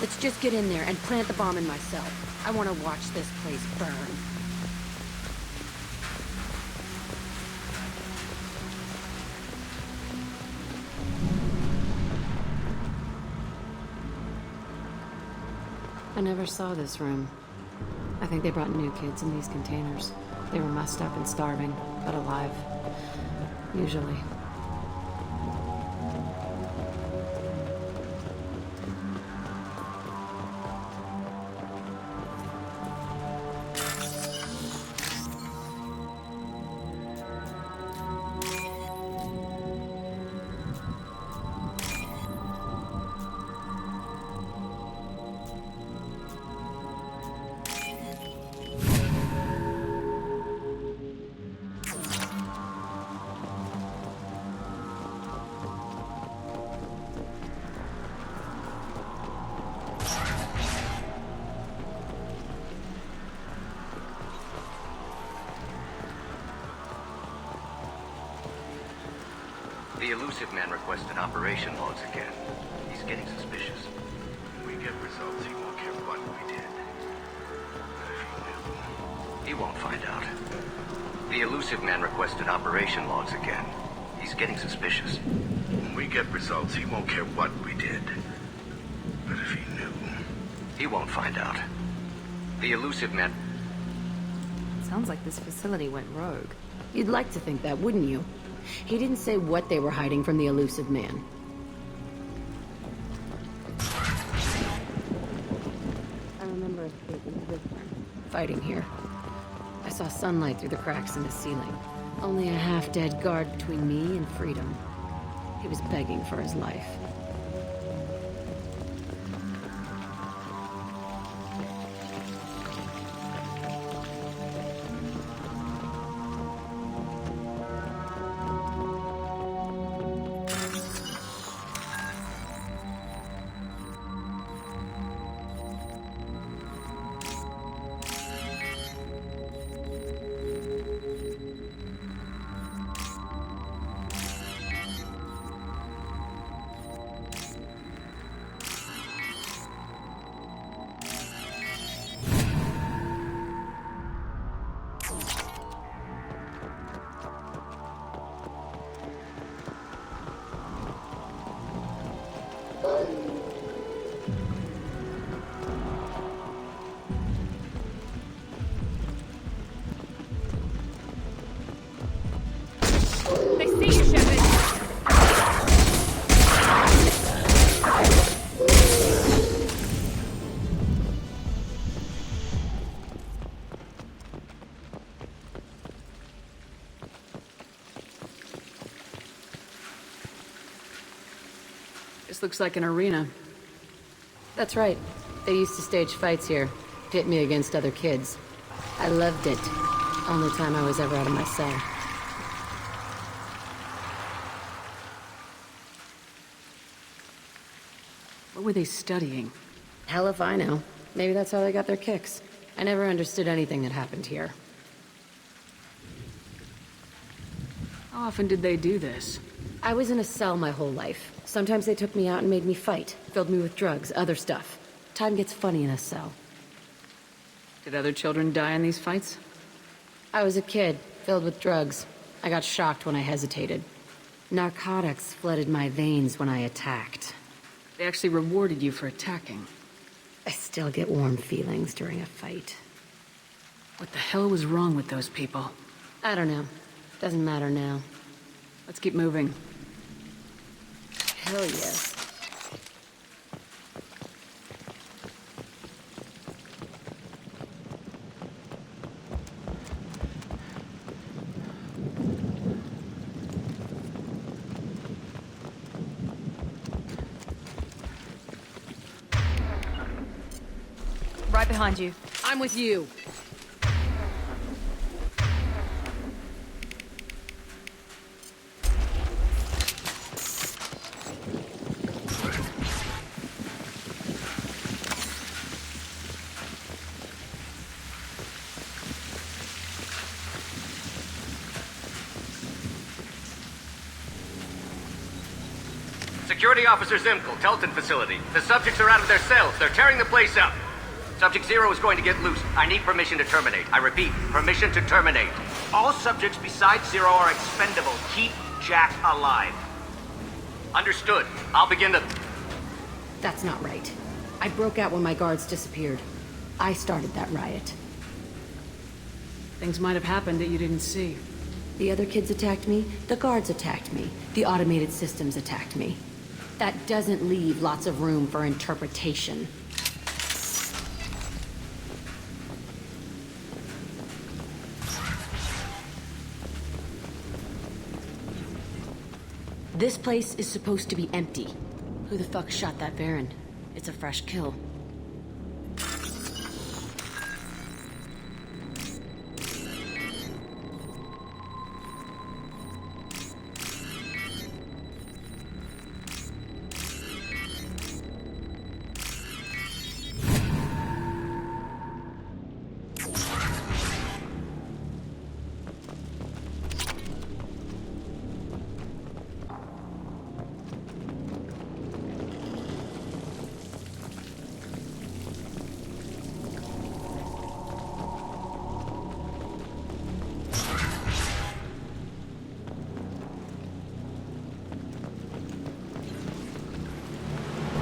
Let's just get in there and plant the bomb in myself. I want to watch this place burn. I never saw this room. I think they brought new kids in these containers. They were messed up and starving, but alive. Usually. The elusive man requested operation logs again. He's getting suspicious. When we get results, he won't care what we did. But if he knew... He won't find out. The elusive man requested operation logs again. He's getting suspicious. When we get results, he won't care what we did. But if he knew... He won't find out. The elusive man... Sounds like this facility went rogue. You'd like to think that, wouldn't you? He didn't say what they were hiding from the elusive man. I remember us taking this fighting here. I saw sunlight through the cracks in the ceiling. Only a half-dead guard between me and freedom. He was begging for his life. This looks like an arena. That's right. They used to stage fights here. Pit me against other kids. I loved it. Only time I was ever out of my cell. What were they studying? Hell if I know. Maybe that's how they got their kicks. I never understood anything that happened here. How often did they do this? I was in a cell my whole life. Sometimes they took me out and made me fight. Filled me with drugs, other stuff. Time gets funny in a cell. Did other children die in these fights? I was a kid, filled with drugs. I got shocked when I hesitated. Narcotics flooded my veins when I attacked. They actually rewarded you for attacking. I still get warm feelings during a fight. What the hell was wrong with those people? I don't know. Doesn't matter now. Let's keep moving. Hell yes. Right behind you. I'm with you. Security Officer Zimkel, Telton facility. The subjects are out of their cells. They're tearing the place up. Subject 0 is going to get loose. I need permission to terminate. I repeat, permission to terminate. All subjects besides 0 are expendable. Keep Jack alive. Understood. I'll begin the... That's not right. I broke out when my guards disappeared. I started that riot. Things might have happened that you didn't see. The other kids attacked me, the guards attacked me, the automated systems attacked me. That doesn't leave lots of room for interpretation. This place is supposed to be empty. Who the fuck shot that Baron? It's a fresh kill.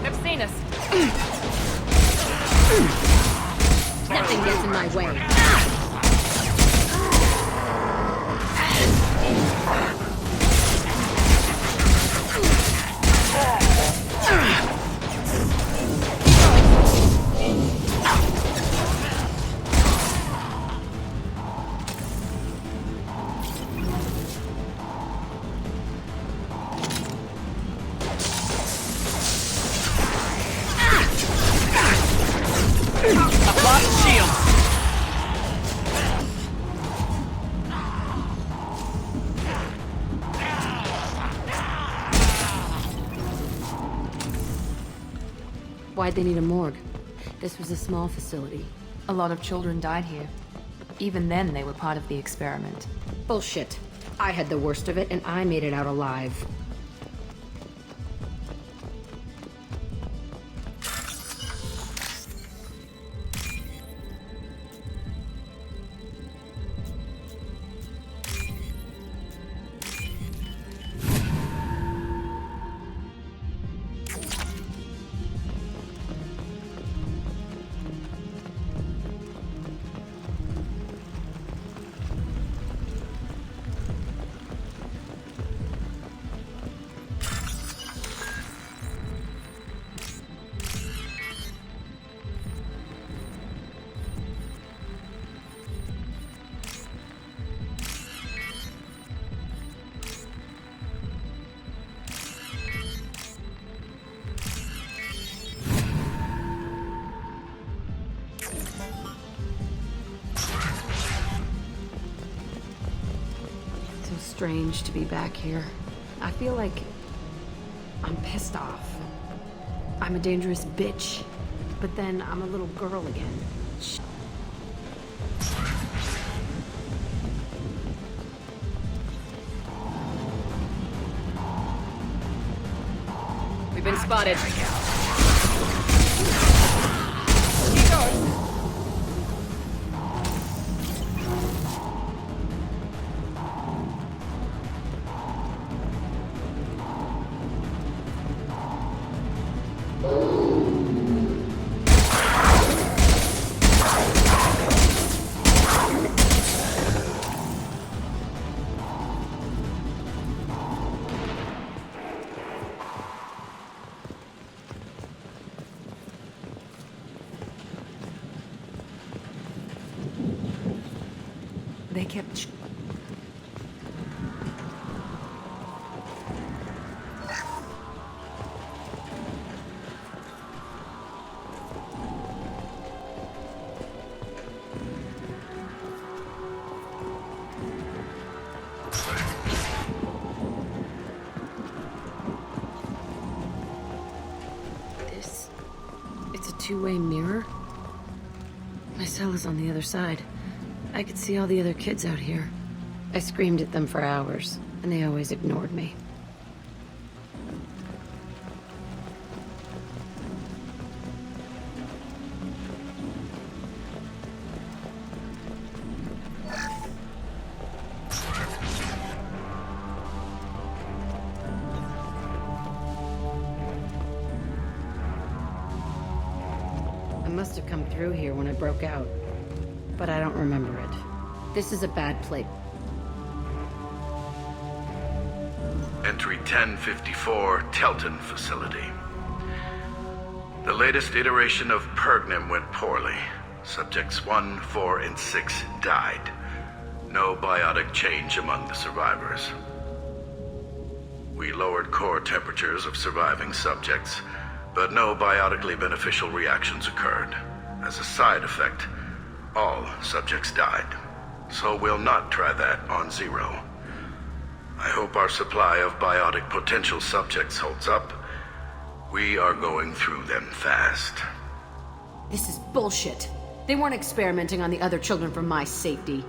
They've seen us. Nothing gets in my way. Why'd they need a morgue? This was a small facility. A lot of children died here. Even then, they were part of the experiment. Bullshit. I had the worst of it, and I made it out alive. Strange to be back here. I feel like I'm pissed off. I'm a dangerous bitch, but then I'm a little girl again. We've been spotted. They kept... It's a two-way mirror? My cell is on the other side. I could see all the other kids out here. I screamed at them for hours, and they always ignored me. must have come through here when I broke out. But I don't remember it. This is a bad place. Entry 1054, Telton Facility. The latest iteration of Pergnum went poorly. Subjects 1, 4, and 6 died. No biotic change among the survivors. We lowered core temperatures of surviving subjects, but no biotically beneficial reactions occurred. As a side effect, all subjects died. So we'll not try that on Zero. I hope our supply of biotic potential subjects holds up. We are going through them fast. This is bullshit. They weren't experimenting on the other children for my safety.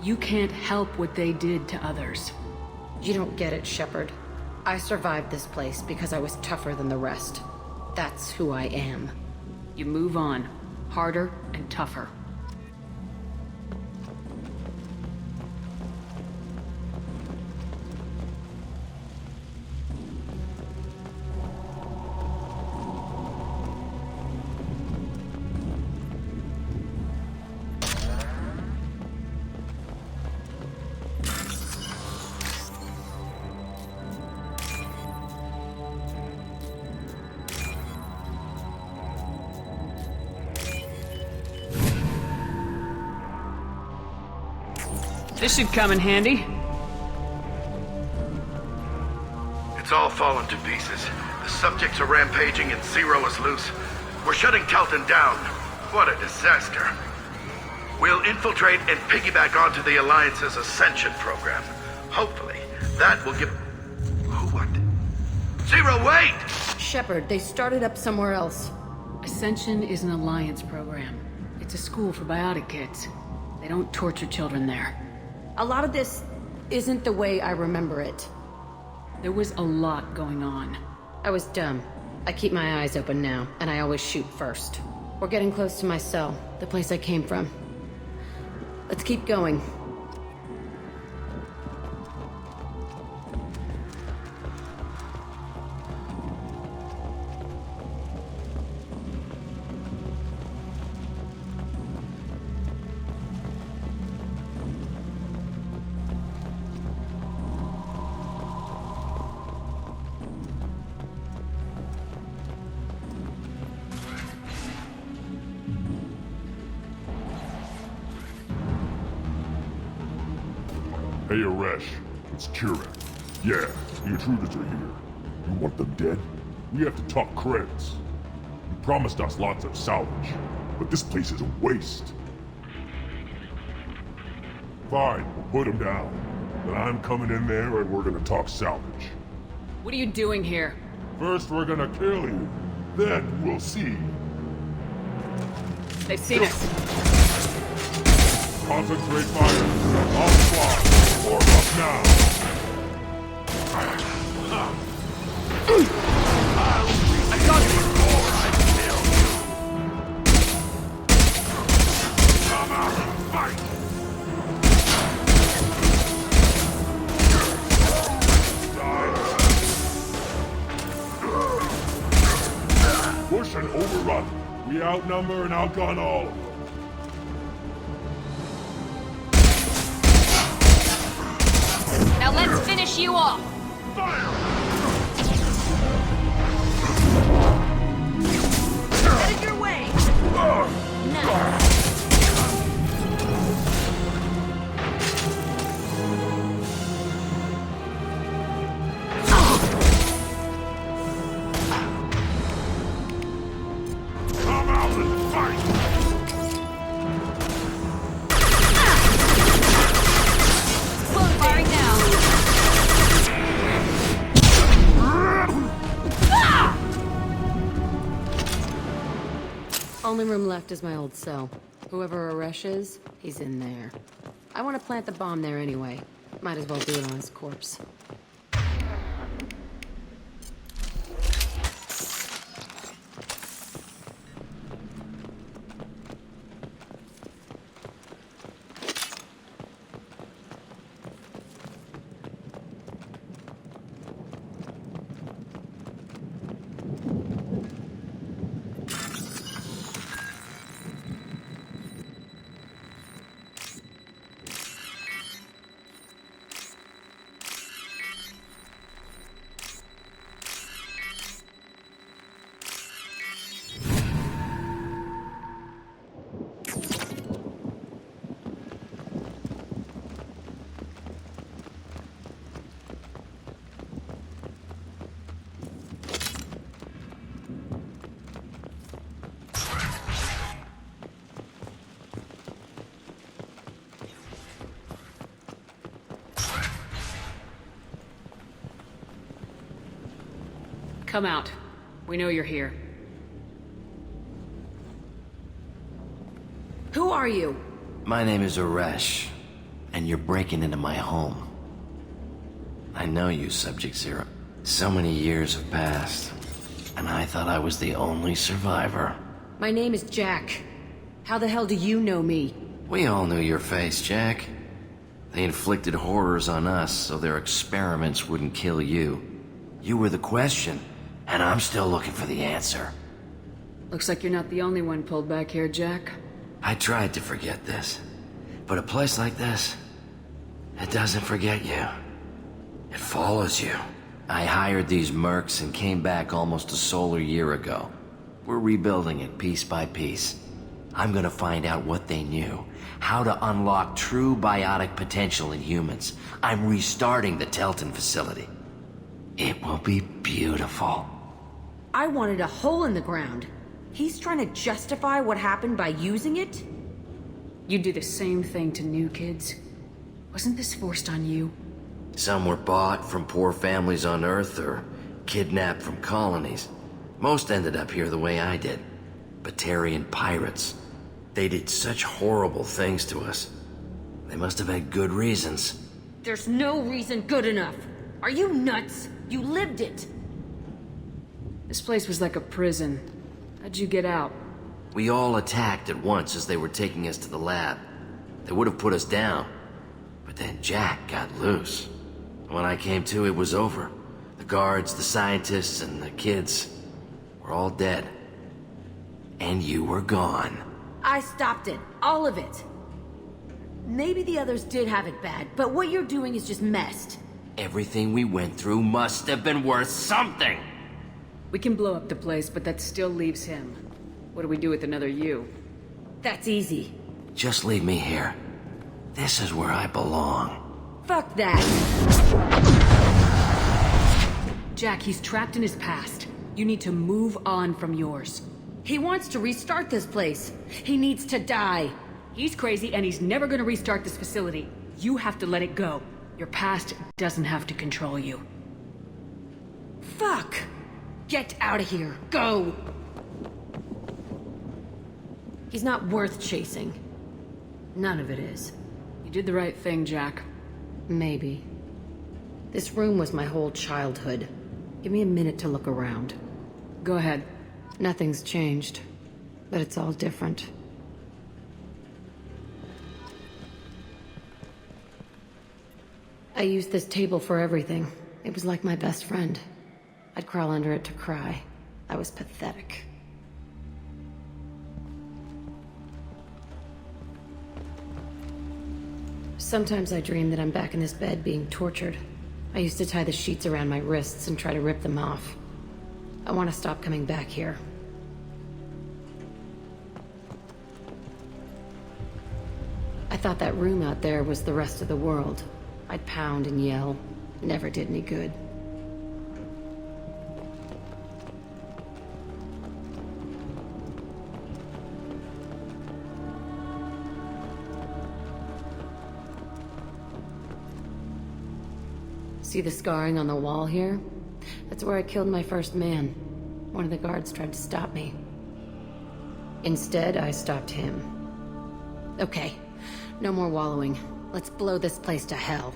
You can't help what they did to others. You don't get it, Shepard. I survived this place because I was tougher than the rest. That's who I am. You move on. Harder and tougher. This should come in handy. It's all fallen to pieces. The subjects are rampaging and Zero is loose. We're shutting Telton down. What a disaster. We'll infiltrate and piggyback onto the Alliance's Ascension program. Hopefully, that will give... What? Zero, wait! Shepard, they started up somewhere else. Ascension is an Alliance program. It's a school for biotic kids. They don't torture children there. A lot of this isn't the way I remember it. There was a lot going on. I was dumb. I keep my eyes open now, and I always shoot first. We're getting close to my cell, the place I came from. Let's keep going. Hey, Aresh. It's Kieran. Yeah, the intruders are here. You want them dead? We have to talk credits. You promised us lots of salvage, but this place is a waste. Fine, we'll put them down. But I'm coming in there and we're gonna talk salvage. What are you doing here? First, we're gonna kill you. Then we'll see. They've seen us. Concentrate fire. All squad. Form up now. I got you before I killed you. Come out and fight. Push and overrun. We outnumber and outgun all of them. Now let's finish you off! Headed your way! Nice. Come out and fight! Firing now! Only room left is my old cell. Whoever Aresh is, he's in there. I want to plant the bomb there anyway. Might as well do it on his corpse. Come out. We know you're here. Who are you? My name is Aresh, and you're breaking into my home. I know you, Subject Zero. So many years have passed, and I thought I was the only survivor. My name is Jack. How the hell do you know me? We all knew your face, Jack. They inflicted horrors on us so their experiments wouldn't kill you. You were the question, and I'm still looking for the answer. Looks like you're not the only one pulled back here, Jack. I tried to forget this, but a place like this, it doesn't forget you. It follows you. I hired these mercs and came back almost a solar year ago. We're rebuilding it piece by piece. I'm gonna find out what they knew, how to unlock true biotic potential in humans. I'm restarting the Telton facility. It will be beautiful. I wanted a hole in the ground. He's trying to justify what happened by using it? You do the same thing to new kids. Wasn't this forced on you? Some were bought from poor families on Earth or kidnapped from colonies. Most ended up here the way I did. Batarian pirates. They did such horrible things to us. They must have had good reasons. There's no reason good enough. Are you nuts? You lived it. This place was like a prison. How'd you get out? We all attacked at once as they were taking us to the lab. They would have put us down. But then Jack got loose. When I came to, it was over. The guards, the scientists, and the kids were all dead. And you were gone. I stopped it. All of it. Maybe the others did have it bad, but what you're doing is just messed. Everything we went through must have been worth something! We can blow up the place, but that still leaves him. What do we do with another you? That's easy. Just leave me here. This is where I belong. Fuck that. Jack, he's trapped in his past. You need to move on from yours. He wants to restart this place. He needs to die. He's crazy and he's never gonna restart this facility. You have to let it go. Your past doesn't have to control you. Fuck. Get out of here. Go. He's not worth chasing. None of it is. You did the right thing, Jack. Maybe. This room was my whole childhood. Give me a minute to look around. Go ahead. Nothing's changed, but it's all different. I used this table for everything. It was like my best friend. I'd crawl under it to cry. I was pathetic. Sometimes I dream that I'm back in this bed being tortured. I used to tie the sheets around my wrists and try to rip them off. I want to stop coming back here. I thought that room out there was the rest of the world. I'd pound and yell. Never did any good. See the scarring on the wall here? That's where I killed my first man. One of the guards tried to stop me. Instead, I stopped him. Okay, no more wallowing. Let's blow this place to hell.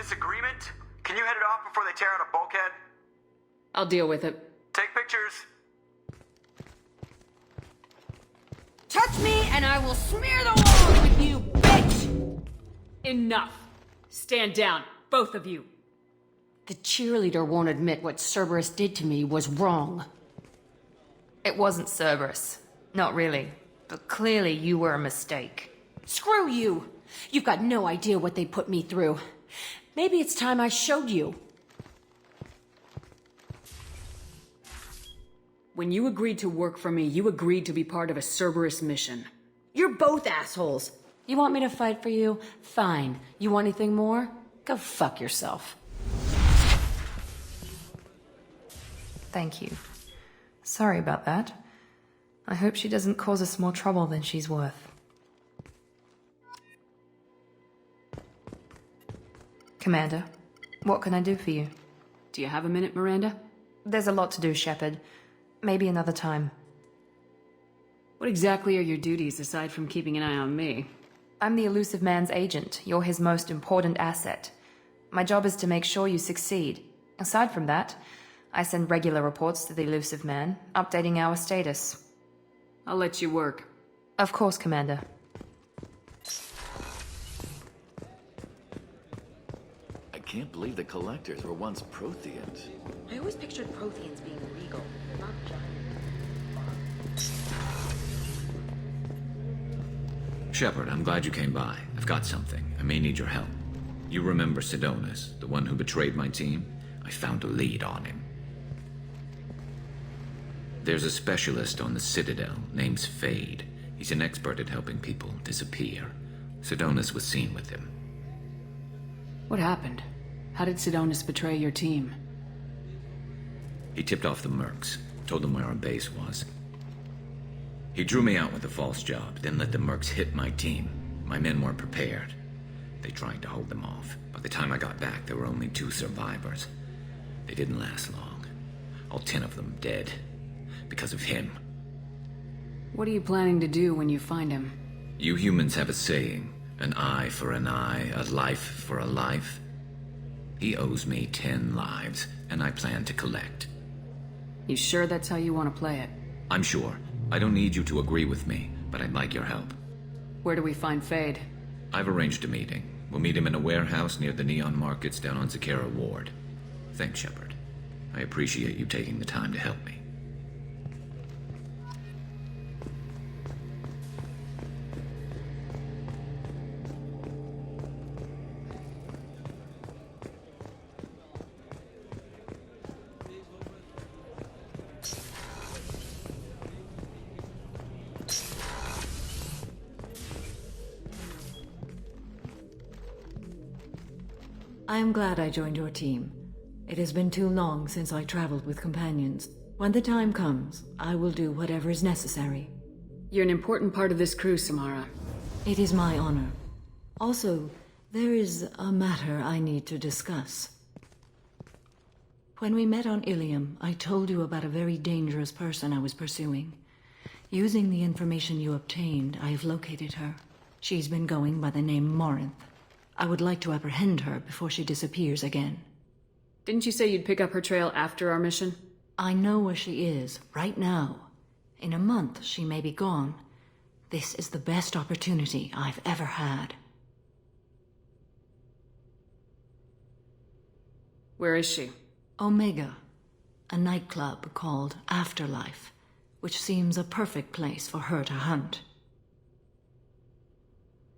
disagreement? Can you head it off before they tear out a bulkhead? I'll deal with it. Take pictures. Touch me and I will smear the walls with you, bitch! Enough. Stand down, both of you. The cheerleader won't admit what Cerberus did to me was wrong. It wasn't Cerberus. Not really. But clearly you were a mistake. Screw you! You've got no idea what they put me through. Maybe it's time I showed you. When you agreed to work for me, you agreed to be part of a Cerberus mission. You're both assholes. You want me to fight for you? Fine. You want anything more? Go fuck yourself. Thank you. Sorry about that. I hope she doesn't cause us more trouble than she's worth. Commander, what can I do for you? Do you have a minute, Miranda? There's a lot to do, Shepard. Maybe another time. What exactly are your duties aside from keeping an eye on me? I'm the Elusive Man's agent. You're his most important asset. My job is to make sure you succeed. Aside from that, I send regular reports to the Elusive Man, updating our status. I'll let you work. Of course, Commander. I can't believe the Collectors were once Protheans. I always pictured Protheans being legal, not giant. Shepard, I'm glad you came by. I've got something. I may need your help. You remember Sidonus, the one who betrayed my team? I found a lead on him. There's a specialist on the Citadel named Fade. He's an expert at helping people disappear. Sidonus was seen with him. What happened? How did Sidonus betray your team? He tipped off the mercs, told them where our base was. He drew me out with a false job, then let the mercs hit my team. My men weren't prepared. They tried to hold them off. By the time I got back, there were only 2 survivors. They didn't last long. All 10 of them dead. Because of him. What are you planning to do when you find him? You humans have a saying, an eye for an eye, a life for a life. He owes me 10 lives, and I plan to collect. You sure that's how you want to play it? I'm sure. I don't need you to agree with me, but I'd like your help. Where do we find Fade? I've arranged a meeting. We'll meet him in a warehouse near the Neon Markets down on Zakera Ward. Thanks, Shepard. I appreciate you taking the time to help me. I am glad I joined your team. It has been too long since I traveled with companions. When the time comes, I will do whatever is necessary. You're an important part of this crew, Samara. It is my honor. Also, there is a matter I need to discuss. When we met on Ilium, I told you about a very dangerous person I was pursuing. Using the information you obtained, I have located her. She's been going by the name Morinth. I would like to apprehend her before she disappears again. Didn't you say you'd pick up her trail after our mission? I know where she is, right now. In a month, she may be gone. This is the best opportunity I've ever had. Where is she? Omega, a nightclub called Afterlife, which seems a perfect place for her to hunt.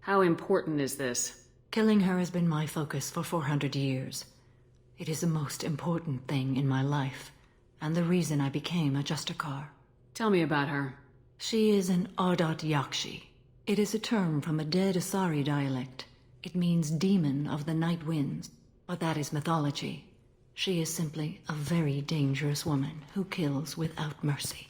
How important is this? Killing her has been my focus for 400 years. It is the most important thing in my life, and the reason I became a Justicar. Tell me about her. She is an Ardat Yakshi. It is a term from a dead Asari dialect. It means demon of the night winds, but that is mythology. She is simply a very dangerous woman who kills without mercy.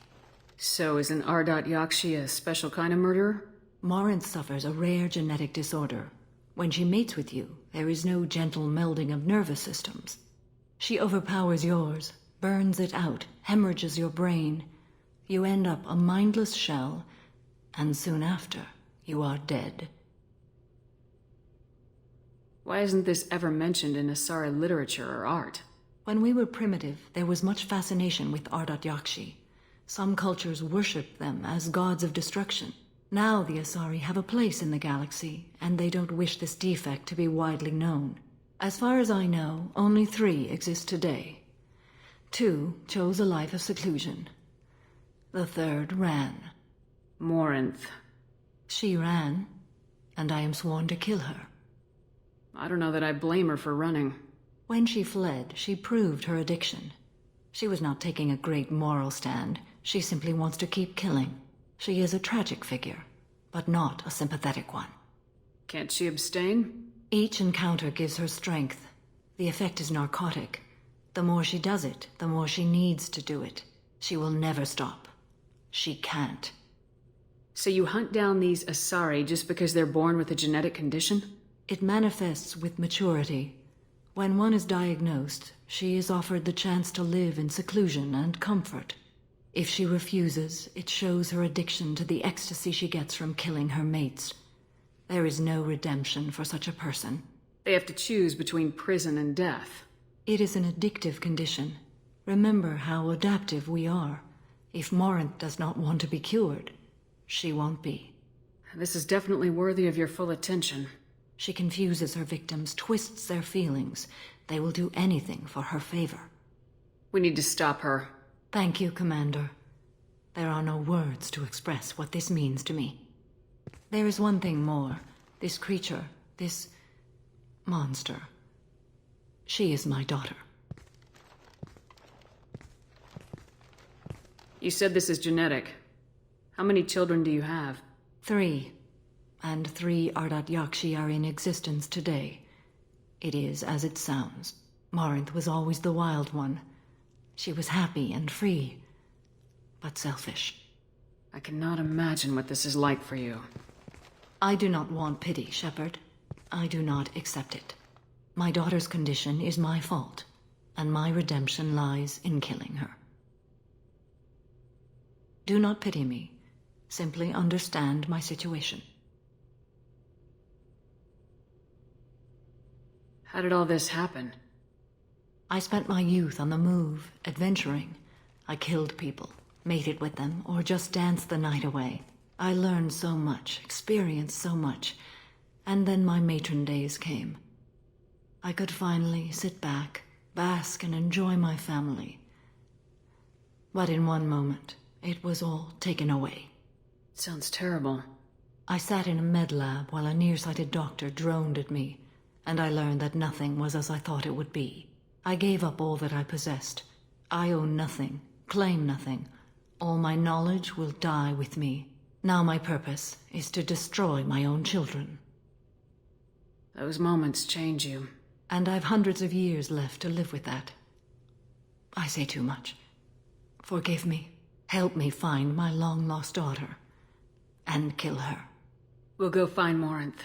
So is an Ardat Yakshi a special kind of murderer? Morinth suffers a rare genetic disorder. When she mates with you, there is no gentle melding of nervous systems. She overpowers yours, burns it out, hemorrhages your brain. You end up a mindless shell, and soon after, you are dead. Why isn't this ever mentioned in Asari literature or art? When we were primitive, there was much fascination with Ardat Yakshi. Some cultures worship them as gods of destruction. Now the Asari have a place in the galaxy, and they don't wish this defect to be widely known. As far as I know, only 3 exist today. 2 chose a life of seclusion. The 3rd ran. Morinth. She ran, and I am sworn to kill her. I don't know that I blame her for running. When she fled, she proved her addiction. She was not taking a great moral stand. She simply wants to keep killing. She is a tragic figure, but not a sympathetic one. Can't she abstain? Each encounter gives her strength. The effect is narcotic. The more she does it, the more she needs to do it. She will never stop. She can't. So you hunt down these Asari just because they're born with a genetic condition? It manifests with maturity. When one is diagnosed, she is offered the chance to live in seclusion and comfort. If she refuses, it shows her addiction to the ecstasy she gets from killing her mates. There is no redemption for such a person. They have to choose between prison and death. It is an addictive condition. Remember how adaptive we are. If Morinth does not want to be cured, she won't be. This is definitely worthy of your full attention. She confuses her victims, twists their feelings. They will do anything for her favor. We need to stop her. Thank you, Commander. There are no words to express what this means to me. There is one thing more. This creature, this monster. She is my daughter. You said this is genetic. How many children do you have? 3. And 3 Ardat Yakshi are in existence today. It is as it sounds. Morinth was always the wild one. She was happy and free, but selfish. I cannot imagine what this is like for you. I do not want pity, Shepard. I do not accept it. My daughter's condition is my fault, and my redemption lies in killing her. Do not pity me. Simply understand my situation. How did all this happen? I spent my youth on the move, adventuring. I killed people, mated with them, or just danced the night away. I learned so much, experienced so much, and then my matron days came. I could finally sit back, bask, and enjoy my family. But in one moment, it was all taken away. Sounds terrible. I sat in a med lab while a nearsighted doctor droned at me, and I learned that nothing was as I thought it would be. I gave up all that I possessed. I own nothing, claim nothing. All my knowledge will die with me. Now my purpose is to destroy my own children. Those moments change you. And I've hundreds of years left to live with that. I say too much. Forgive me. Help me find my long-lost daughter. And kill her. We'll go find Morinth.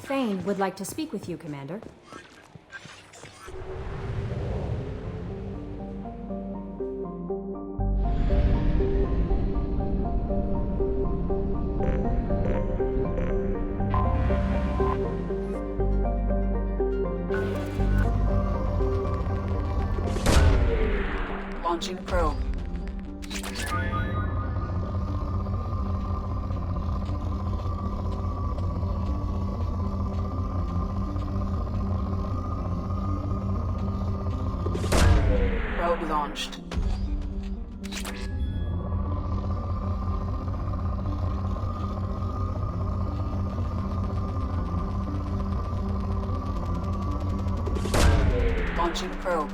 Thane would like to speak with you, Commander. Launching probe. Probe launched. Launching probe.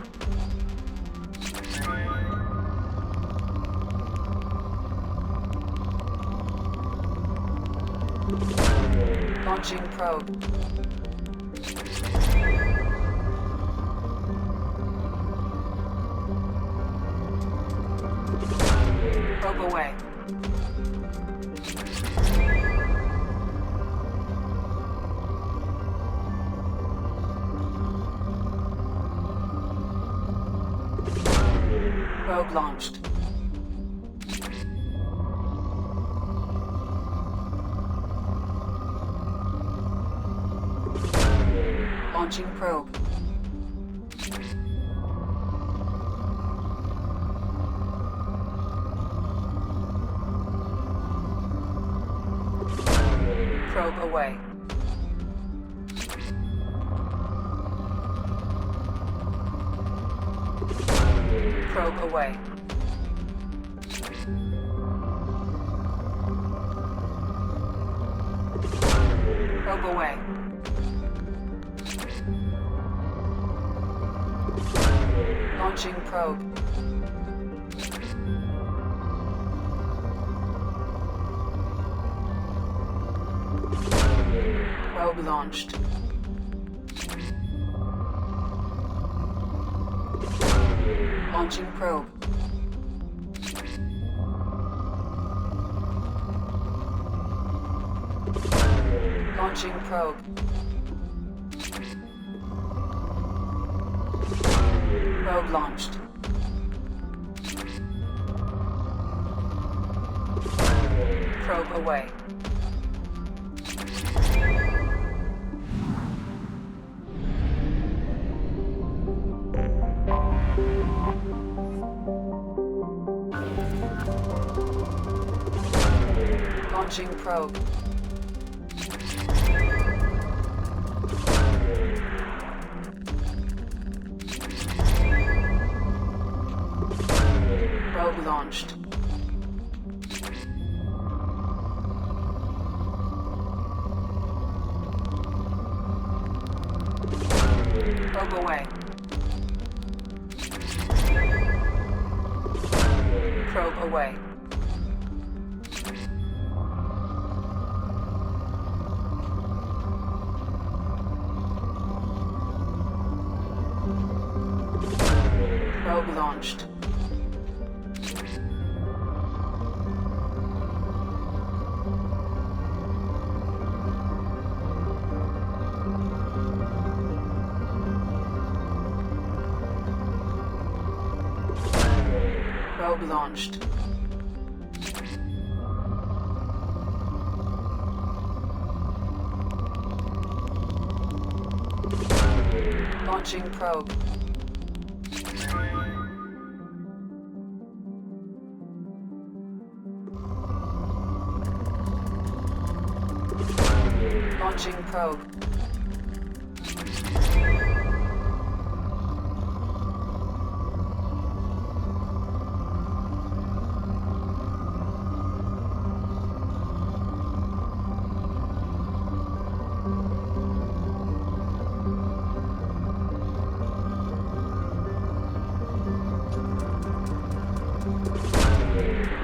Launching probe. Probe away. Probe launched. Launching probe. Probe away. Probe away. Probe away. Launching probe. Probe launched. Launching probe. Launching probe. Probe launched. Probe away. Launching probe. Probe launched. Probe away. Probe away. Probe launched. Probe launched. Launching probe. Launching probe.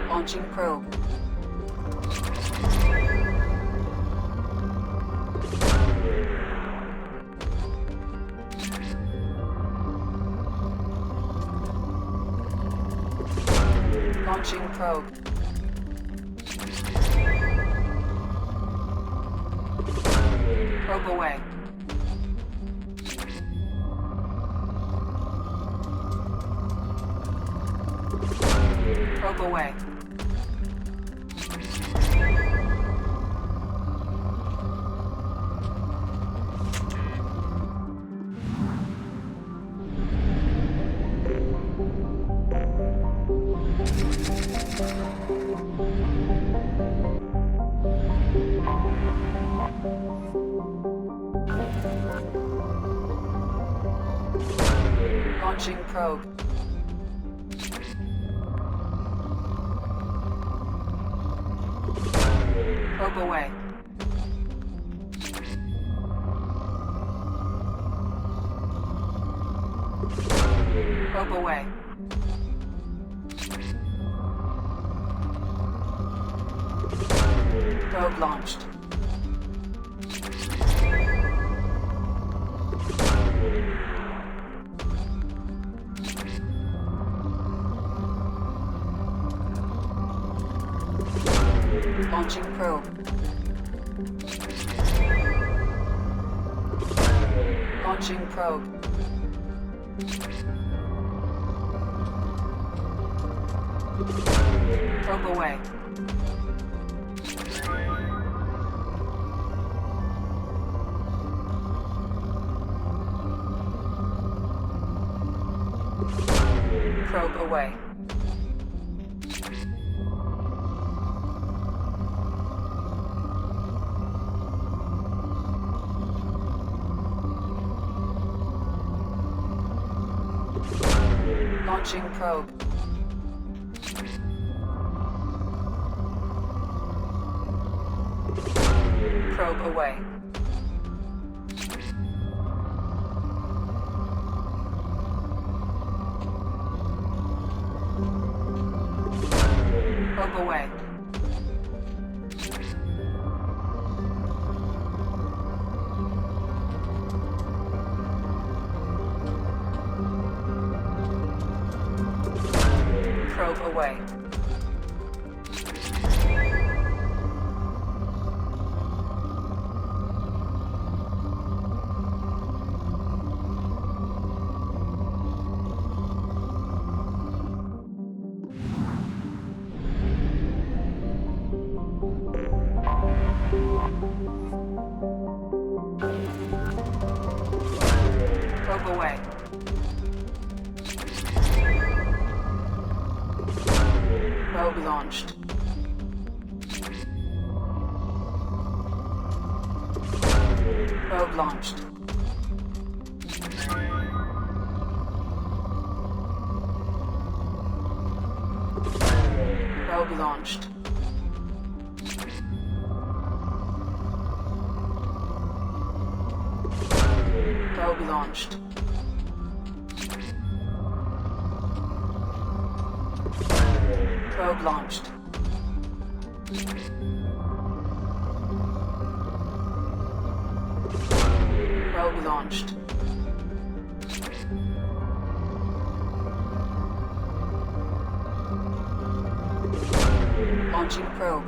Launching probe. Launching probe. Probe away. Probe away. Launching probe. Probe away. Probe away. Probe launched. Launching probe. Launching probe. Probe away. Probe away. Launching probe. Probe away. Probe away. Probe away. Probe away. Probe launched. Probe launched. Probe launched. Probe launched. Probe launched. Probe launched. Launching probe.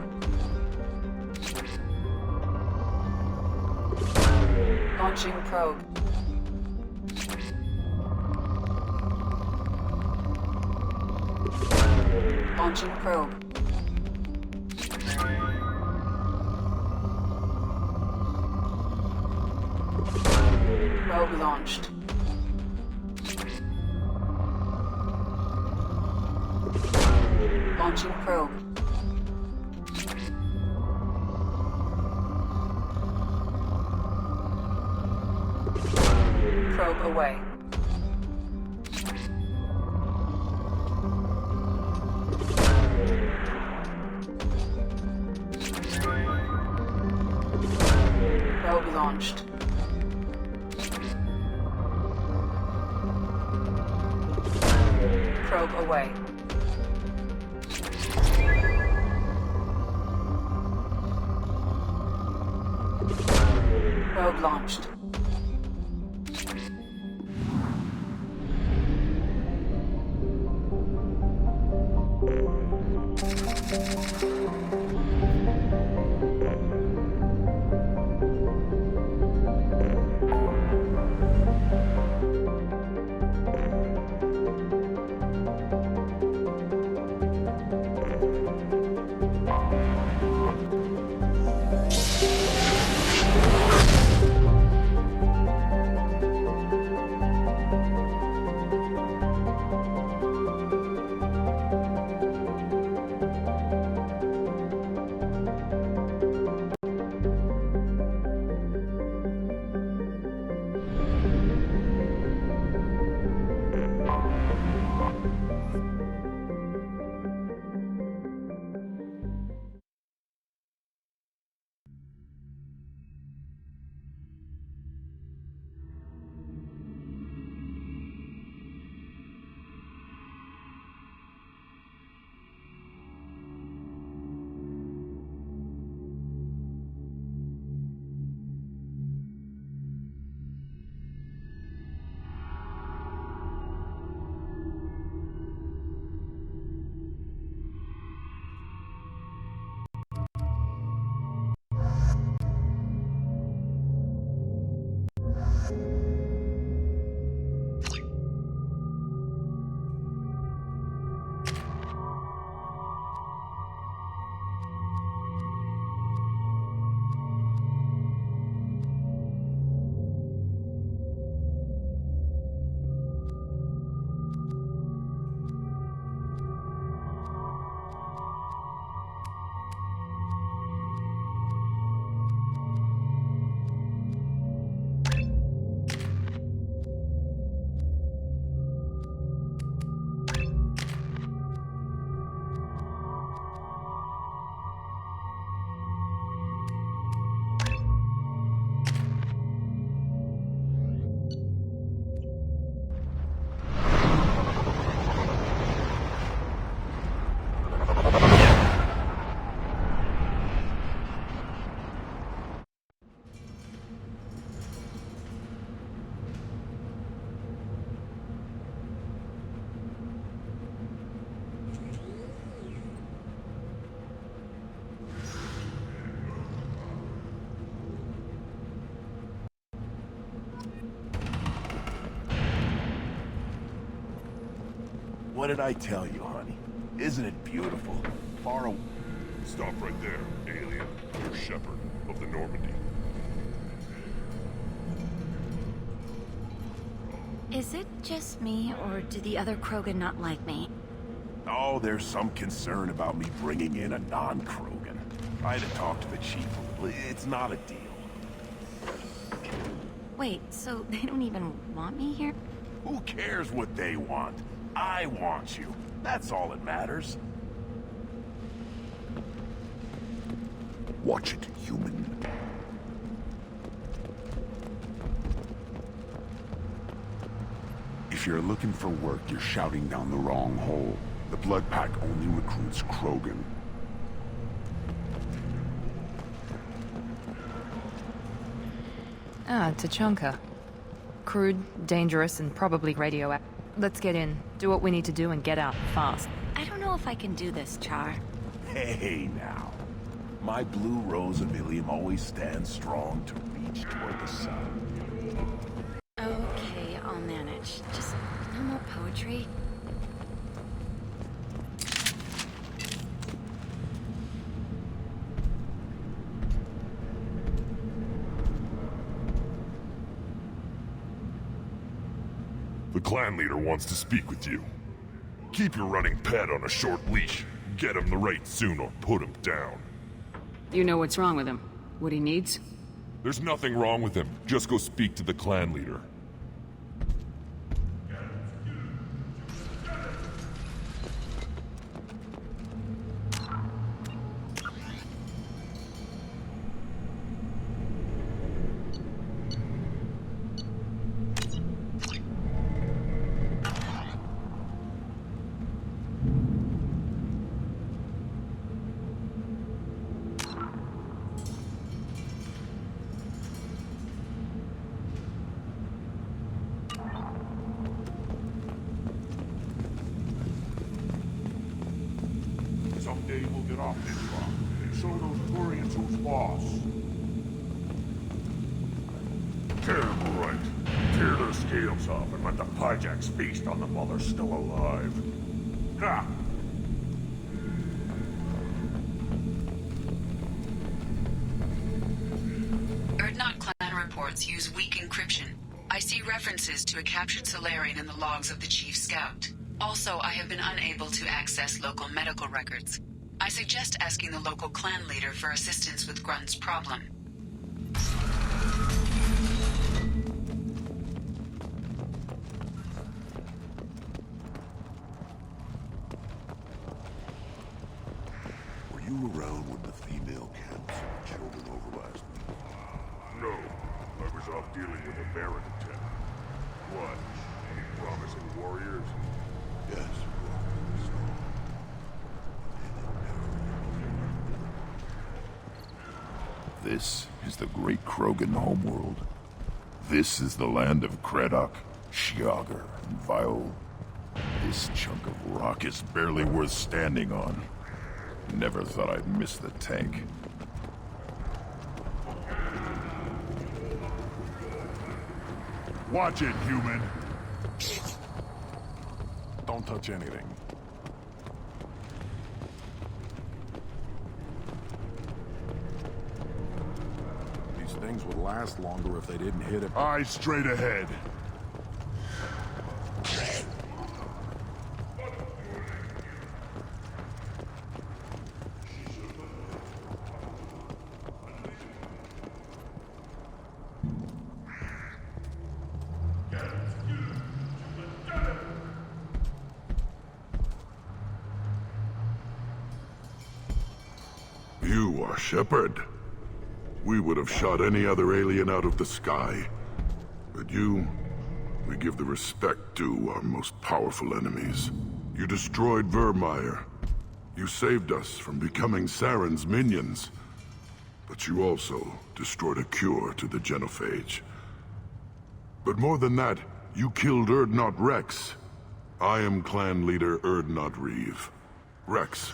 Launching probe. Launching probe. Probe launched. Launching probe. Probe away. Probe launched. Probe away. Probe launched. What did I tell you, honey? Isn't it beautiful? Far away. Stop right there, alien. You're Shepherd of the Normandy. Is it just me, or do the other Krogan not like me? Oh, there's some concern about me bringing in a non-Krogan. I had to talk to the chief a little. It's not a deal. Wait, so they don't even want me here? Who cares what they want? I want you. That's all that matters. Watch it, human. If you're looking for work, you're shouting down the wrong hole. The Blood Pack only recruits Krogan. Ah, Tachanka. Crude, dangerous, and probably radioactive. Let's get in, do what we need to do, and get out fast. I don't know if I can do this, Char. Hey, now. My blue rose of Ilium always stands strong to reach toward the sun. Okay, I'll manage. Just no more poetry. The clan leader wants to speak with you. Keep your running pet on a short leash. Get him the right soon or put him down. You know what's wrong with him? What he needs? There's nothing wrong with him. Just go speak to the clan leader. Someday we'll get off this rock and show those Turians who's boss. Tear them right. Tear their scales off and let the Pyjaks feast on them while they're still alive. Ha! Erdnot clan reports use weak encryption. I see references to a captured Solarian in the logs of the Chief Scout. Also, I have been unable to access local medical records. I suggest asking the local clan leader for assistance with Grunt's problem. Were you around when the female camps and children over last week? No, I was off dealing with a Baron attack. What? Any promising warriors? Yes, this is the great Krogan homeworld. This is the land of Kredok, Shiagar, and Viol. This chunk of rock is barely worth standing on. Never thought I'd miss the tank. Watch it, human! Don't touch anything. These things would last longer if they didn't hit it. Eyes straight ahead. You are Shepherd. We would have shot any other alien out of the sky. But you, we give the respect due our most powerful enemies. You destroyed Vermeer. You saved us from becoming Saren's minions. But you also destroyed a cure to the genophage. But more than that, you killed Erdnot Rex. I am clan leader Erdnot Reeve. Rex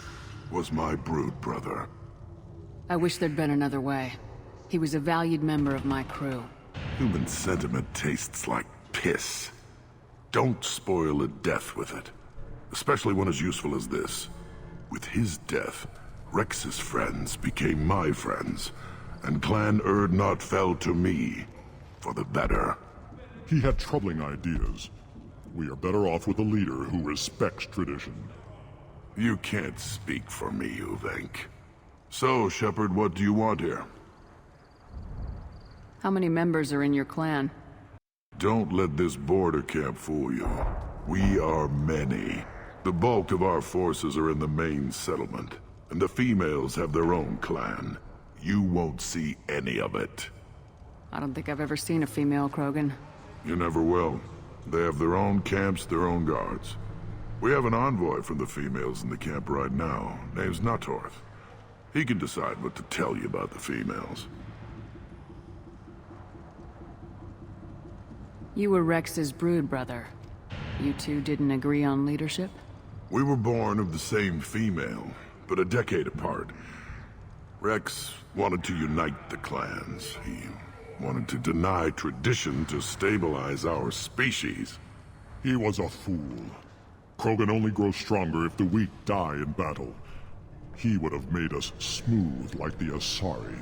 was my brood brother. I wish there'd been another way. He was a valued member of my crew. Human sentiment tastes like piss. Don't spoil a death with it. especially one as useful as this. With his death, Rex's friends became my friends, and Clan Urdnot fell to me, for the better. He had troubling ideas. We are better off with a leader who respects tradition. You can't speak for me, Uvenk. So, Shepard, what do you want here? How many members are in your clan? Don't let this border camp fool you. We are many. The bulk of our forces are in the main settlement, and the females have their own clan. You won't see any of it. I don't think I've ever seen a female Krogan. You never will. They have their own camps, their own guards. We have an envoy from the females in the camp right now. Name's Natorth. He can decide what to tell you about the females. You were Rex's brood brother. You two didn't agree on leadership? We were born of the same female, but a decade apart. Rex wanted to unite the clans. He wanted to deny tradition to stabilize our species. He was a fool. Krogan only grow stronger if the weak die in battle. He would have made us smooth like the Asari.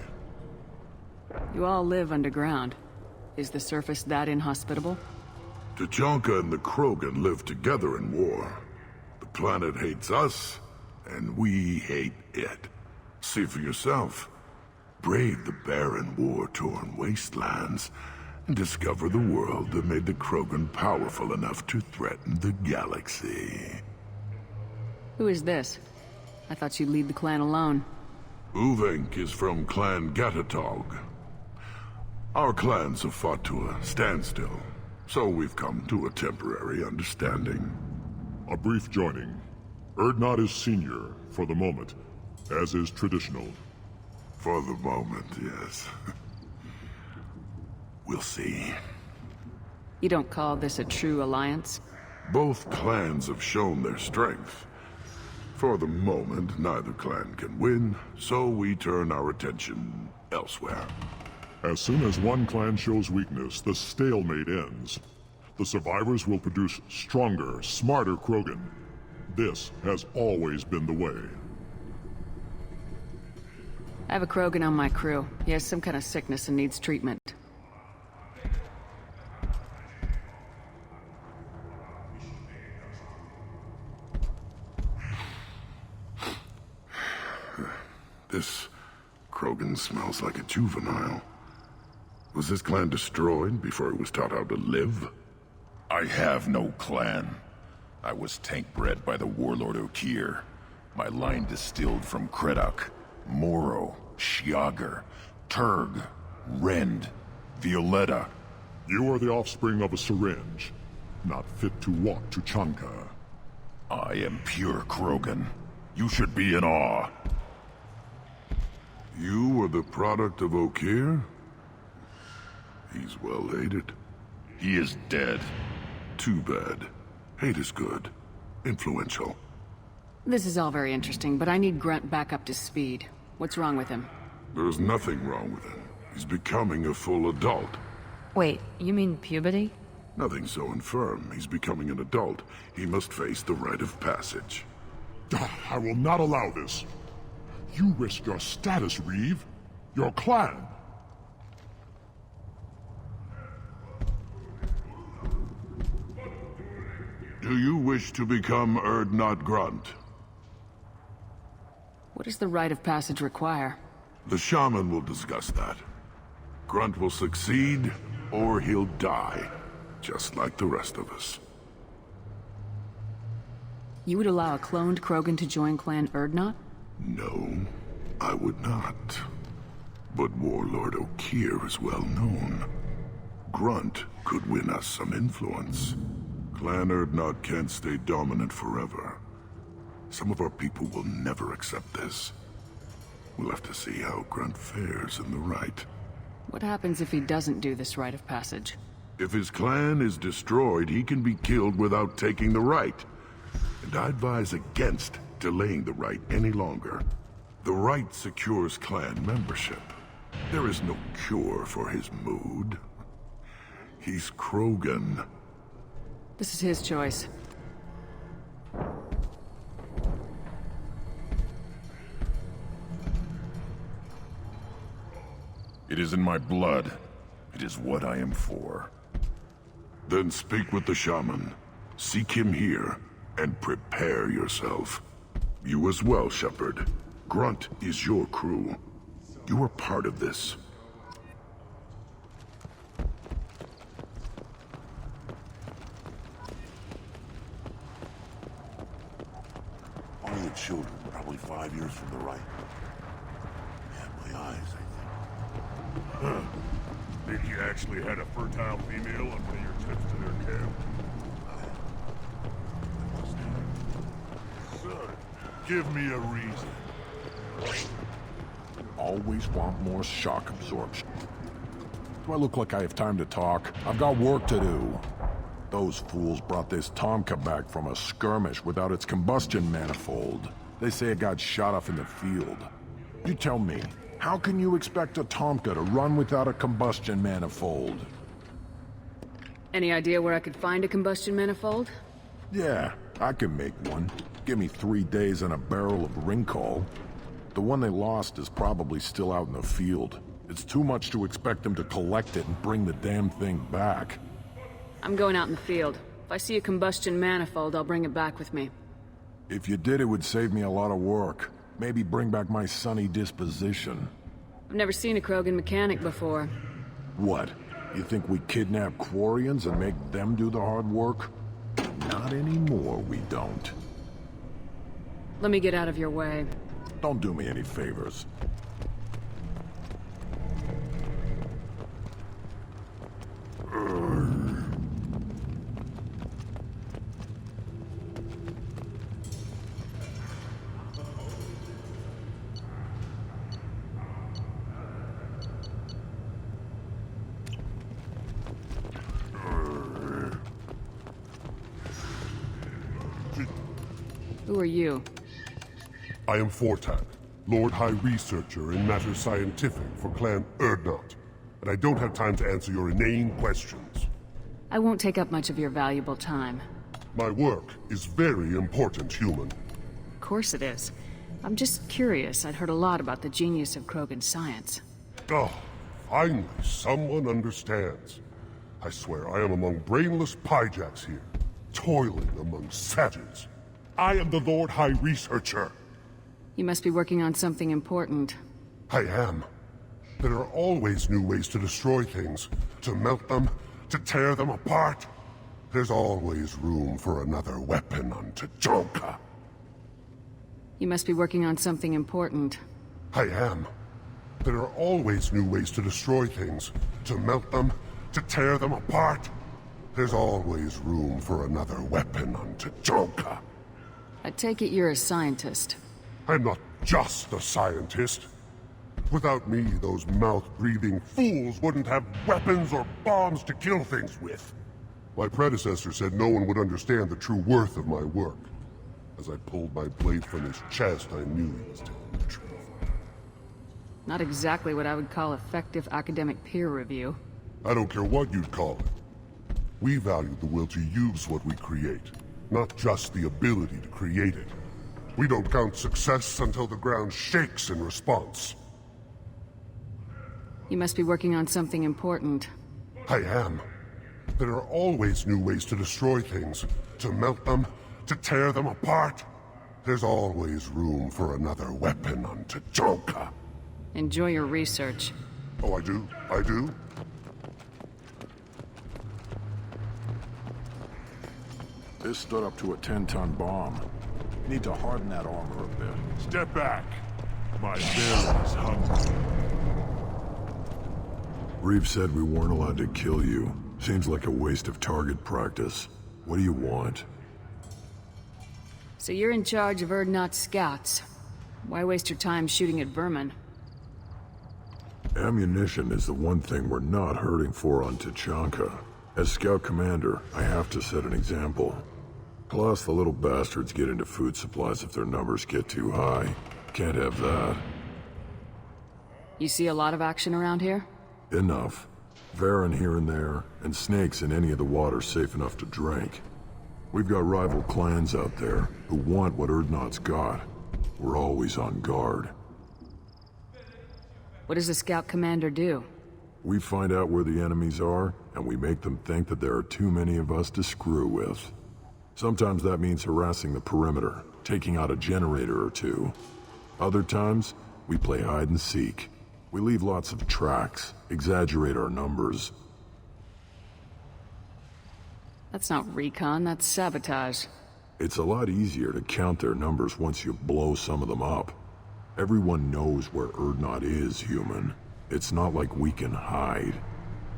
You all live underground. Is the surface that inhospitable? Tuchanka and the Krogan live together in war. The planet hates us, and we hate it. See for yourself. Brave the barren, war-torn wastelands, and discover the world that made the Krogan powerful enough to threaten the galaxy. Who is this? I thought you'd lead the clan alone. Uvenk is from Clan Gatatog. Our clans have fought to a standstill, so we've come to a temporary understanding. A brief joining. Urdnot is senior, for the moment, as is traditional. For the moment, yes. We'll see. You don't call this a true alliance? Both clans have shown their strength. For the moment, neither clan can win, so we turn our attention elsewhere. As soon as one clan shows weakness, the stalemate ends. The survivors will produce stronger, smarter Krogan. This has always been the way. I have a Krogan on my crew. He has some kind of sickness and needs treatment. This Krogan smells like a juvenile. Was this clan destroyed before it was taught how to live? I have no clan. I was tank-bred by the warlord Okier. My line distilled from Kredok, Moro, Shiagar, Turg, Rend, Violetta. You are the offspring of a syringe, not fit to walk Tuchanka. I am pure Krogan. You should be in awe. You were the product of Okier? He's well hated. He is dead. Too bad. Hate is good. Influential. This is all very interesting, but I need Grunt back up to speed. What's wrong with him? There's nothing wrong with him. He's becoming a full adult. Wait, you mean puberty? Nothing so infirm. He's becoming an adult. He must face the rite of passage. I will not allow this. You risk your status, Reeve. Your clan. Do you wish to become Urdnot Grunt? What does the rite of passage require? The shaman will discuss that. Grunt will succeed, or he'll die, just like the rest of us. You would allow a cloned Krogan to join Clan Urdnot? No, I would not. But Warlord Okier is well known. Grunt could win us some influence. Clan Urdnot can't stay dominant forever. Some of our people will never accept this. We'll have to see how Grunt fares in the rite. What happens if he doesn't do this rite of passage? If his clan is destroyed, he can be killed without taking the rite. And I advise against delaying the rite any longer. The rite secures clan membership. There is no cure for his mood. He's Krogan. This is his choice. It is in my blood. It is what I am for. Then speak with the shaman. Seek him here, and prepare yourself. You as well, Shepard. Grunt is your crew. You are part of this. Only the children, probably 5 years from the right. Yeah, my eyes, I think. Think you actually had a fertile female on one of your trips to their camp? Son, give me a reason. Always want more shock absorption. Do I look like I have time to talk? I've got work to do. Those fools brought this Tomka back from a skirmish without its combustion manifold. They say it got shot off in the field. You tell me, how can you expect a Tomka to run without a combustion manifold? Any idea where I could find a combustion manifold? Yeah, I can make one. Give me 3 days and a barrel of Ringcall. The one they lost is probably still out in the field. It's too much to expect them to collect it and bring the damn thing back. I'm going out in the field. If I see a combustion manifold, I'll bring it back with me. If you did, it would save me a lot of work. Maybe bring back my sunny disposition. I've never seen a Krogan mechanic before. What? You think we kidnap Quarians and make them do the hard work? Not anymore, we don't. Let me get out of your way. Don't do me any favors. Who are you? I am Fortan, Lord High Researcher in matters scientific for Clan Urdnot, and I don't have time to answer your inane questions. I won't take up much of your valuable time. My work is very important, human. Of course it is. I'm just curious. I'd heard a lot about the genius of Krogan science. Oh, finally, someone understands. I swear I am among brainless pyjacks here, toiling among savages. I am the Lord High Researcher. You must be working on something important. I am. There are always new ways to destroy things, to melt them, to tear them apart. There's always room for another weapon on Tajonka. You must be working on something important. I am. There are always new ways to destroy things, to melt them, to tear them apart. There's always room for another weapon on Tajonka. I take it you're a scientist. I'm not just a scientist. Without me, those mouth-breathing fools wouldn't have weapons or bombs to kill things with. My predecessor said no one would understand the true worth of my work. As I pulled my blade from his chest, I knew he was telling the truth. Not exactly what I would call effective academic peer review. I don't care what you'd call it. We value the will to use what we create, not just the ability to create it. We don't count success until the ground shakes in response. You must be working on something important. I am. There are always new ways to destroy things, to melt them, to tear them apart. There's always room for another weapon on Tajonka. Enjoy your research. Oh, I do? I do? This stood up to a 10-ton bomb. Need to harden that armor a bit. Step back. My bear is hungry. Reeve said we weren't allowed to kill you. Seems like a waste of target practice. What do you want? So you're in charge of Urdnot's scouts. Why waste your time shooting at vermin? Ammunition is the one thing we're not hurting for on Tachanka. As scout commander, I have to set an example. Plus, the little bastards get into food supplies if their numbers get too high. Can't have that. You see a lot of action around here? Enough. Varen here and there, and snakes in any of the water safe enough to drink. We've got rival clans out there who want what Urdnot's got. We're always on guard. What does the scout commander do? We find out where the enemies are, and we make them think that there are too many of us to screw with. Sometimes that means harassing the perimeter, taking out a generator or two. Other times, we play hide and seek. We leave lots of tracks, exaggerate our numbers. That's not recon, that's sabotage. It's a lot easier to count their numbers once you blow some of them up. Everyone knows where Urdnot is, human. It's not like we can hide.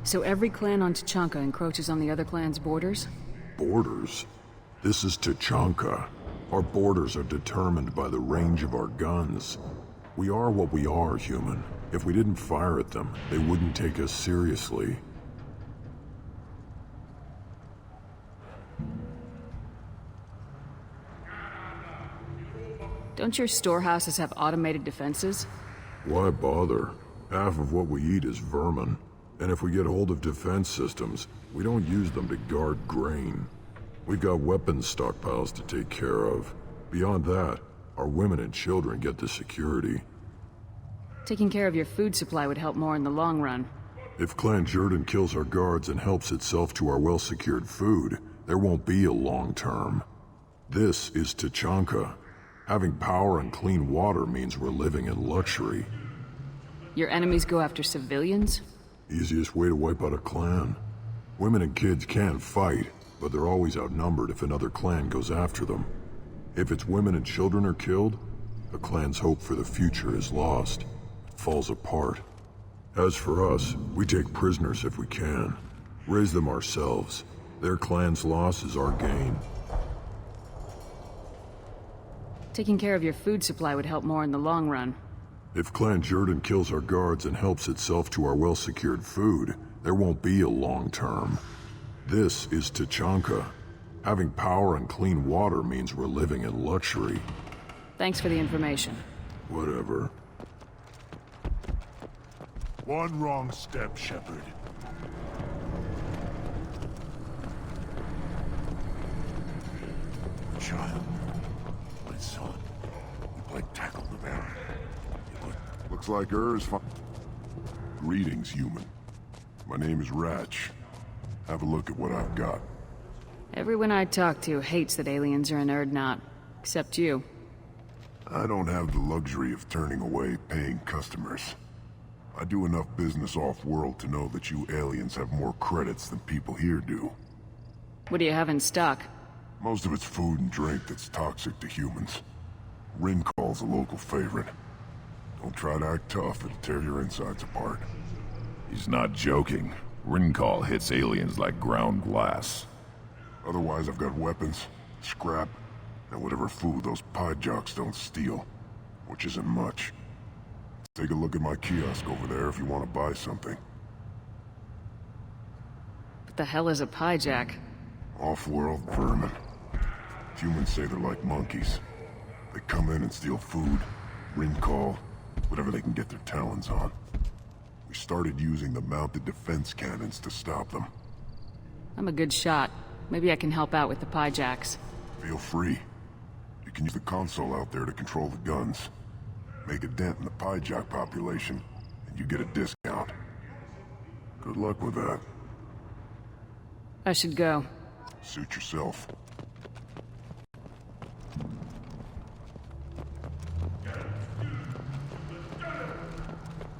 So every clan on Tachanka encroaches on the other clan's borders? Borders? This is Tachanka. Our borders are determined by the range of our guns. We are what we are, human. If we didn't fire at them, they wouldn't take us seriously. Don't your storehouses have automated defenses? Why bother? Half of what we eat is vermin. And if we get hold of defense systems, we don't use them to guard grain. We've got weapons stockpiles to take care of. Beyond that, our women and children get the security. Taking care of your food supply would help more in the long run. If Clan Jordan kills our guards and helps itself to our well-secured food, there won't be a long term. This is Tachanka. Having power and clean water means we're living in luxury. Your enemies go after civilians? Easiest way to wipe out a clan. Women and kids can fight, but they're always outnumbered if another clan goes after them. If its women and children are killed, the clan's hope for the future is lost. It falls apart. As for us, we take prisoners if we can. Raise them ourselves. Their clan's loss is our gain. Taking care of your food supply would help more in the long run. If Clan Jordan kills our guards and helps itself to our well-secured food, there won't be a long term. This is Tachanka. Having power and clean water means we're living in luxury. Thanks for the information. Whatever. One wrong step, Shepard. Child. My son. You played tackle the Baron. Looks like hers. Greetings, human. My name is Ratch. Have a look at what I've got. Everyone I talk to hates that aliens are in Urdnot. Except you. I don't have the luxury of turning away paying customers. I do enough business off-world to know that you aliens have more credits than people here do. What do you have in stock? Most of it's food and drink that's toxic to humans. Rincol's a local favorite. Don't try to act tough, it'll tear your insides apart. He's not joking. Rincol hits aliens like ground glass. Otherwise, I've got weapons, scrap, and whatever food those pie jocks don't steal. Which isn't much. Take a look at my kiosk over there if you want to buy something. What the hell is a pie jack? Off-world vermin. Humans say they're like monkeys. They come in and steal food, Rincol, whatever they can get their talons on. We started using the mounted defense cannons to stop them. I'm a good shot. Maybe I can help out with the pie jacks. Feel free. You can use the console out there to control the guns. Make a dent in the pie jock population, and you get a discount. Good luck with that. I should go. Suit yourself.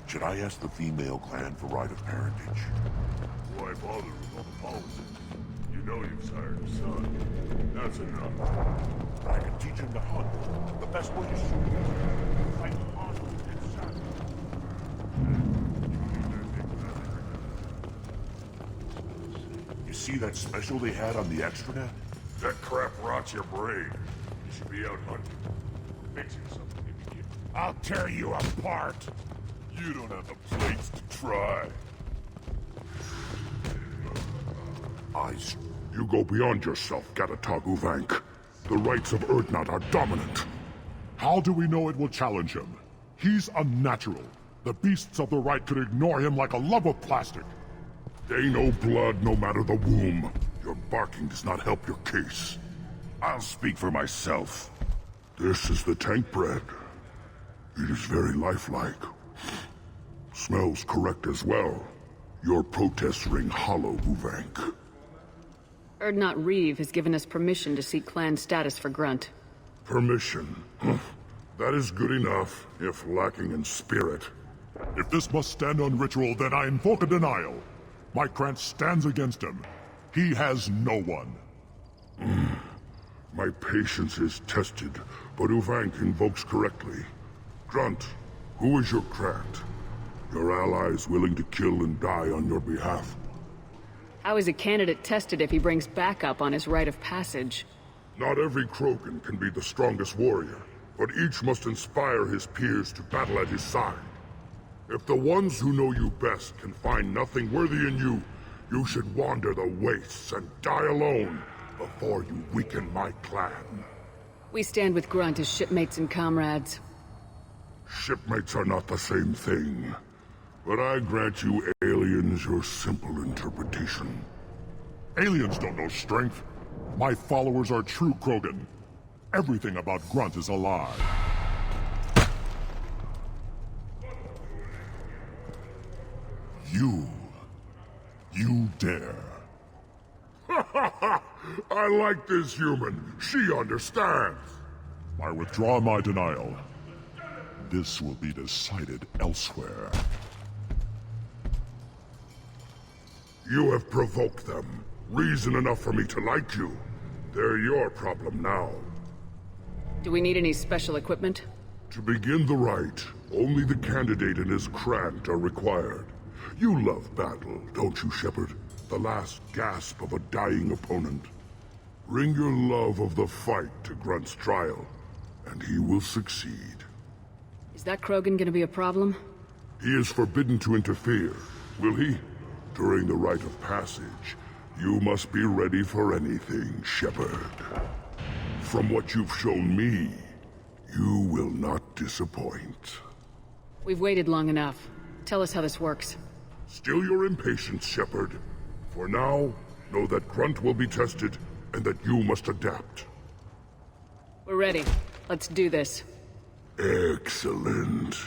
Should I ask the female clan for right of parentage? Why bother with all the politics? You know you've sired a son. That's enough. I can teach him to hunt. The best way to shoot. Fight honor and sacrifice. You see that special they had on the extranet? That crap rots your brain. You should be out hunting. Fixing something immediately. I'll tear you apart! You don't have the plates to try. You go beyond yourself, Gatatagu Vank. The rights of Urdnot are dominant. How do we know it will challenge him? He's unnatural. The beasts of the right could ignore him like a lump of plastic. They know blood no matter the womb. Your barking does not help your case. I'll speak for myself. This is the tank bread. It is very lifelike. Smells correct as well. Your protests ring hollow, Uvank. Erdnot Reeve has given us permission to seek clan status for Grunt. Permission? That is good enough, if lacking in spirit. If this must stand on ritual, then I invoke a denial. My Krant stands against him. He has no one. My patience is tested, but Uvank invokes correctly. Grunt, who is your Krant? Your allies willing to kill and die on your behalf? How is a candidate tested if he brings backup on his rite of passage? Not every Krogan can be the strongest warrior, but each must inspire his peers to battle at his side. If the ones who know you best can find nothing worthy in you, you should wander the wastes and die alone before you weaken my clan. We stand with Grunt as shipmates and comrades. Shipmates are not the same thing. But I grant you aliens your simple interpretation. Aliens don't know strength. My followers are true Krogan. Everything about Grunt is a lie. You dare. I like this human. She understands. I withdraw my denial. This will be decided elsewhere. You have provoked them. Reason enough for me to like you. They're your problem now. Do we need any special equipment? To begin the rite, only the candidate and his Krant are required. You love battle, don't you, Shepard? The last gasp of a dying opponent. Bring your love of the fight to Grunt's trial, and he will succeed. Is that Krogan gonna be a problem? He is forbidden to interfere, will he? During the rite of passage, you must be ready for anything, Shepard. From what you've shown me, you will not disappoint. We've waited long enough. Tell us how this works. Still your impatience, Shepard. For now, know that Grunt will be tested, and that you must adapt. We're ready. Let's do this. Excellent.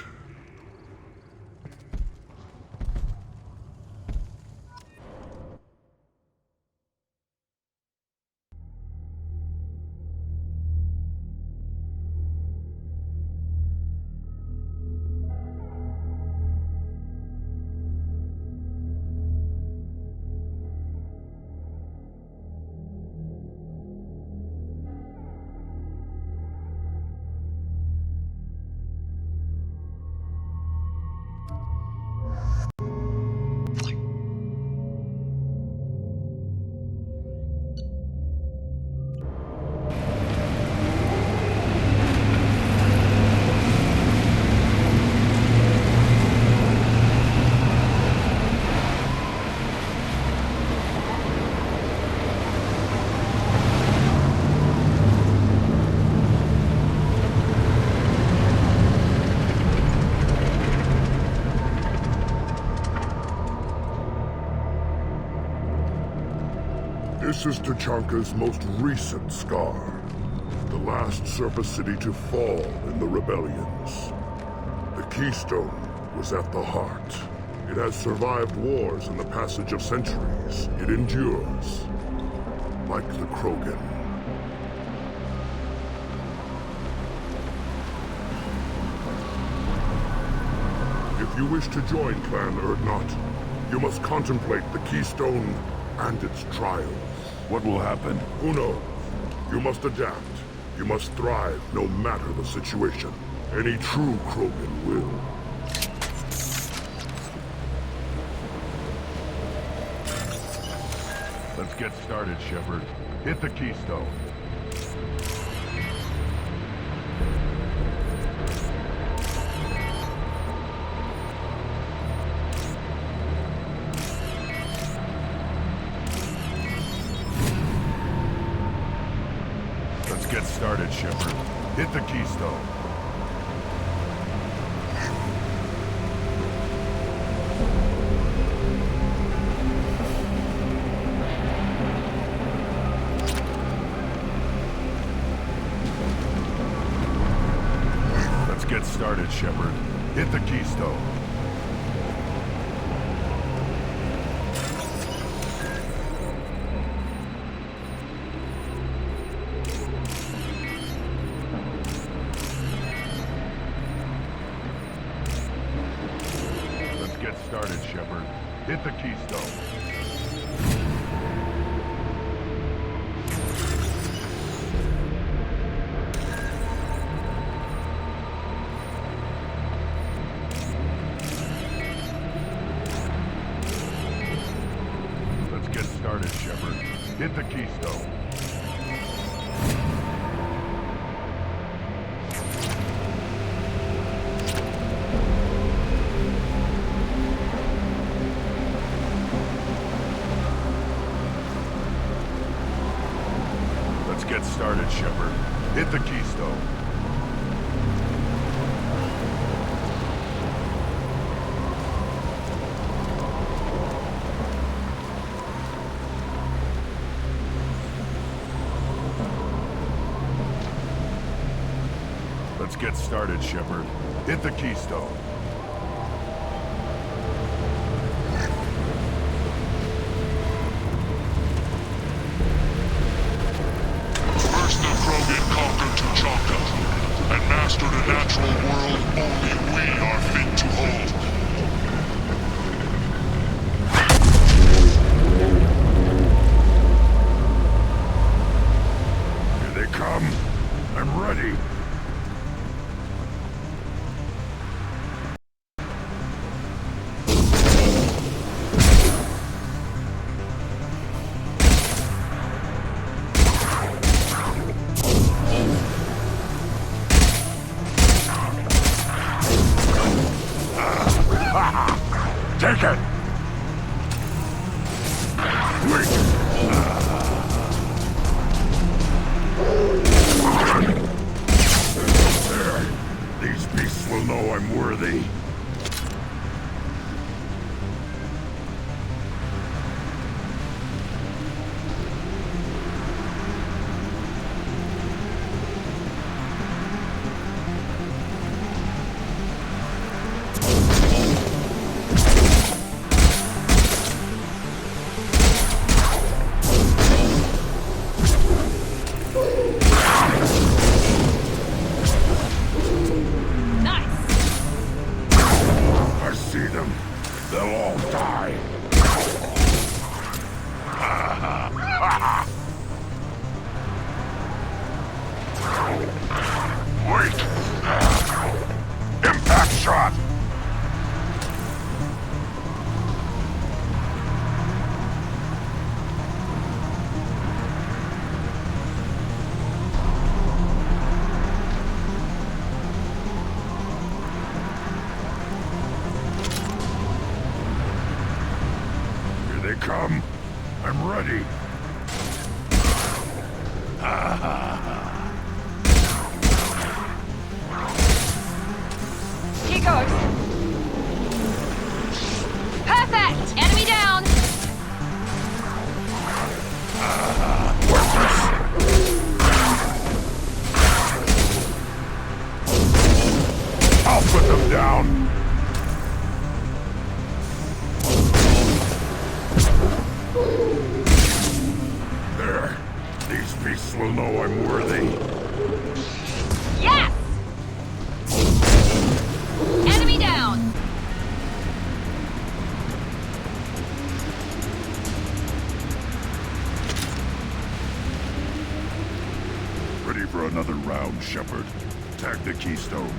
This is Tachanka's most recent scar. The last surface city to fall in the rebellions. The Keystone was at the heart. It has survived wars and the passage of centuries. It endures. Like the Krogan. If you wish to join Clan Erdnot, you must contemplate the Keystone and its trials. What will happen? Who knows? You must adapt. You must thrive no matter the situation. Any true Krogan will. Let's get started, Shepard. Hit the Keystone. Let's get started, Shepard. Hit the Keystone. Let's get started, Shepard. Hit the Keystone. started, Shepard. Hit the keystone. Let's get started, Shepard. Hit the keystone. Let's get started, Shepard. Hit the keystone. First the Krogan conquered Tuchanka, and mastered a natural world only we are fit to hold. Here they come. I'm ready. Take it! Wait! There. These beasts will know I'm worthy. Wait! Impact shot! Here they come. I'm ready. Here goes. Perfect! Enemy down! I'll put them down. There. These beasts will know I'm worthy. Yes! Enemy down! Ready for another round, Shepard. Tag the keystone.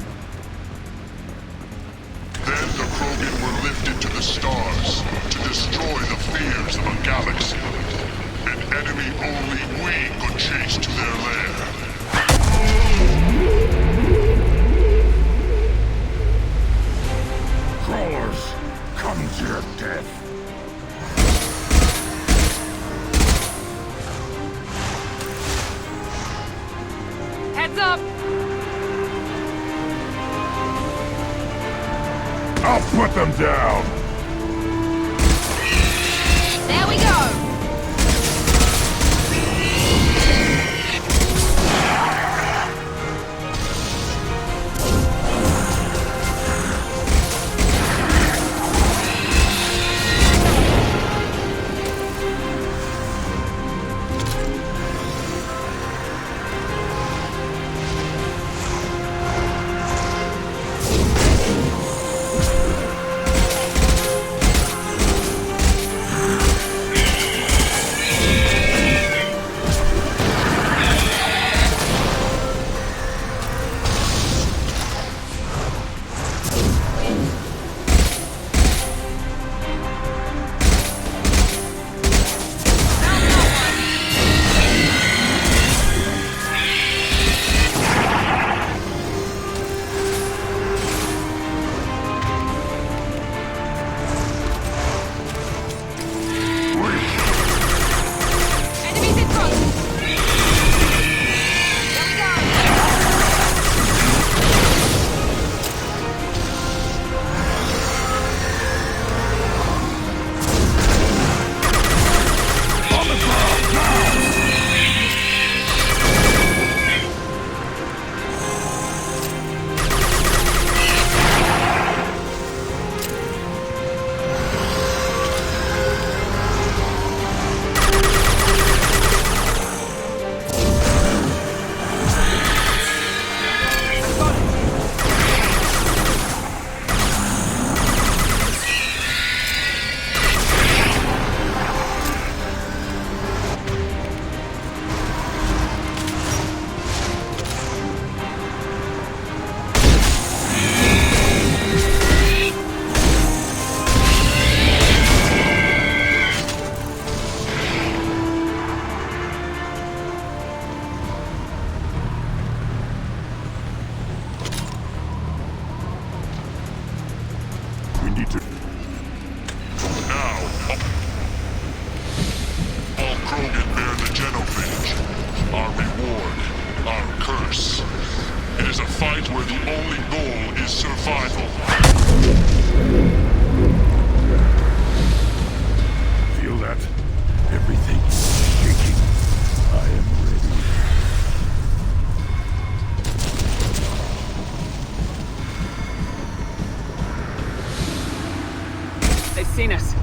Then the Krogan were lifted to the stars to destroy the fears of a galaxy. An enemy only we could chase to their lair. Crawlers, come to your death. Heads up! I'll put them down. There we go! where the only goal is survival. Feel that? Everything's shaking. I am ready. They've seen us.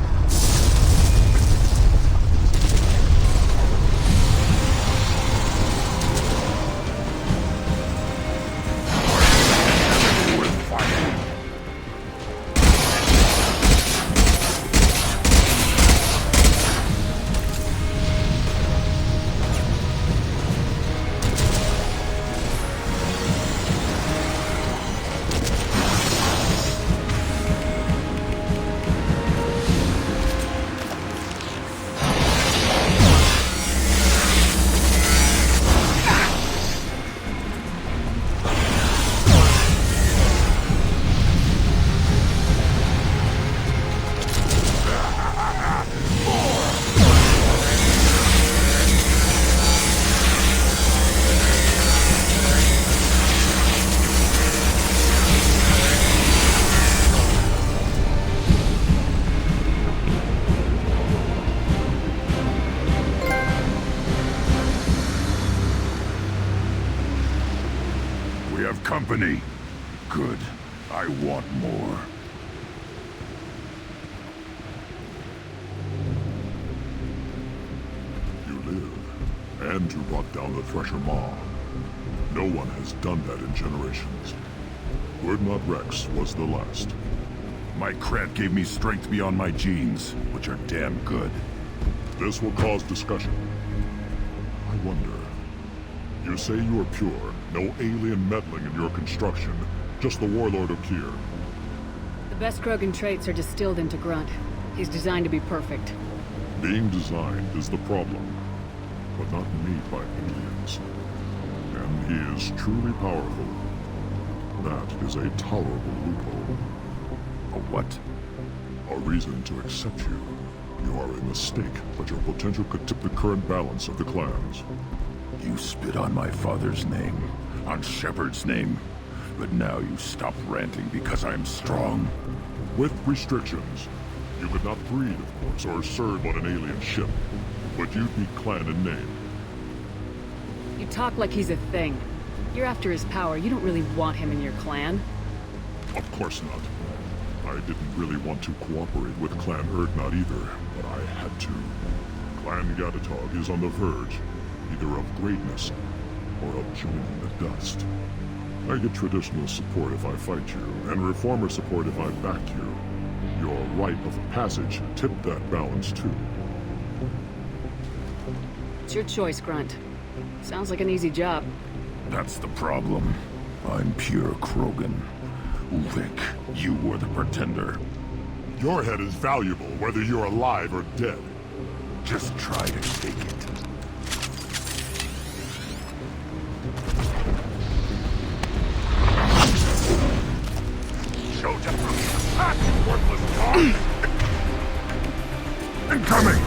Company. Good. I want more. You live, and you brought down the Thresher Maw. No one has done that in generations. Urdnot Rex was the last. My cred gave me strength beyond my genes, which are damn good. This will cause discussion. I wonder. You say you are pure, no alien meddling in your construction, just the warlord Okier. The best Krogan traits are distilled into Grunt. He's designed to be perfect. Being designed is the problem, but not made by aliens. And he is truly powerful. That is a tolerable loophole. A what? A reason to accept you. You are a mistake, but your potential could tip the current balance of the clans. You spit on my father's name, on Shepard's name, but now you stop ranting because I'm strong. With restrictions. You could not breed, of course, or serve on an alien ship, but you'd be clan in name. You talk like he's a thing. You're after his power. You don't really want him in your clan. Of course not. I didn't really want to cooperate with Clan Urdnot either, but I had to. Clan Gatatog is on the verge, either of greatness or of joining the dust. I get traditional support if I fight you, and reformer support if I back you. Your rite of passage tipped that balance too. It's your choice, Grunt. Sounds like an easy job. That's the problem. I'm pure Krogan. Uvik, you were the pretender. Your head is valuable whether you're alive or dead. Just try to take it. Worthless dog! Incoming!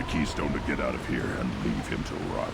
Keystone to get out of here and leave him to rot.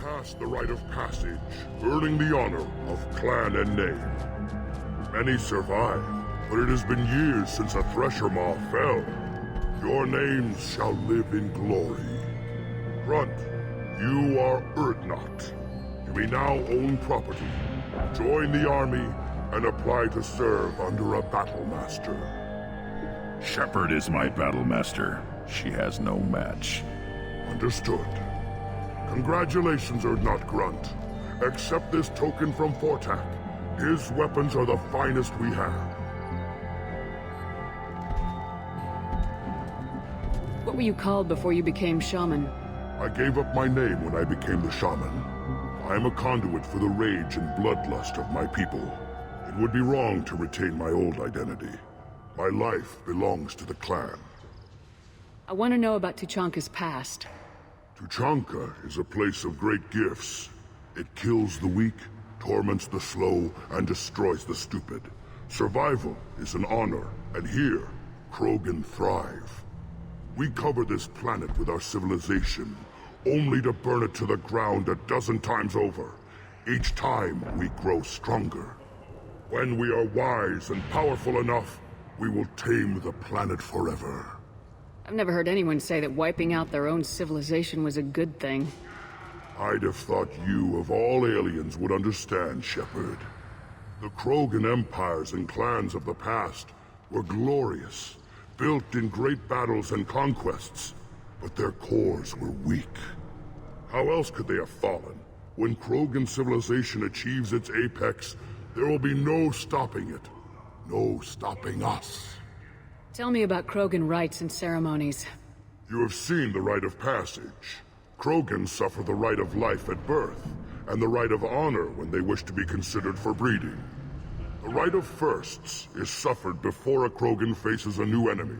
passed the rite of passage, earning the honor of clan and name. Many survive, but it has been years since a Thresher Maw fell. Your names shall live in glory. Grunt, you are Urdnot. You may now own property, join the army, and apply to serve under a battle master. Shepard is my battle master. She has no match. Understood. Congratulations, Urdnot Grunt. Accept this token from Fortak. His weapons are the finest we have. What were you called before you became shaman? I gave up my name when I became the shaman. I am a conduit for the rage and bloodlust of my people. It would be wrong to retain my old identity. My life belongs to the clan. I want to know about Tuchanka's past. Tuchanka is a place of great gifts. It kills the weak, torments the slow, and destroys the stupid. Survival is an honor, and here, Krogan thrive. We cover this planet with our civilization, only to burn it to the ground a dozen times over. Each time, we grow stronger. When we are wise and powerful enough, we will tame the planet forever. I've never heard anyone say that wiping out their own civilization was a good thing. I'd have thought you, of all aliens, would understand, Shepard. The Krogan empires and clans of the past were glorious, built in great battles and conquests, but their cores were weak. How else could they have fallen? When Krogan civilization achieves its apex, there will be no stopping it. No stopping us. Tell me about Krogan rites and ceremonies. You have seen the rite of passage. Krogans suffer the rite of life at birth, and the rite of honor when they wish to be considered for breeding. The rite of firsts is suffered before a Krogan faces a new enemy.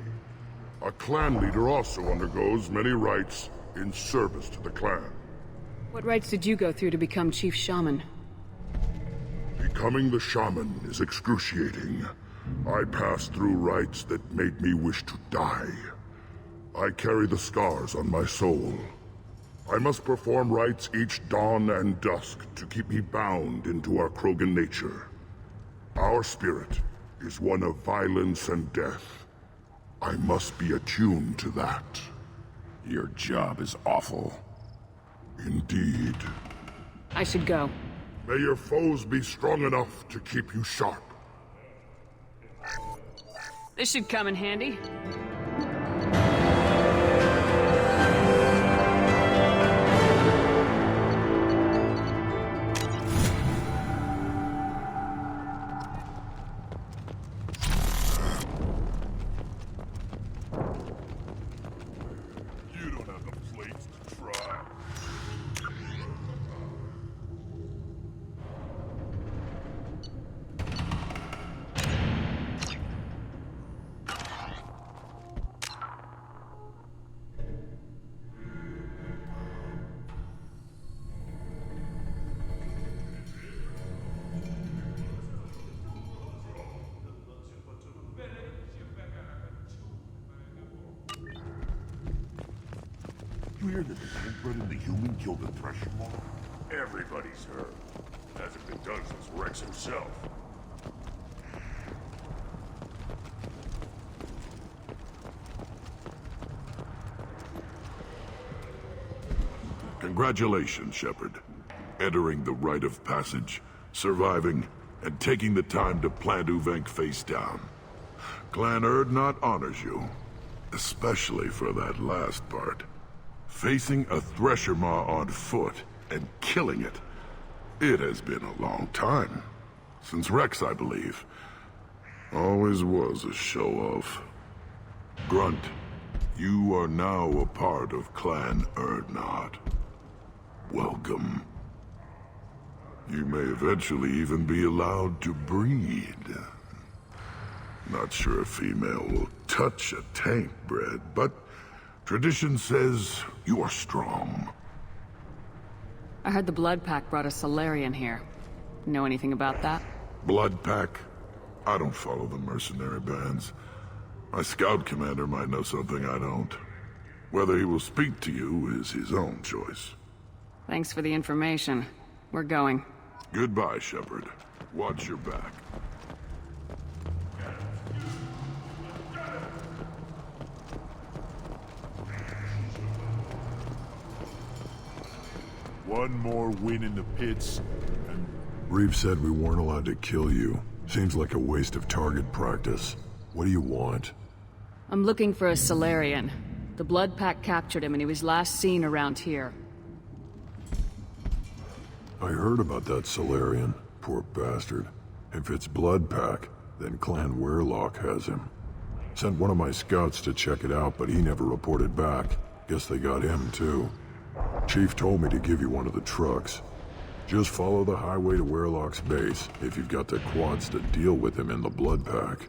A clan leader also undergoes many rites in service to the clan. What rites did you go through to become Chief Shaman? Becoming the shaman is excruciating. I passed through rites that made me wish to die. I carry the scars on my soul. I must perform rites each dawn and dusk to keep me bound into our Krogan nature. Our spirit is one of violence and death. I must be attuned to that. Your job is awful. Indeed. I should go. May your foes be strong enough to keep you sharp. This should come in handy. You don't have the plates to try. You hear that the tank and the human killed the Thresher Maw? Everybody's heard. Hasn't been done since Rex himself. Congratulations, Shepard. Entering the rite of passage, surviving, and taking the time to plant Uvenk face down. Clan Urdnot honors you, especially for that last part. Facing a Thresher Maw on foot and killing it. It has been a long time. Since Rex, I believe. Always was a show-off. Grunt, you are now a part of Clan Urdnot. Welcome. You may eventually even be allowed to breed. Not sure a female will touch a tank bred, but tradition says you are strong. I heard the Blood Pack brought a Solarian here. Know anything about that? Blood Pack? I don't follow the mercenary bands. My scout commander might know something I don't. Whether he will speak to you is his own choice. Thanks for the information. We're going. Goodbye, Shepard. Watch your back. One more win in the pits, and... Reeve said we weren't allowed to kill you. Seems like a waste of target practice. What do you want? I'm looking for a Salarian. The Blood Pack captured him and he was last seen around here. I heard about that Salarian. Poor bastard. If it's Blood Pack, then Clan Weirlock has him. Sent one of my scouts to check it out, but he never reported back. Guess they got him too. Chief told me to give you one of the trucks. Just follow the highway to Weirlock's base if you've got the quads to deal with him in the Blood Pack.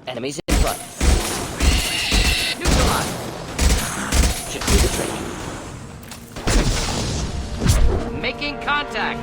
Enemies in front. Neutralized. Should do the trick. Making contact.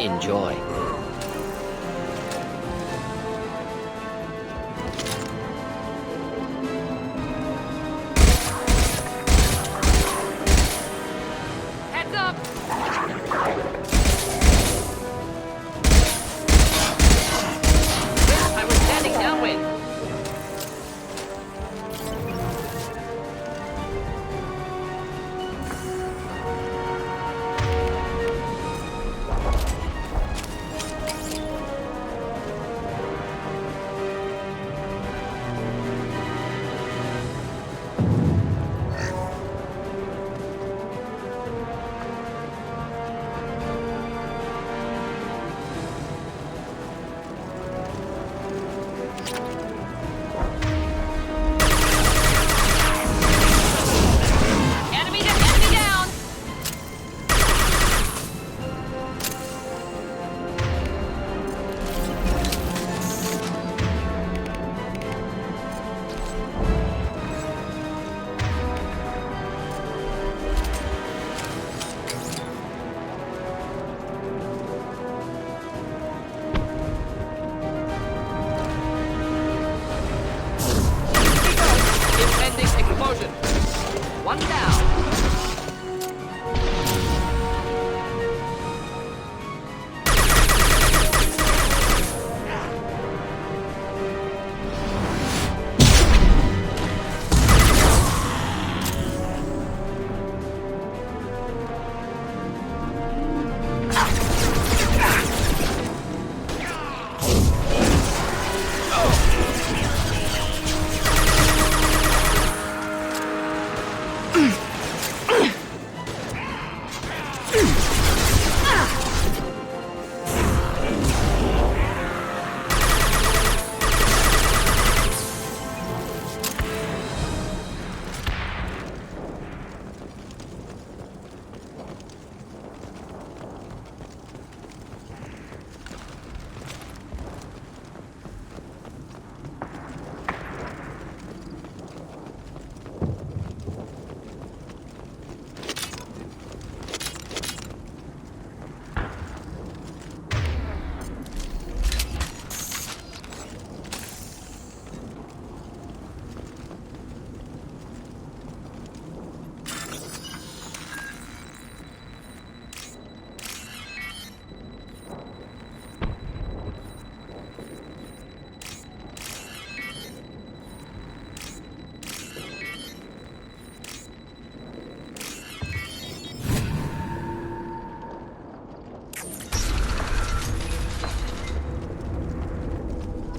Enjoy. Heads up!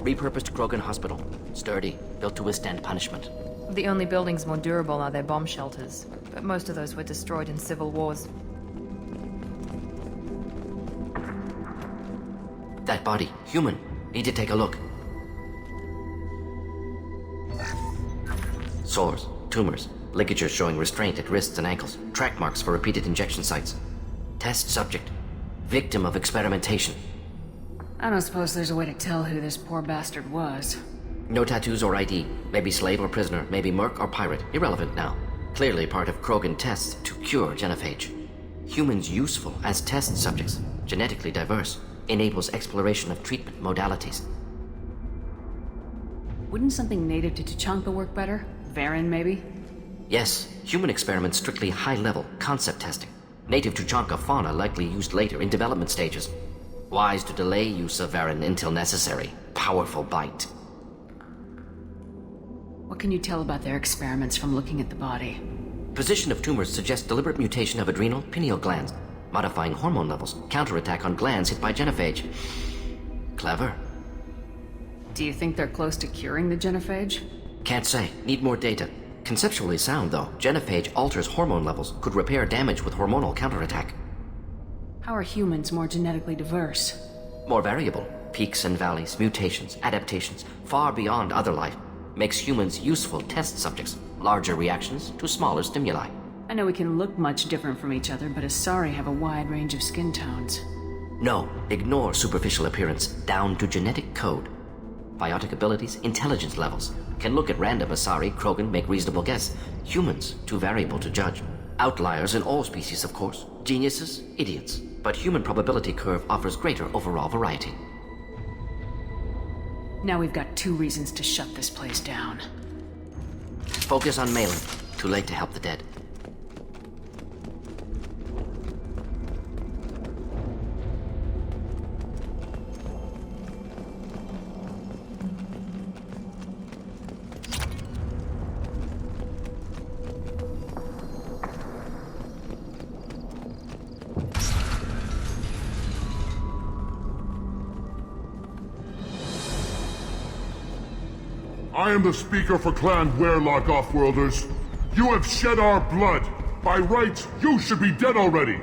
repurposed Krogan hospital. Sturdy, built to withstand punishment. The only buildings more durable are their bomb shelters, but most of those were destroyed in civil wars. That body, human. Need to take a look. Sores, tumors, ligatures showing restraint at wrists and ankles, track marks for repeated injection sites. Test subject. Victim of experimentation. I don't suppose there's a way to tell who this poor bastard was. No tattoos or ID. Maybe slave or prisoner, maybe merc or pirate. Irrelevant now. Clearly part of Krogan tests to cure genophage. Humans useful as test subjects. Genetically diverse. Enables exploration of treatment modalities. Wouldn't something native to Tuchanka work better? Varen, maybe? Yes, human experiments strictly high-level concept testing. Native Tuchanka fauna likely used later in development stages. Wise to delay use of Varen until necessary. Powerful bite. What can you tell about their experiments from looking at the body? Position of tumors suggests deliberate mutation of adrenal, pineal glands, modifying hormone levels, counterattack on glands hit by genophage. Clever. Do you think they're close to curing the genophage? Can't say. Need more data. Conceptually sound, though. Genophage alters hormone levels, could repair damage with hormonal counterattack. How are humans more genetically diverse? More variable. Peaks and valleys, mutations, adaptations, far beyond other life. Makes humans useful test subjects. Larger reactions to smaller stimuli. I know we can look much different from each other, but Asari have a wide range of skin tones. No, ignore superficial appearance, down to genetic code. Biotic abilities, intelligence levels. Can look at random Asari, Krogan, make reasonable guess. Humans, too variable to judge. Outliers in all species, of course. Geniuses, idiots. But human probability curve offers greater overall variety. Now we've got 2 reasons to shut this place down. Focus on Malin. Too late to help the dead. I am the speaker for Clan Werlock, Offworlders. You have shed our blood. By rights, you should be dead already.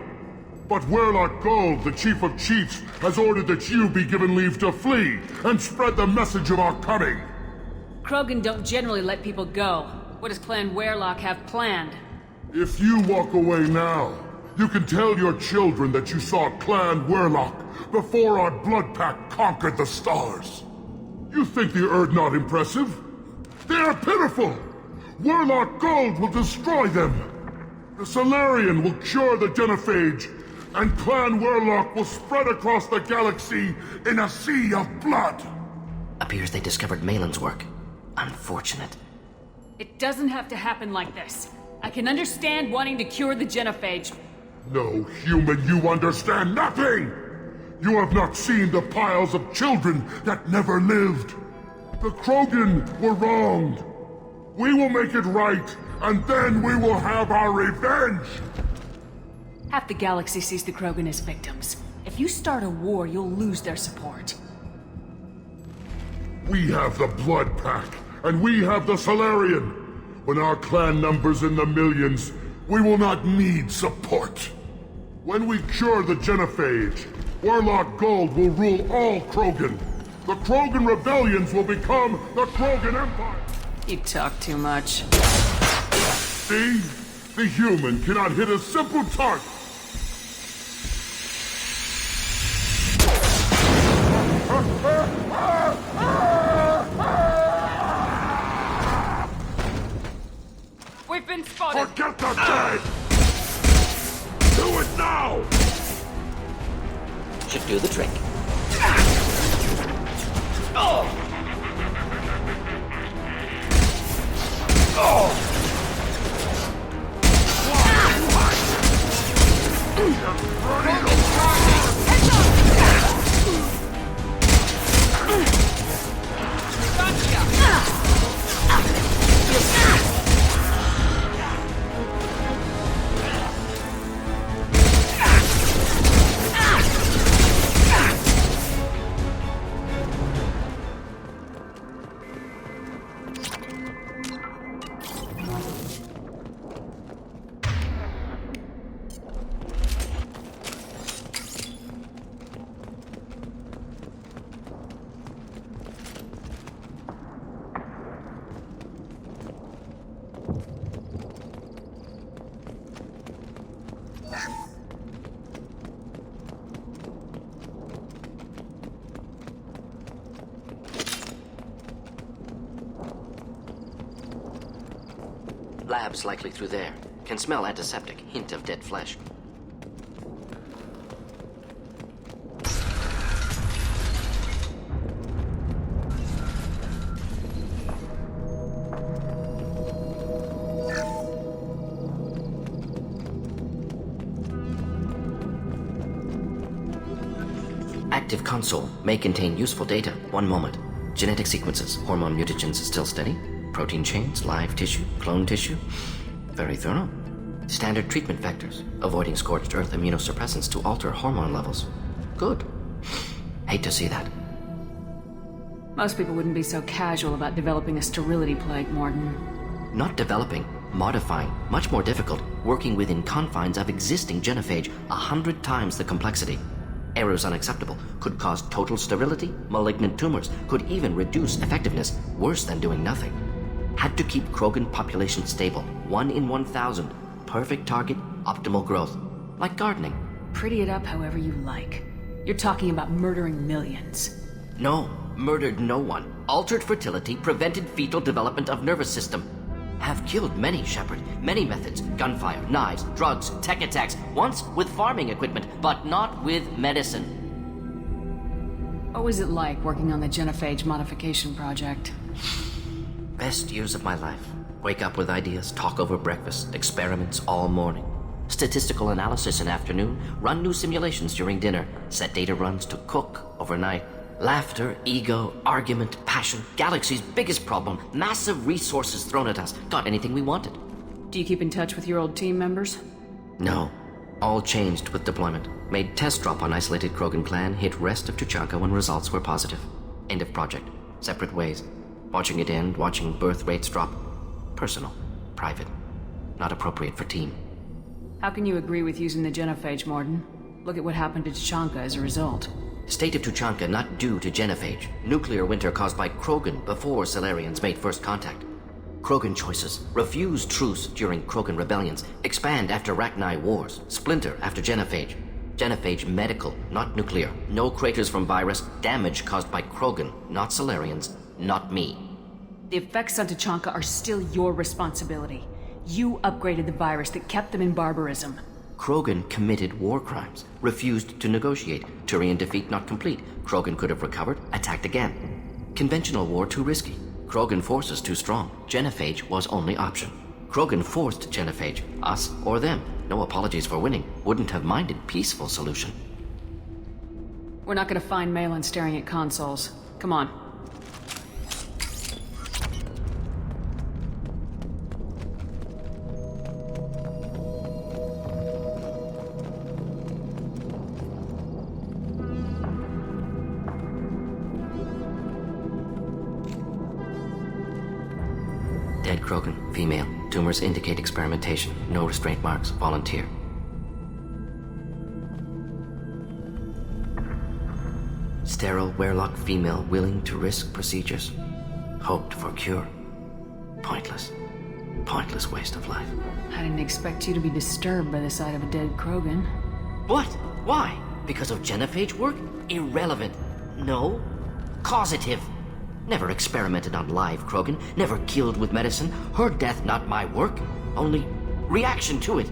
But Werlock Gold, the Chief of Chiefs, has ordered that you be given leave to flee and spread the message of our coming. Krogan don't generally let people go. What does Clan Werlock have planned? If you walk away now, you can tell your children that you saw Clan Werlock before our blood pact conquered the stars. You think the Erd not impressive? They are pitiful! Werlock Gold will destroy them! The Solarian will cure the genophage, and Clan Werlock will spread across the galaxy in a sea of blood! Appears they discovered Malin's work. Unfortunate. It doesn't have to happen like this. I can understand wanting to cure the genophage. No, human, you understand nothing! You have not seen the piles of children that never lived. The Krogan were wronged. We will make it right, and then we will have our revenge! Half the galaxy sees the Krogan as victims. If you start a war, you'll lose their support. We have the Blood Pack, and we have the Solarian. When our clan numbers in the millions, we will not need support. When we cure the genophage, Werlock Gold will rule all Krogan. The Krogan rebellions will become the Krogan Empire. You talk too much. See? The human cannot hit a simple target. We've been spotted! Forget the dead! Do it now! Should do the trick. Oh! Oh! Lab's likely through there. Can smell antiseptic, hint of dead flesh. Active console may contain useful data. One moment. Genetic sequences, hormone mutagens still steady. Protein chains, live tissue, clone tissue. Very thorough. Standard treatment vectors, avoiding scorched earth immunosuppressants to alter hormone levels. Good. Hate to see that. Most people wouldn't be so casual about developing a sterility plague, Morton. Not developing, modifying, much more difficult, working within confines of existing genophage, 100 times the complexity. Errors unacceptable, could cause total sterility, malignant tumors, could even reduce effectiveness, worse than doing nothing. Had to keep Krogan population stable, 1 in 1,000. Perfect target, optimal growth. Like gardening. Pretty it up however you like. You're talking about murdering millions. No, murdered no one. Altered fertility, prevented fetal development of nervous system. Have killed many, Shepard. Many methods. Gunfire, knives, drugs, tech attacks. Once with farming equipment, but not with medicine. What was it like working on the genophage modification project? Best years of my life. Wake up with ideas, talk over breakfast, experiments all morning. Statistical analysis in afternoon, run new simulations during dinner, set data runs to cook overnight. Laughter, ego, argument, passion, galaxy's biggest problem, massive resources thrown at us. Got anything we wanted. Do you keep in touch with your old team members? No. All changed with deployment. Made test drop on isolated Krogan clan, hit rest of Tuchanka when results were positive. End of project. Separate ways. Watching it end, watching birth rates drop. Personal. Private. Not appropriate for team. How can you agree with using the genophage, Morton? Look at what happened to Tuchanka as a result. State of Tuchanka not due to genophage. Nuclear winter caused by Krogan before Salarians made first contact. Krogan choices. Refuse truce during Krogan rebellions. Expand after Rachni wars. Splinter after genophage. Genophage medical, not nuclear. No craters from virus. Damage caused by Krogan, not Salarians, not me. The effects on Tuchanka are still your responsibility. You upgraded the virus that kept them in barbarism. Krogan committed war crimes, refused to negotiate. Turian defeat not complete. Krogan could have recovered, attacked again. Conventional war too risky. Krogan forces too strong. Genophage was only option. Krogan forced genophage, us or them. No apologies for winning. Wouldn't have minded peaceful solution. We're not gonna find Malin staring at consoles. Come on. Dead Krogan, female. Tumors indicate experimentation. No restraint marks. Volunteer. Sterile, werelock female willing to risk procedures. Hoped for cure. Pointless. Pointless waste of life. I didn't expect you to be disturbed by the sight of a dead Krogan. What? Why? Because of genophage work? Irrelevant. No. Causative. Never experimented on live Krogan. Never killed with medicine. Her death not my work. Only reaction to it.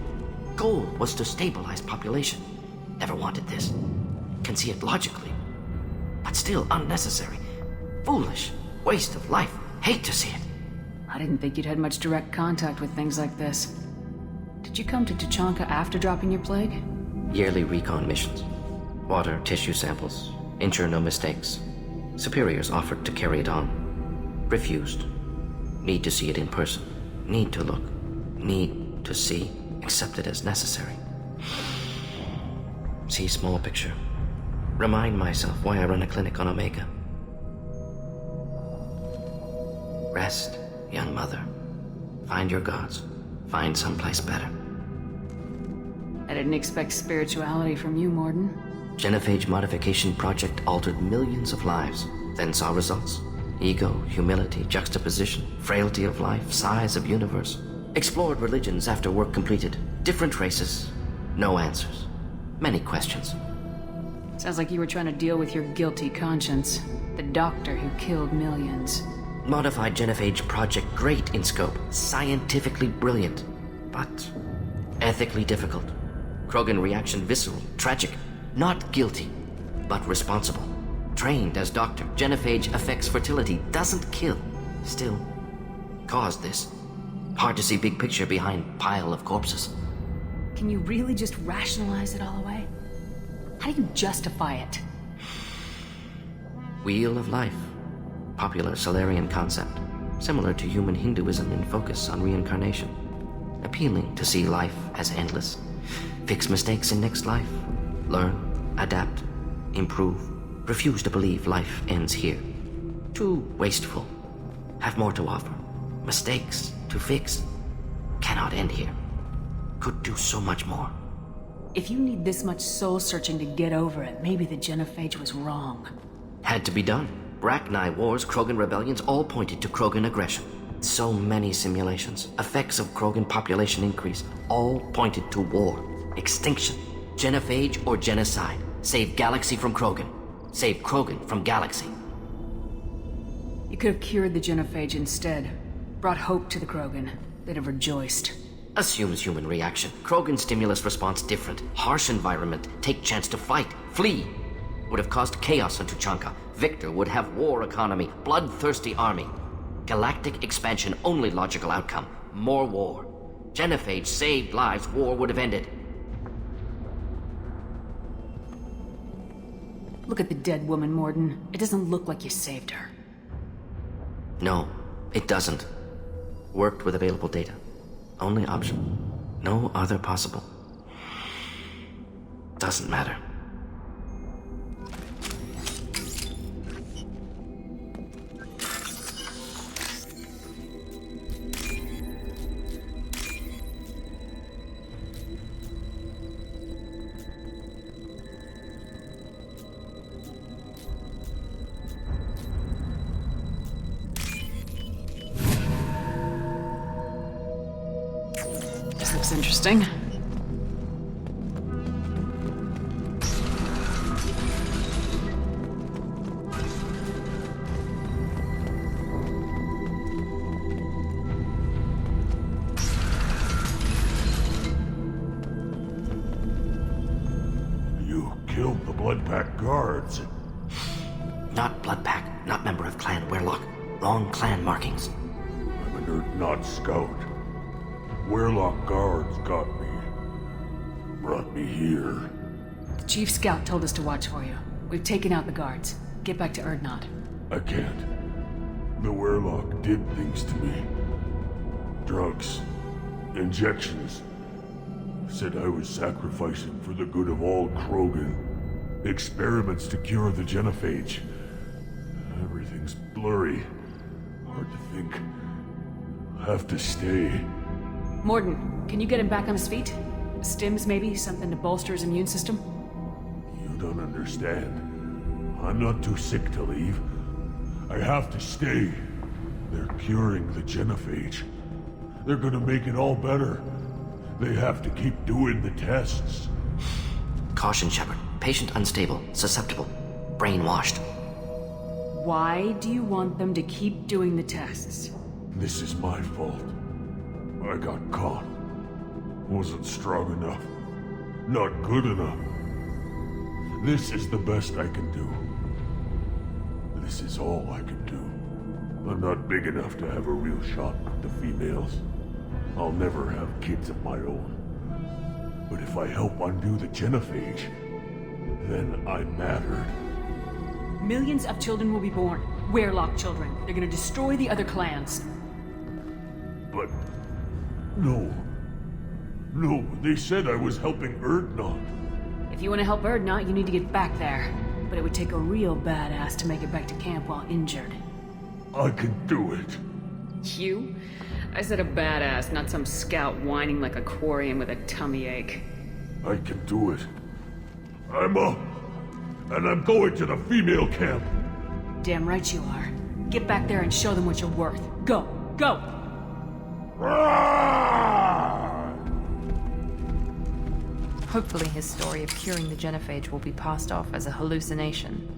Goal was to stabilize population. Never wanted this. Can see it logically. But still unnecessary. Foolish. Waste of life. Hate to see it. I didn't think you'd had much direct contact with things like this. Did you come to Tuchanka after dropping your plague? Yearly recon missions. Water, tissue samples. Ensure no mistakes. Superiors offered to carry it on. Refused. Need to see it in person. Need to look. Need to see. Accept it as necessary. See small picture. Remind myself why I run a clinic on Omega. Rest, young mother. Find your gods. Find someplace better. I didn't expect spirituality from you, Morton. Genophage modification project altered millions of lives, then saw results. Ego, humility, juxtaposition, frailty of life, size of universe. Explored religions after work completed. Different races. No answers. Many questions. Sounds like you were trying to deal with your guilty conscience. The doctor who killed millions. Modified genophage project great in scope, scientifically brilliant, but ethically difficult. Krogan reaction visceral, tragic, not guilty, but responsible. Trained as doctor, genophage affects fertility, doesn't kill. Still, caused this. Hard to see big picture behind pile of corpses. Can you really just rationalize it all away? How do you justify it? Wheel of life. Popular Solarian concept. Similar to human Hinduism in focus on reincarnation. Appealing to see life as endless. Fix mistakes in next life. Learn, adapt, improve. Refuse to believe life ends here. Too wasteful. Have more to offer. Mistakes to fix. Cannot end here. Could do so much more. If you need this much soul-searching to get over it, maybe the genophage was wrong. Had to be done. Bracknai wars, Krogan rebellions, all pointed to Krogan aggression. So many simulations, effects of Krogan population increase, all pointed to war, extinction, genophage or genocide. Save galaxy from Krogan. Save Krogan from galaxy. You could have cured the genophage instead. Brought hope to the Krogan. They'd have rejoiced. Assumes human reaction. Krogan stimulus response different. Harsh environment. Take chance to fight. Flee. Would have caused chaos on Tuchanka. Victor would have war economy. Bloodthirsty army. Galactic expansion only logical outcome. More war. Genophage saved lives. War would have ended. Look at the dead woman, Morden. It doesn't look like you saved her. No, it doesn't. Worked with available data. Only option. No other possible. Doesn't matter. This looks interesting. You killed the Blood Pack guards. Not Blood Pack, not member of Clan Werlock. Wrong clan markings. I'm an Urt-Not scout. Werlock guards got me. Brought me here. The Chief Scout told us to watch for you. We've taken out the guards. Get back to Urt-Not. I can't. The Werlock did things to me. Drugs. Injections. Said I was sacrificing for the good of all Krogan. Experiments to cure the genophage. Everything's blurry. Hard to think. Have to stay. Morden, can you get him back on his feet? Stims, maybe? Something to bolster his immune system? You don't understand. I'm not too sick to leave. I have to stay. They're curing the genophage. They're gonna make it all better. They have to keep doing the tests. Caution, Shepard. Patient unstable, susceptible, brainwashed. Why do you want them to keep doing the tests? This is my fault. I got caught. Wasn't strong enough. Not good enough. This is the best I can do. This is all I can do. I'm not big enough to have a real shot with the females. I'll never have kids of my own. But if I help undo the genophage, then I mattered. Millions of children will be born. Werlock children. They're gonna destroy the other clans. But... No. No, they said I was helping Urt-Not. If you want to help Urt-Not, you need to get back there. But it would take a real badass to make it back to camp while injured. I can do it. You? I said a badass, not some scout whining like a quarian with a tummy ache. I can do it. I'm up. And I'm going to the female camp. Damn right you are. Get back there and show them what you're worth. Go! Go! Hopefully his story of curing the genophage will be passed off as a hallucination.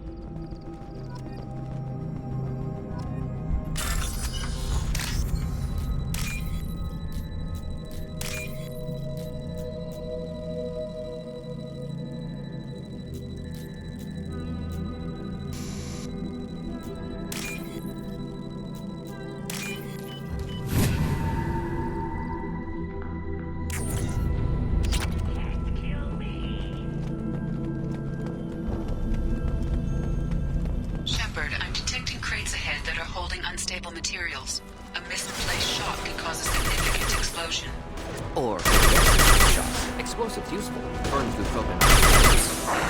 Blackbird, I'm detecting crates ahead that are holding unstable materials. A misplaced shock could cause a significant explosion. Or shock. Explosives useful. Burn through Krogan.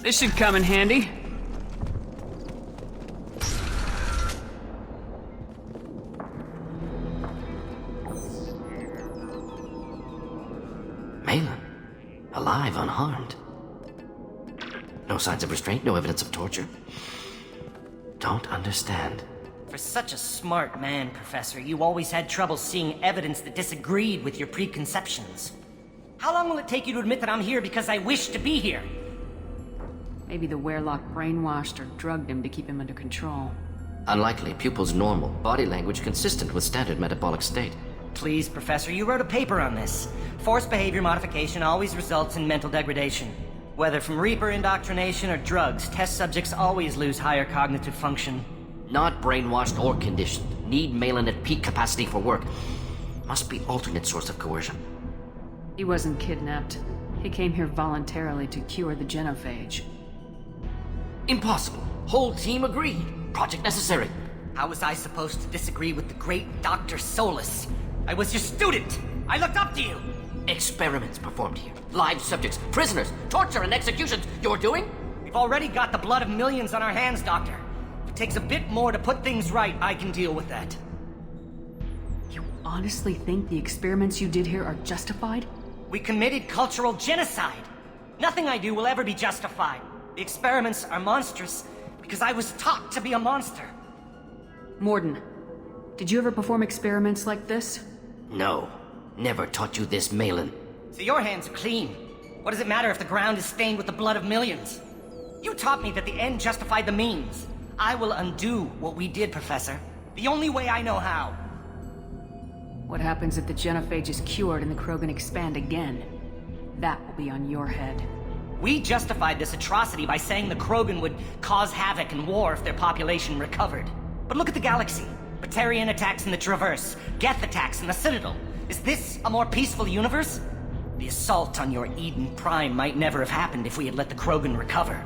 This should come in handy. Malin, alive, unharmed. No signs of restraint, no evidence of torture. Don't understand. For such a smart man, Professor, you always had trouble seeing evidence that disagreed with your preconceptions. How long will it take you to admit that I'm here because I wish to be here? Maybe the Werelock brainwashed or drugged him to keep him under control. Unlikely. Pupil's normal. Body language consistent with standard metabolic state. Please, Professor, you wrote a paper on this. Forced behavior modification always results in mental degradation. Whether from Reaper indoctrination or drugs, test subjects always lose higher cognitive function. Not brainwashed or conditioned. Need Malin at peak capacity for work. Must be alternate source of coercion. He wasn't kidnapped. He came here voluntarily to cure the genophage. Impossible. Whole team agreed. Project necessary. How was I supposed to disagree with the great Dr. Solus? I was your student! I looked up to you! Experiments performed here. Live subjects, prisoners, torture and executions. You're doing? We've already got the blood of millions on our hands, Doctor. If it takes a bit more to put things right, I can deal with that. You honestly think the experiments you did here are justified? We committed cultural genocide. Nothing I do will ever be justified. The experiments are monstrous because I was taught to be a monster. Morden, did you ever perform experiments like this? No. Never taught you this, Malin. So your hands are clean. What does it matter if the ground is stained with the blood of millions? You taught me that the end justified the means. I will undo what we did, Professor. The only way I know how. What happens if the genophage is cured and the Krogan expand again? That will be on your head. We justified this atrocity by saying the Krogan would cause havoc and war if their population recovered. But look at the galaxy. Batarian attacks in the Traverse, Geth attacks in the Citadel. Is this a more peaceful universe? The assault on your Eden Prime might never have happened if we had let the Krogan recover.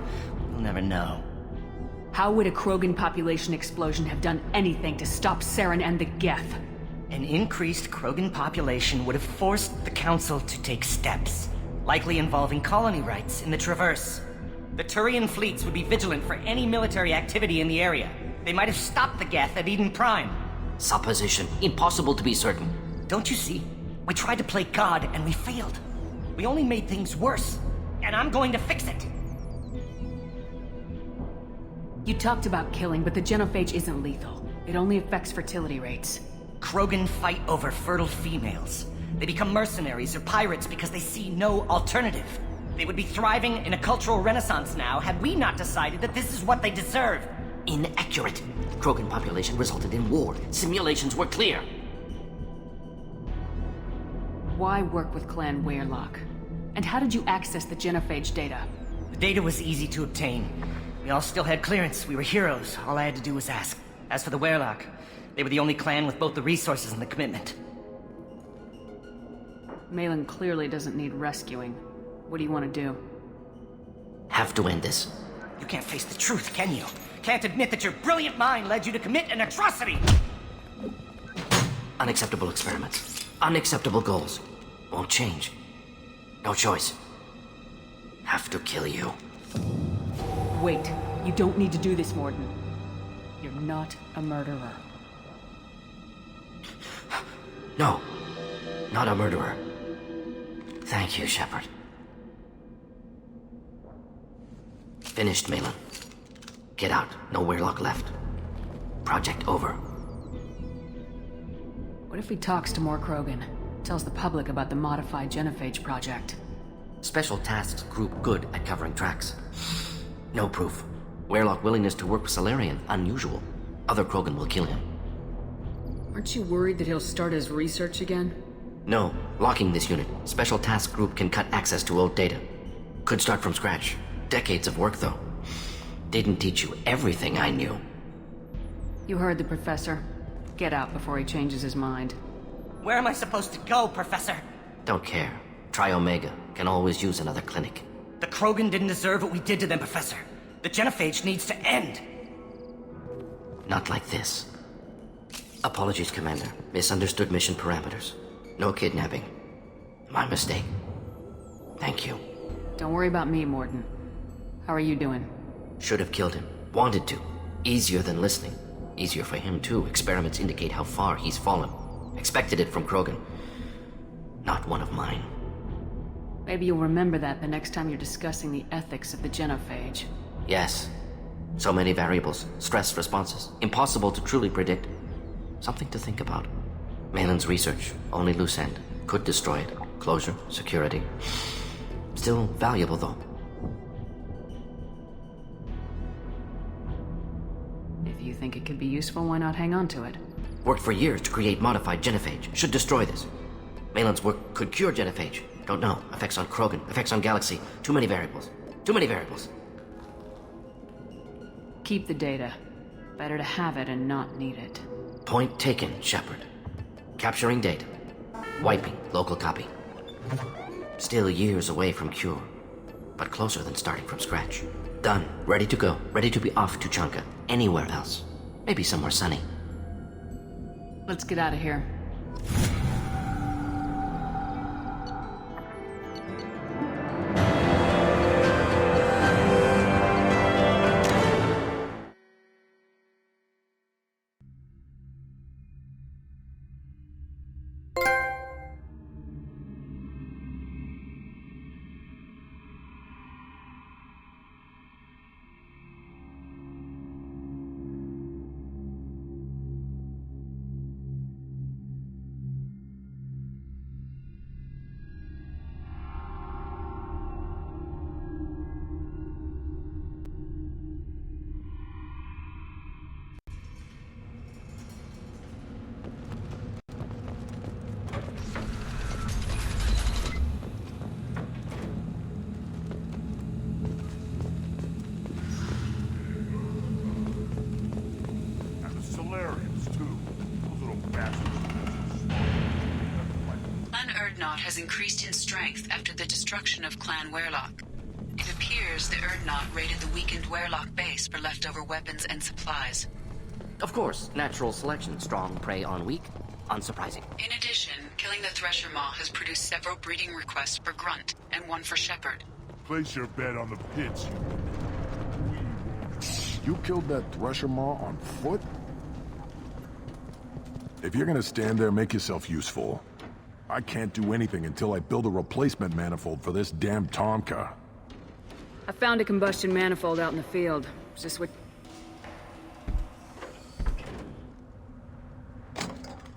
We'll never know. How would a Krogan population explosion have done anything to stop Saren and the Geth? An increased Krogan population would have forced the Council to take steps, likely involving colony rights in the Traverse. The Turian fleets would be vigilant for any military activity in the area. They might have stopped the Geth at Eden Prime. Supposition. Impossible to be certain. Don't you see? We tried to play God and we failed. We only made things worse. And I'm going to fix it. You talked about killing, but the genophage isn't lethal. It only affects fertility rates. Krogan fight over fertile females. They become mercenaries or pirates because they see no alternative. They would be thriving in a cultural renaissance now had we not decided that this is what they deserve. Inaccurate. The Krogan population resulted in war. Simulations were clear. Why work with Clan Weyrloc? And how did you access the genophage data? The data was easy to obtain. We all still had clearance. We were heroes. All I had to do was ask. As for the Weyrloc, they were the only clan with both the resources and the commitment. Malin clearly doesn't need rescuing. What do you want to do? Have to end this. You can't face the truth, can you? Can't admit that your brilliant mind led you to commit an atrocity! Unacceptable experiments. Unacceptable goals. Won't change. No choice. Have to kill you. Wait. You don't need to do this, Morden. You're not a murderer. No. Not a murderer. Thank you, Shepard. Finished, Malin. Get out. No Weyrloc left. Project over. What if he talks to more Krogan? Tells the public about the modified genophage project? Special tasks group good at covering tracks. No proof. Weyrloc willingness to work with Salarian, unusual. Other Krogan will kill him. Aren't you worried that he'll start his research again? No. Locking this unit. Special task group can cut access to old data. Could start from scratch. Decades of work, though. Didn't teach you everything I knew. You heard the professor. Get out before he changes his mind. Where am I supposed to go, Professor? Don't care. Try Omega. Can always use another clinic. The Krogan didn't deserve what we did to them, Professor. The genophage needs to end. Not like this. Apologies, Commander. Misunderstood mission parameters. No kidnapping. My mistake. Thank you. Don't worry about me, Morden. How are you doing? Should have killed him. Wanted to. Easier than listening. Easier for him, too. Experiments indicate how far he's fallen. Expected it from Krogan. Not one of mine. Maybe you'll remember that the next time you're discussing the ethics of the genophage. Yes. So many variables. Stress responses. Impossible to truly predict. Something to think about. Malin's research. Only loose end. Could destroy it. Closure. Security. Still valuable, though. If you think it could be useful, why not hang on to it? Worked for years to create modified genophage. Should destroy this. Malin's work could cure genophage. Don't know. Effects on Krogan, effects on Galaxy. Too many variables. Too many variables. Keep the data. Better to have it and not need it. Point taken, Shepard. Capturing data. Wiping local copy. Still years away from cure, but closer than starting from scratch. Done. Ready to go. Ready to be off to Chanka. Anywhere else. Maybe somewhere sunny. Let's get out of here. Has increased in strength after the destruction of Clan Werlock. It appears the Urdnot raided the weakened Werlock base for leftover weapons and supplies. Of course, natural selection. Strong prey on weak. Unsurprising. In addition, killing the Thresher Maw has produced several breeding requests for Grunt, and one for Shepard. Place your bet on the pits, You killed that Thresher Maw on foot? If you're gonna stand there, make yourself useful. I can't do anything until I build a replacement manifold for this damn Tomka. I found a combustion manifold out in the field. Is this what...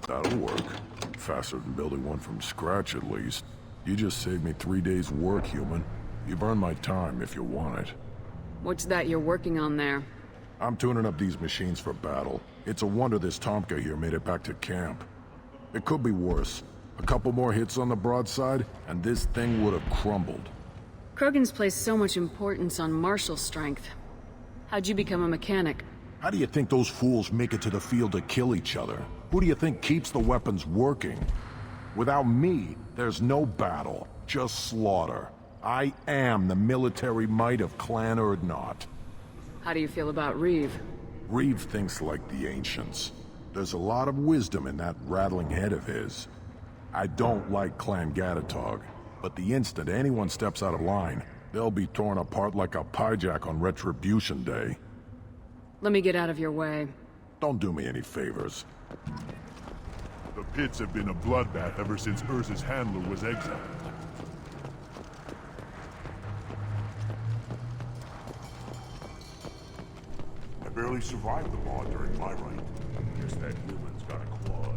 That'll work. Faster than building one from scratch, at least. You just saved me 3 days' work, human. You've earned my time if you want it. What's that you're working on there? I'm tuning up these machines for battle. It's a wonder this Tomka here made it back to camp. It could be worse. A couple more hits on the broadside, and this thing would have crumbled. Krogan's placed so much importance on martial strength. How'd you become a mechanic? How do you think those fools make it to the field to kill each other? Who do you think keeps the weapons working? Without me, there's no battle, just slaughter. I am the military might of Clan Urdnot. How do you feel about Reeve? Reeve thinks like the ancients. There's a lot of wisdom in that rattling head of his. I don't like Clan Gatatog, but the instant anyone steps out of line, they'll be torn apart like a piejack on Retribution Day. Let me get out of your way. Don't do me any favors. The pits have been a bloodbath ever since Urza's handler was exiled. I barely survived the Maw during my reign. Guess that human's got a quad.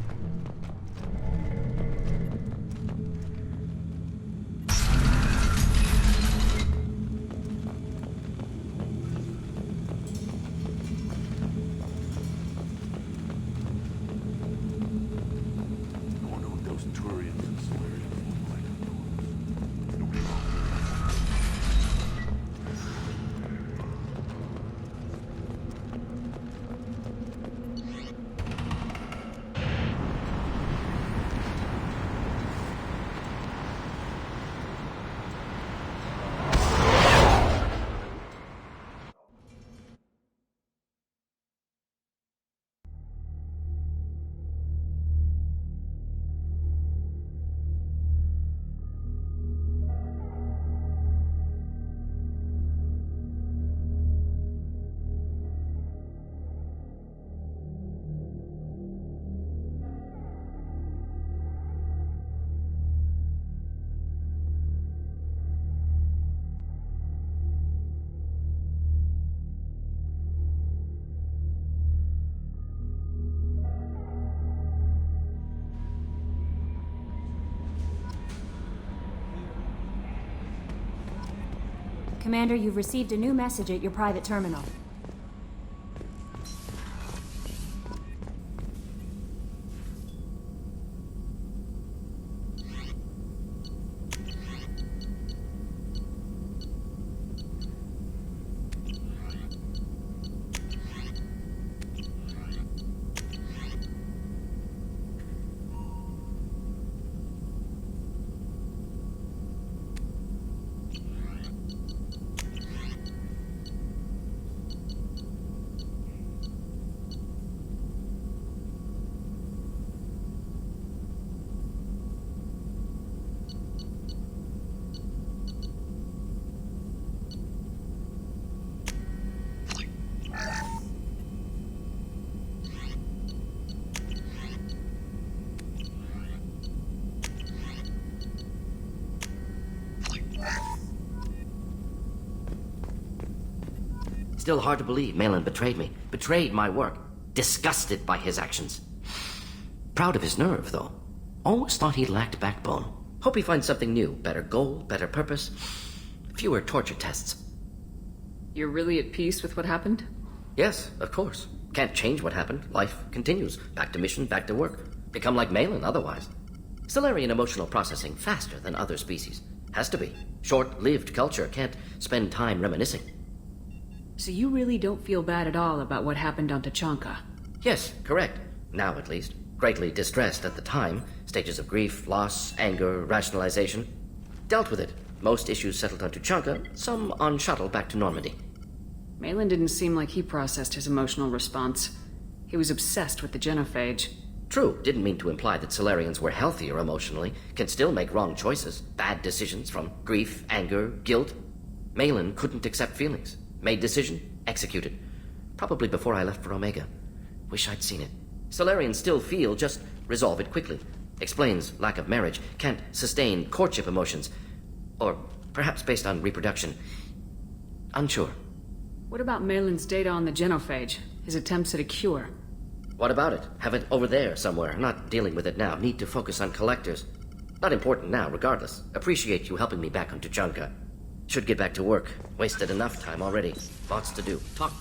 Commander, you've received a new message at your private terminal. Still hard to believe Malin betrayed me. Betrayed my work. Disgusted by his actions. Proud of his nerve, though. Almost thought he lacked backbone. Hope he finds something new. Better goal, better purpose. Fewer torture tests. You're really at peace with what happened? Yes, of course. Can't change what happened. Life continues. Back to mission, back to work. Become like Malin otherwise. Solarian emotional processing faster than other species. Has to be. Short-lived culture can't spend time reminiscing. So you really don't feel bad at all about what happened on Tachanka? Yes, correct. Now at least. Greatly distressed at the time. Stages of grief, loss, anger, rationalization. Dealt with it. Most issues settled on Tachanka, some on shuttle back to Normandy. Malin didn't seem like he processed his emotional response. He was obsessed with the genophage. True, didn't mean to imply that Solarians were healthier emotionally, can still make wrong choices, bad decisions from grief, anger, guilt. Malin couldn't accept feelings. Made decision, executed. Probably before I left for Omega. Wish I'd seen it. Solarians still feel, just resolve it quickly. Explains lack of marriage, can't sustain courtship emotions. Or perhaps based on reproduction. Unsure. What about Malin's data on the genophage? His attempts at a cure? What about it? Have it over there somewhere. Not dealing with it now. Need to focus on collectors. Not important now, regardless. Appreciate you helping me back on Tachanka. Should get back to work. Wasted enough time already. Lots to do. Talk.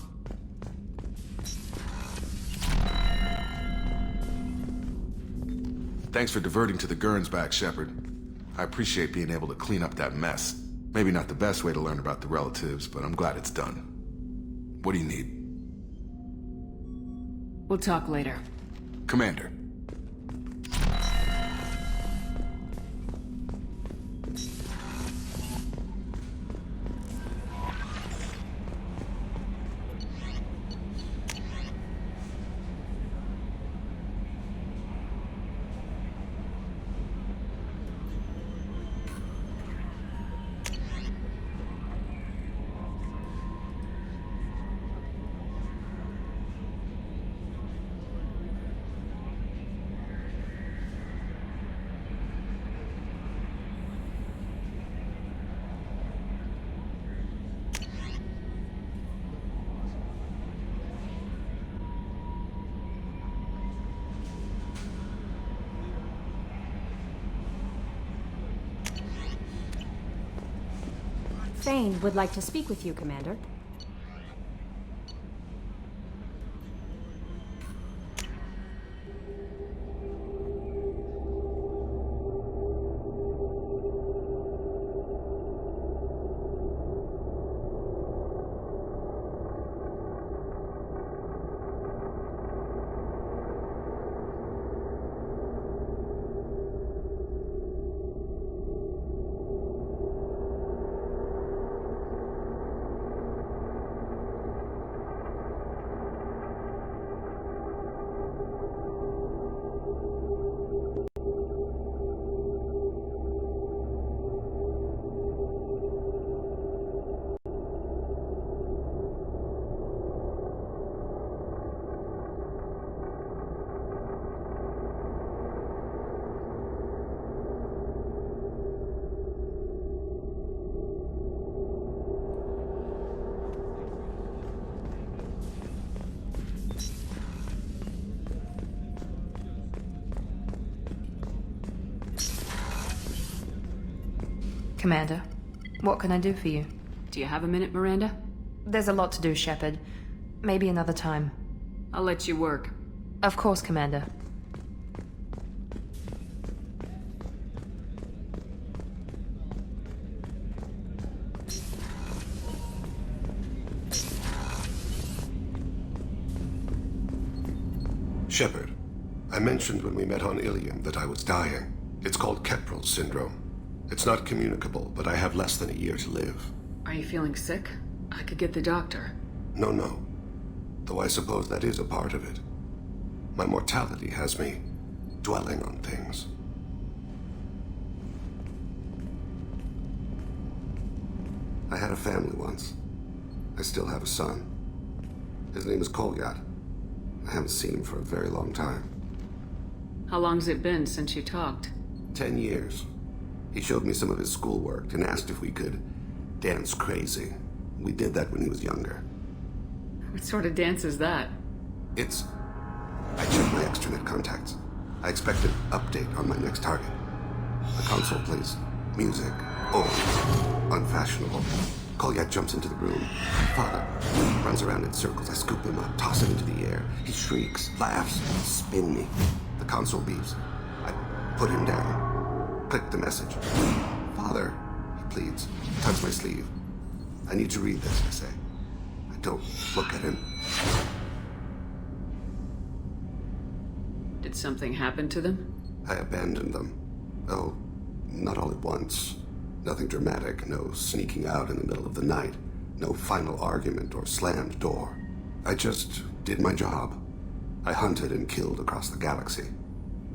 Thanks for diverting to the Gurns back, Shepard. I appreciate being able to clean up that mess. Maybe not the best way to learn about the relatives, but I'm glad it's done. What do you need? We'll talk later. Commander. Thane would like to speak with you, Commander. Commander, what can I do for you? Do you have a minute, Miranda? There's a lot to do, Shepard. Maybe another time. I'll let you work. Of course, Commander. Shepard, I mentioned when we met on Ilium that I was dying. It's called Keprel syndrome. It's not communicable, but I have less than a year to live. Are you feeling sick? I could get the doctor. No. Though I suppose that is a part of it. My mortality has me dwelling on things. I had a family once. I still have a son. His name is Kolyat. I haven't seen him for a very long time. How long's it been since you talked? 10 years. He showed me some of his schoolwork and asked if we could dance crazy. We did that when he was younger. What sort of dance is that? I checked my extranet contacts. I expect an update on my next target. The console plays music. Old. Unfashionable. Kolyat jumps into the room. Father runs around in circles. I scoop him up, toss him into the air. He shrieks, laughs, spin me. The console beeps. I put him down. Click the message. Father, he pleads. Tugs my sleeve. I need to read this, I say. I don't look at him. Did something happen to them? I abandoned them. Oh, not all at once. Nothing dramatic, no sneaking out in the middle of the night, no final argument or slammed door. I just did my job. I hunted and killed across the galaxy.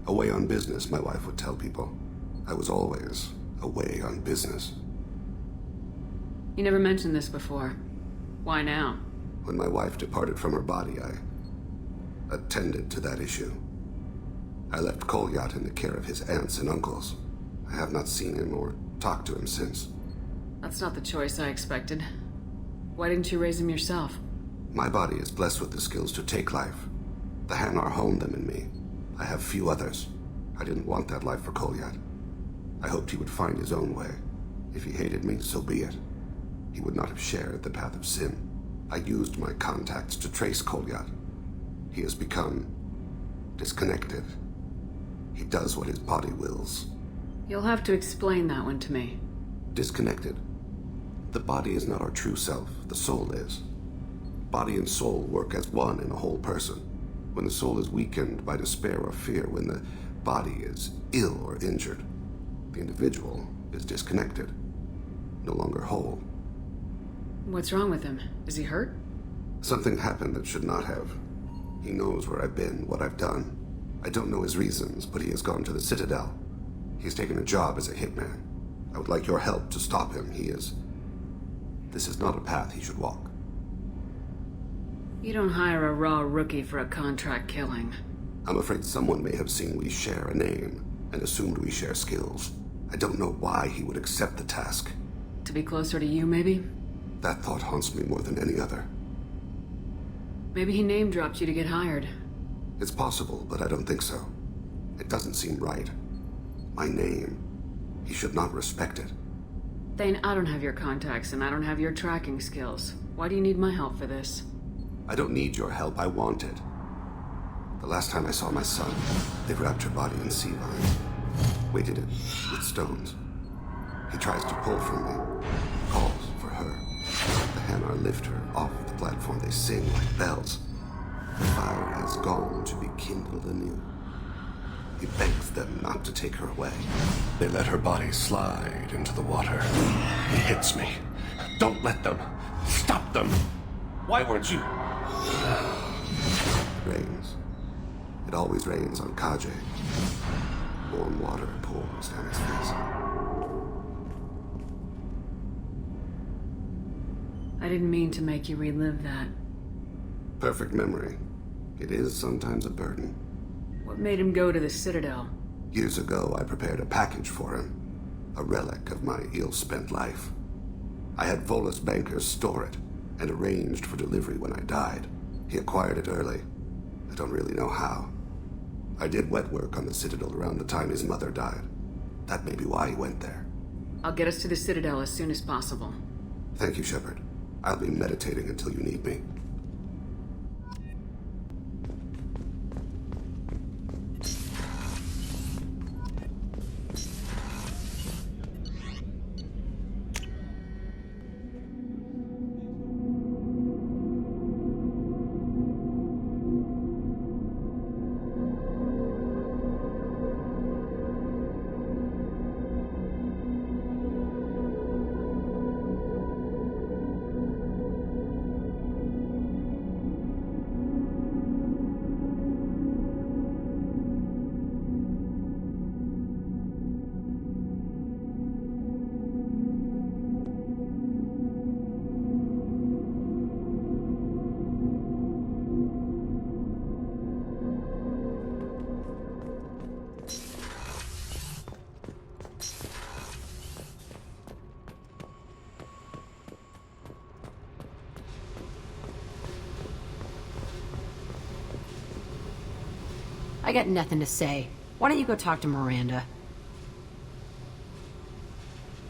Away on business, my wife would tell people. I was always away on business. You never mentioned this before. Why now? When my wife departed from her body, I attended to that issue. I left Kolyat in the care of his aunts and uncles. I have not seen him or talked to him since. That's not the choice I expected. Why didn't you raise him yourself? My body is blessed with the skills to take life. The Hanar honed them in me. I have few others. I didn't want that life for Kolyat. I hoped he would find his own way. If he hated me, so be it. He would not have shared the path of sin. I used my contacts to trace Kolyat. He has become disconnected. He does what his body wills. You'll have to explain that one to me. Disconnected. The body is not our true self. The soul is. Body and soul work as one in a whole person. When the soul is weakened by despair or fear, when the body is ill or injured, the individual is disconnected, no longer whole. What's wrong with him? Is he hurt? Something happened that should not have. He knows where I've been, what I've done. I don't know his reasons, but he has gone to the Citadel. He's taken a job as a hitman. I would like your help to stop him. This is not a path he should walk. You don't hire a raw rookie for a contract killing. I'm afraid someone may have seen we share a name and assumed we share skills. I don't know why he would accept the task. To be closer to you, maybe? That thought haunts me more than any other. Maybe he name-dropped you to get hired. It's possible, but I don't think so. It doesn't seem right. My name. He should not respect it. Thane, I don't have your contacts and I don't have your tracking skills. Why do you need my help for this? I don't need your help. I want it. The last time I saw my son, they wrapped her body in sea vines, weighted it with stones. He tries to pull from me, calls for her. The Hanar lift her off the platform. They sing like bells. The fire has gone to be kindled anew. He begs them not to take her away. They let her body slide into the water. He hits me. Don't let them. Stop them. Why weren't you? It rains. It always rains on Kaje. Warm water pours down his face. I didn't mean to make you relive that. Perfect memory. It is sometimes a burden. What made him go to the Citadel? Years ago, I prepared a package for him. A relic of my ill-spent life. I had Volus bankers store it and arranged for delivery when I died. He acquired it early. I don't really know how. I did wet work on the Citadel around the time his mother died. That may be why he went there. I'll get us to the Citadel as soon as possible. Thank you, Shepard. I'll be meditating until you need me. I got nothing to say. Why don't you go talk to Miranda?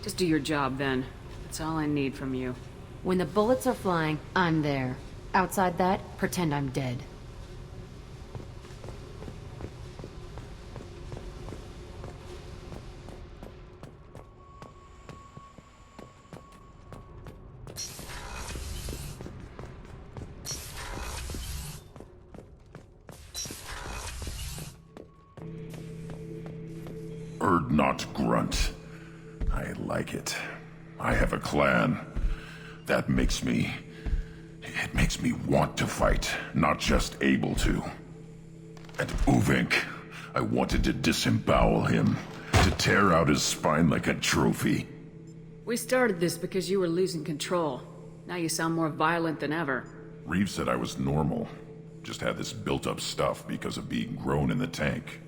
Just do your job, then. That's all I need from you. When the bullets are flying, I'm there. Outside that, pretend I'm dead. Erd not grunt. I like it. I have a clan. That makes me... It makes me want to fight, not just able to. And Uvink, I wanted to disembowel him, to tear out his spine like a trophy. We started this because you were losing control. Now you sound more violent than ever. Reeves said I was normal. Just had this built-up stuff because of being grown in the tank.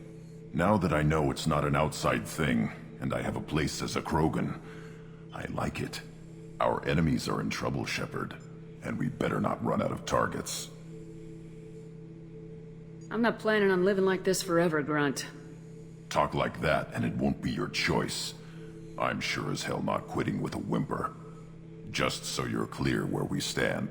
Now that I know it's not an outside thing, and I have a place as a Krogan, I like it. Our enemies are in trouble, Shepard, and we better not run out of targets. I'm not planning on living like this forever, Grunt. Talk like that, and it won't be your choice. I'm sure as hell not quitting with a whimper. Just so you're clear where we stand.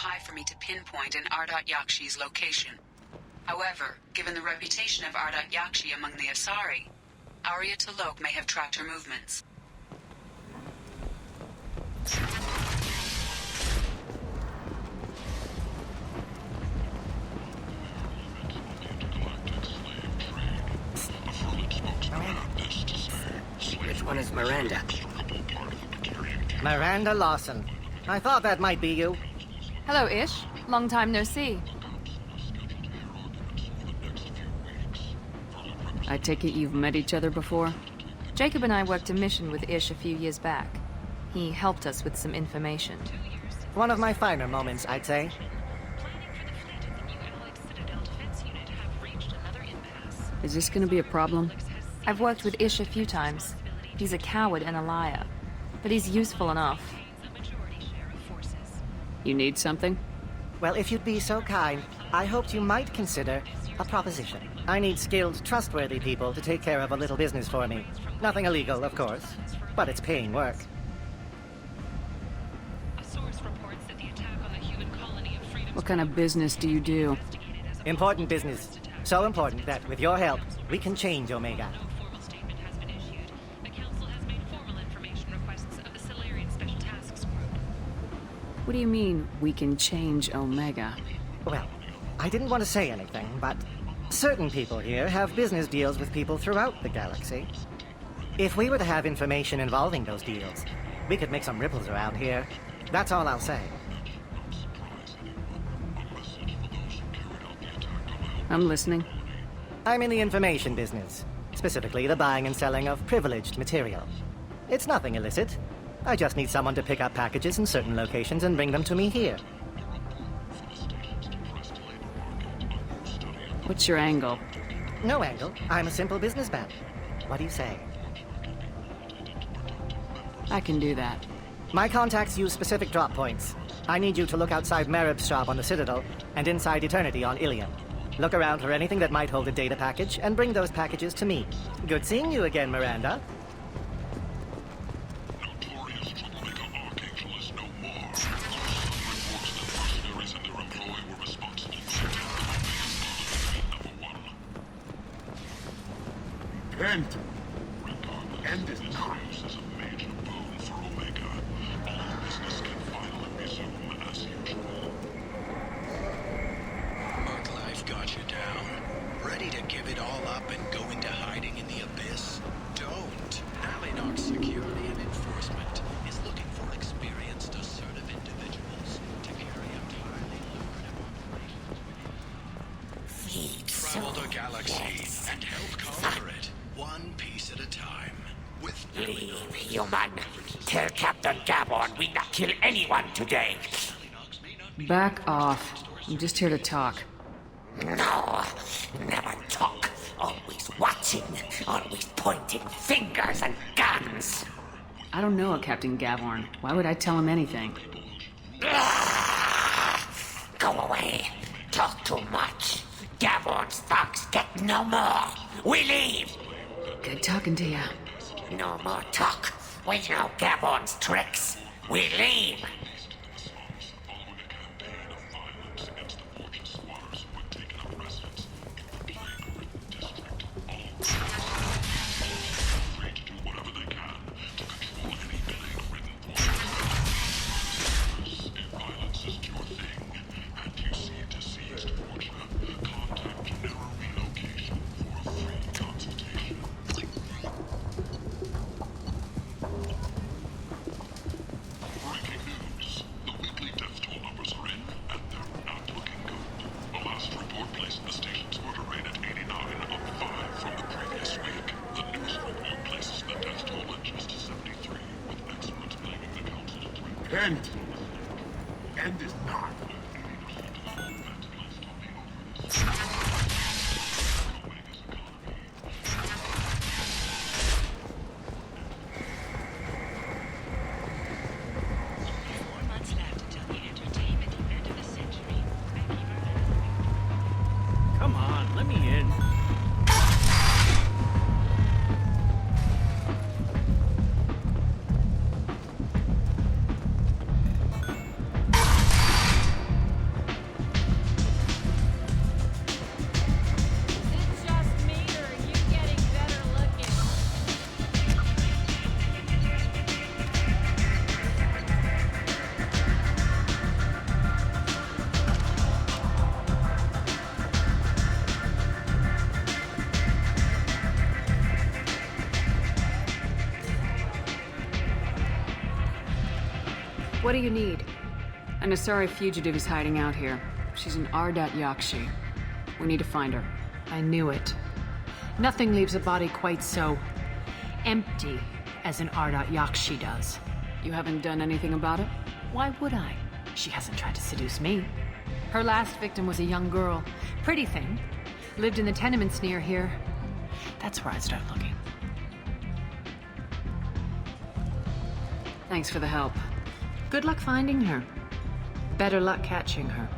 high for me to pinpoint an Ardat Yakshi's location. However, given the reputation of Ardat Yakshi among the Asari, Arya T'Loak may have tracked her movements. Which one is Miranda? Miranda Lawson. I thought that might be you. Hello, Ish. Long time no see. I take it you've met each other before? Jacob and I worked a mission with Ish a few years back. He helped us with some information. One of my finer moments, I'd say. Is this gonna be a problem? I've worked with Ish a few times. He's a coward and a liar. But he's useful enough. You need something? Well, if you'd be so kind, I hoped you might consider a proposition. I need skilled, trustworthy people to take care of a little business for me. Nothing illegal, of course, but it's paying work. What kind of business do you do? Important business. So important that, with your help, we can change Omega. What do you mean, we can change Omega? Well, I didn't want to say anything, but certain people here have business deals with people throughout the galaxy. If we were to have information involving those deals, we could make some ripples around here. That's all I'll say. I'm listening. I'm in the information business, specifically the buying and selling of privileged material. It's nothing illicit. I just need someone to pick up packages in certain locations and bring them to me here. What's your angle? No angle. I'm a simple businessman. What do you say? I can do that. My contacts use specific drop points. I need you to look outside Merib's shop on the Citadel and inside Eternity on Ilium. Look around for anything that might hold a data package and bring those packages to me. Good seeing you again, Miranda. End. End is not. Is a major boon for Omega. All business can finally resume as usual. Mark Life got you down. Ready to give it all up and go into hiding in the abyss? Don't. Alinox Security and Enforcement is looking for experienced, assertive individuals to carry out highly lucrative operations. Travel the galaxy and help conquer it. One piece at a time. With Leave, human. Tell Captain Gabon we not kill anyone today. Back off. I'm just here to talk. No, never talk. Always watching. Always pointing fingers and guns. I don't know a Captain Gavorn. Why would I tell him anything? Go away. Talk too much. Gavorn's thugs get no more. We leave. Good talking to you. No more talk. We know Gabon's tricks. We leave. End. End is not. Come on, let me in. What do you need? An Asari fugitive is hiding out here. She's an Ardat Yakshi. We need to find her. I knew it. Nothing leaves a body quite so empty as an Ardat Yakshi does. You haven't done anything about it? Why would I? She hasn't tried to seduce me. Her last victim was a young girl. Pretty thing. Lived in the tenements near here. That's where I'd start looking. Thanks for the help. Good luck finding her. Better luck catching her.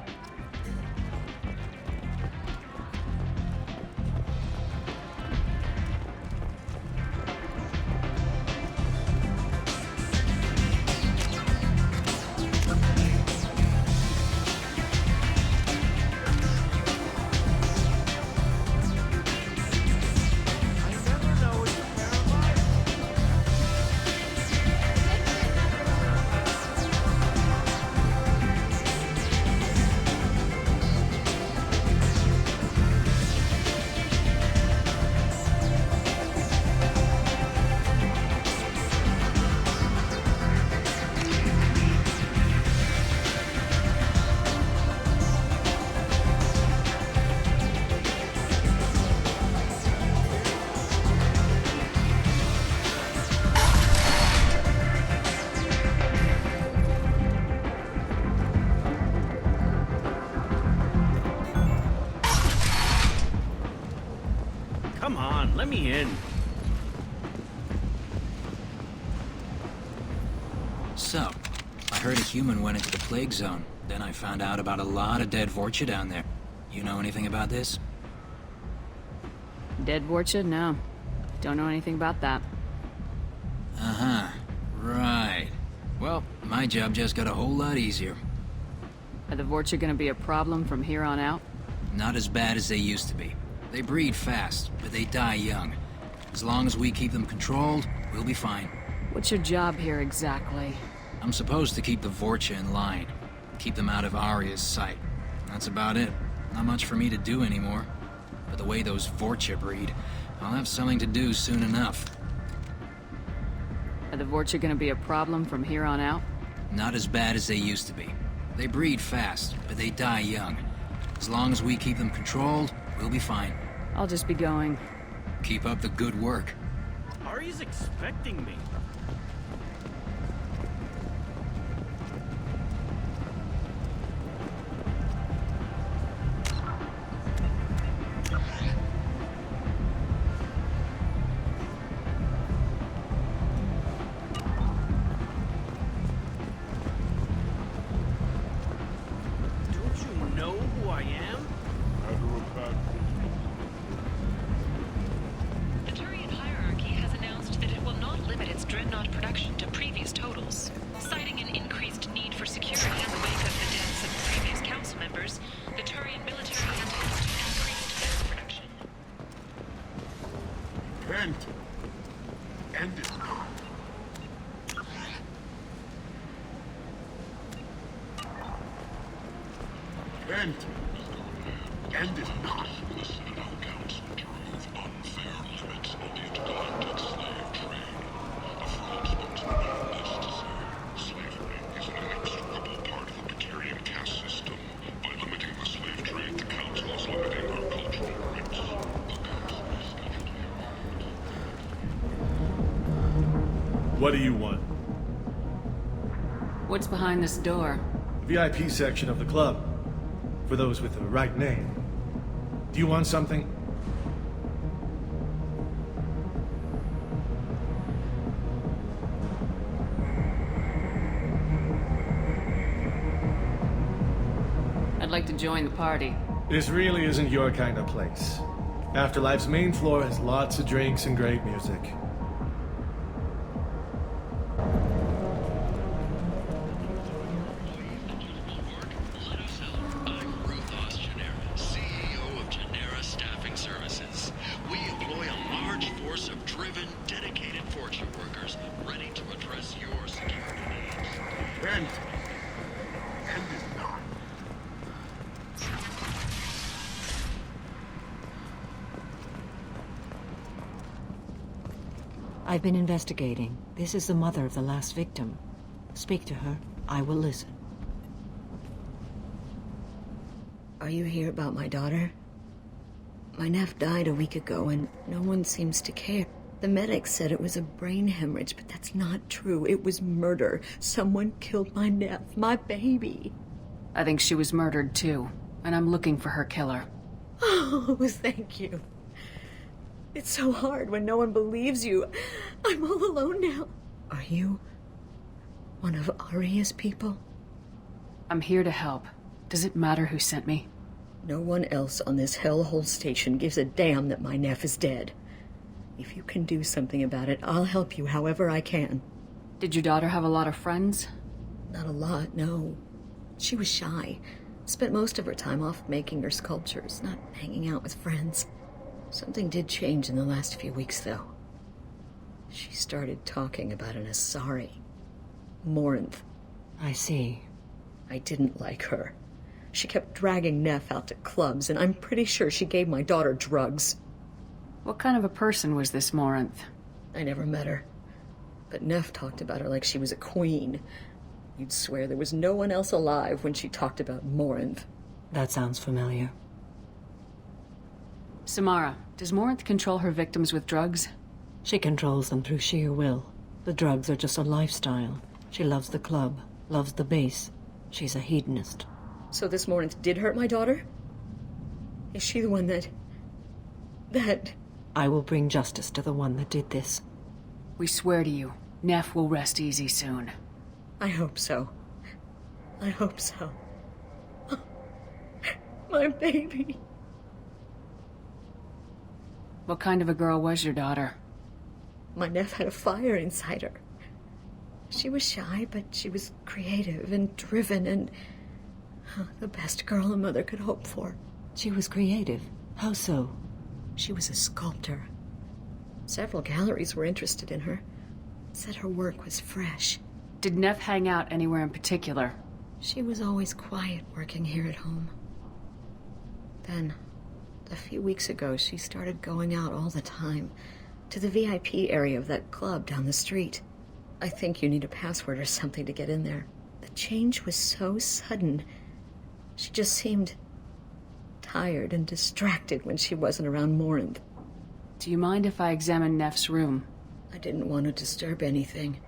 Come on, let me in. So, I heard a human went into the plague zone. Then I found out about a lot of dead Vorcha down there. You know anything about this? Dead Vorcha? No. Don't know anything about that. Uh-huh. Right. Well, my job just got a whole lot easier. Are the Vorcha gonna be a problem from here on out? Not as bad as they used to be. They breed fast, but they die young. As long as we keep them controlled, we'll be fine. What's your job here exactly? I'm supposed to keep the Vorcha in line. Keep them out of Arya's sight. That's about it. Not much for me to do anymore. But the way those Vorcha breed, I'll have something to do soon enough. Are the Vorcha gonna be a problem from here on out? Not as bad as they used to be. They breed fast, but they die young. As long as we keep them controlled, we'll be fine. I'll just be going. Keep up the good work. Ari's expecting me. Don't you know who I am? The Turian hierarchy has announced that it will not limit its dreadnought production to previous totals. Citing an increased need for security in the wake of the deaths of previous council members, the Turian military intends to increase their production. Kent! End it now. Kent! End it now. What do you want? What's behind this door? VIP section of the club. For those with the right name. Do you want something? I'd like to join the party. This really isn't your kind of place. Afterlife's main floor has lots of drinks and great music. I've been investigating. This is the mother of the last victim. Speak to her. I will listen. Are you here about my daughter? My nephew died a week ago and no one seems to care. The medics said it was a brain hemorrhage, but that's not true. It was murder. Someone killed my nephew, my baby. I think she was murdered too, and I'm looking for her killer. Oh, thank you. It's so hard when no one believes you. I'm all alone now. Are you one of Aria's people? I'm here to help. Does it matter who sent me? No one else on this hellhole station gives a damn that my nephew is dead. If you can do something about it, I'll help you however I can. Did your daughter have a lot of friends? Not a lot, no. She was shy. Spent most of her time off making her sculptures, not hanging out with friends. Something did change in the last few weeks, though. She started talking about an Asari. Morinth. I see. I didn't like her. She kept dragging Neff out to clubs, and I'm pretty sure she gave my daughter drugs. What kind of a person was this Morinth? I never met her. But Neff talked about her like she was a queen. You'd swear there was no one else alive when she talked about Morinth. That sounds familiar. Samara, does Morinth control her victims with drugs? She controls them through sheer will. The drugs are just a lifestyle. She loves the club, loves the base. She's a hedonist. So this Morinth did hurt my daughter? Is she the one that... I will bring justice to the one that did this. We swear to you, Neff will rest easy soon. I hope so. I hope so. My baby. What kind of a girl was your daughter? My nephew had a fire inside her. She was shy, but she was creative and driven and... the best girl a mother could hope for. She was creative. How so? She was a sculptor. Several galleries were interested in her. Said her work was fresh. Did Neff hang out anywhere in particular? She was always quiet working here at home. Then, a few weeks ago, she started going out all the time. To the VIP area of that club down the street. I think you need a password or something to get in there. The change was so sudden. She just seemed tired and distracted when she wasn't around Morinth. Do you mind if I examine Neff's room? I didn't want to disturb anything.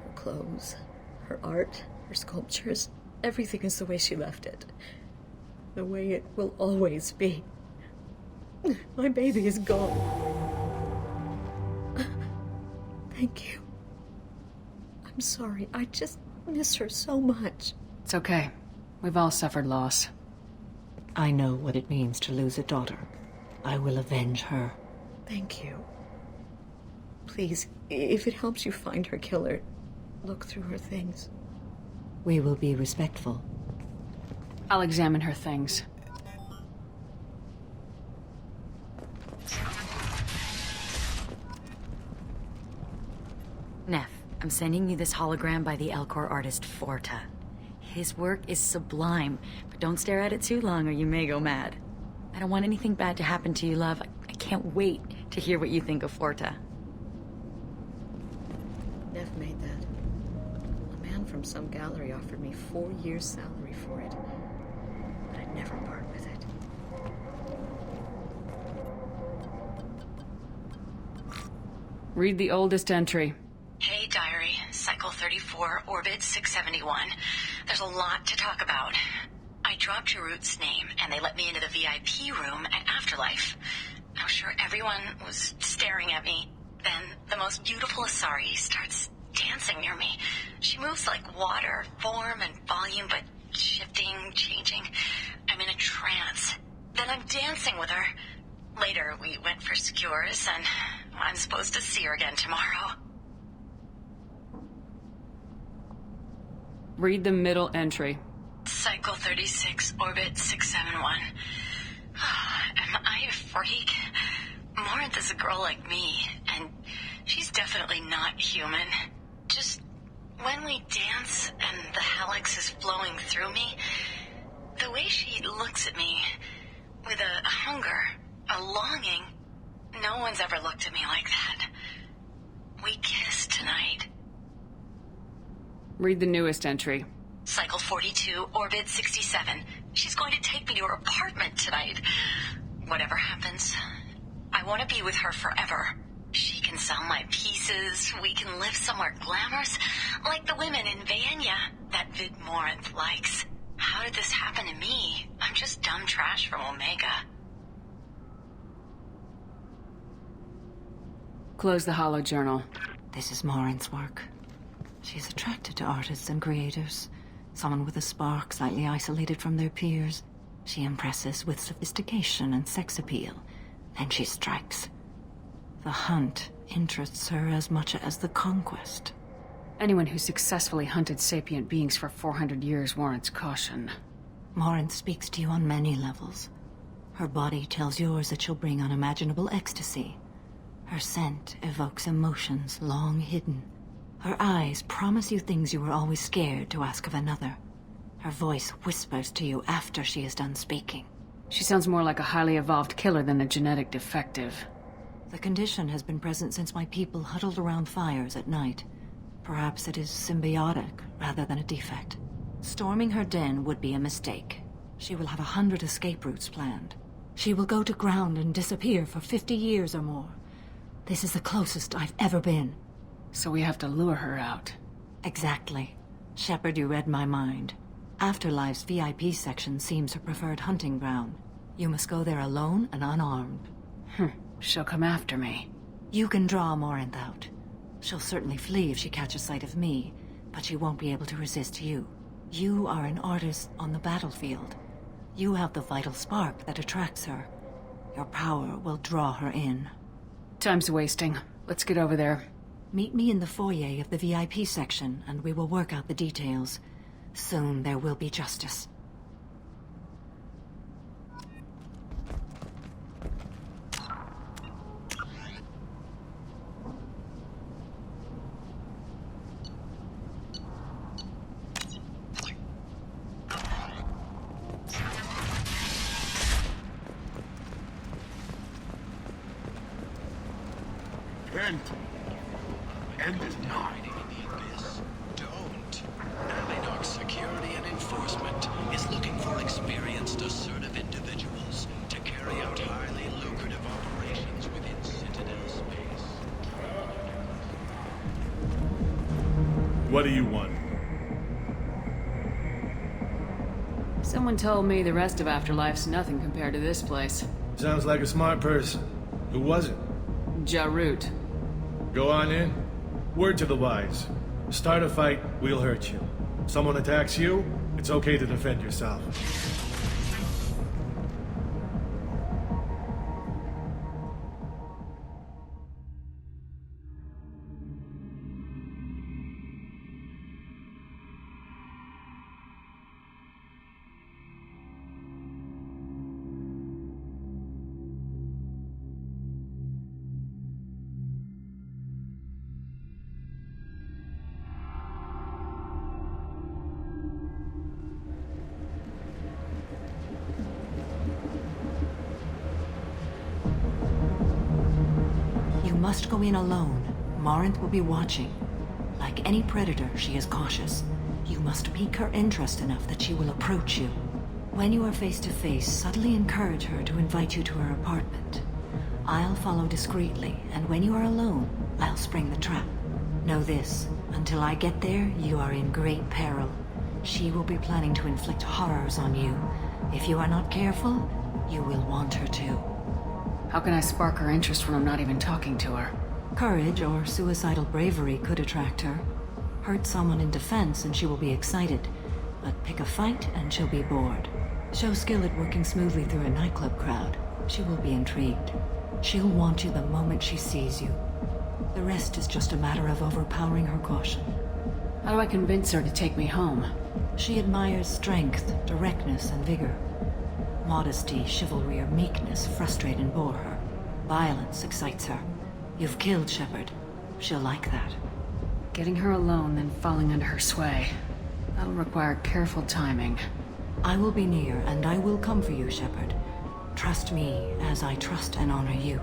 Her clothes, her art, her sculptures, everything is the way she left it. The way it will always be. My baby is gone. Thank you. I'm sorry. I just miss her so much. It's okay. We've all suffered loss. I know what it means to lose a daughter. I will avenge her. Thank you. Please, if it helps you find her killer, look through her things. We will be respectful. I'll examine her things. Neff, I'm sending you this hologram by the Elcor artist Forta. His work is sublime, but don't stare at it too long or you may go mad. I don't want anything bad to happen to you, love. I can't wait to hear what you think of Forta. Neff made that. A man from some gallery offered me 4 years' salary for it. But I'd never part with it. Read the oldest entry. Hey, Diary. Cycle 34, Orbit 671. There's a lot to talk about. I dropped Jarut's name, and they let me into the VIP room at Afterlife. I'm sure everyone was staring at me. Then the most beautiful Asari starts dancing near me. She moves like water, form and volume, but shifting, changing. I'm in a trance. Then I'm dancing with her. Later, we went for skewers, and I'm supposed to see her again tomorrow. Read the middle entry. Cycle 36, Orbit 671. Am I a freak? Morinth is a girl like me, and she's definitely not human. Just when we dance and the helix is flowing through me, the way she looks at me with a hunger, a longing, no one's ever looked at me like that. We kissed tonight. Read the newest entry. Cycle 42, orbit 67. She's going to take me to her apartment tonight. Whatever happens, I want to be with her forever. She can sell my pieces. We can live somewhere glamorous, like the women in Vanya that Vid Morinth likes. How did this happen to me? I'm just dumb trash from Omega. Close the holo journal. This is Morinth's work. She's attracted to artists and creators. Someone with a spark, slightly isolated from their peers. She impresses with sophistication and sex appeal. Then she strikes. The hunt interests her as much as the conquest. Anyone who successfully hunted sapient beings for 400 years warrants caution. Morinth speaks to you on many levels. Her body tells yours that she'll bring unimaginable ecstasy. Her scent evokes emotions long hidden. Her eyes promise you things you were always scared to ask of another. Her voice whispers to you after she is done speaking. She sounds more like a highly evolved killer than a genetic defective. The condition has been present since my people huddled around fires at night. Perhaps it is symbiotic rather than a defect. Storming her den would be a mistake. She will have 100 escape routes planned. She will go to ground and disappear for 50 years or more. This is the closest I've ever been. So we have to lure her out. Exactly. Shepard, you read my mind. Afterlife's VIP section seems her preferred hunting ground. You must go there alone and unarmed. She'll come after me. You can draw Morinth out. She'll certainly flee if she catches sight of me, but she won't be able to resist you. You are an artist on the battlefield. You have the vital spark that attracts her. Your power will draw her in. Time's wasting. Let's get over there. Meet me in the foyer of the VIP section, and we will work out the details. Soon there will be justice. End is not. Don't. Alinox Security and Enforcement is looking for experienced, assertive individuals to carry out highly lucrative operations within Citadel space. What do you want? Someone told me the rest of Afterlife's nothing compared to this place. Sounds like a smart person. Who was it? Jarut. Go on in. Word to the wise. Start a fight, we'll hurt you. Someone attacks you, it's okay to defend yourself. You must go in alone. Morinth will be watching. Like any predator, she is cautious. You must pique her interest enough that she will approach you. When you are face to face, subtly encourage her to invite you to her apartment. I'll follow discreetly, and when you are alone, I'll spring the trap. Know this, until I get there, you are in great peril. She will be planning to inflict horrors on you. If you are not careful, you will want her to. How can I spark her interest when I'm not even talking to her? Courage or suicidal bravery could attract her. Hurt someone in defense and she will be excited. But pick a fight and she'll be bored. Show skill at working smoothly through a nightclub crowd. She will be intrigued. She'll want you the moment she sees you. The rest is just a matter of overpowering her caution. How do I convince her to take me home? She admires strength, directness, and vigor. Modesty, chivalry, or meekness frustrate and bore her. Violence excites her. You've killed Shepard. She'll like that. Getting her alone, then falling under her sway. That'll require careful timing. I will be near, and I will come for you, Shepard. Trust me as I trust and honor you.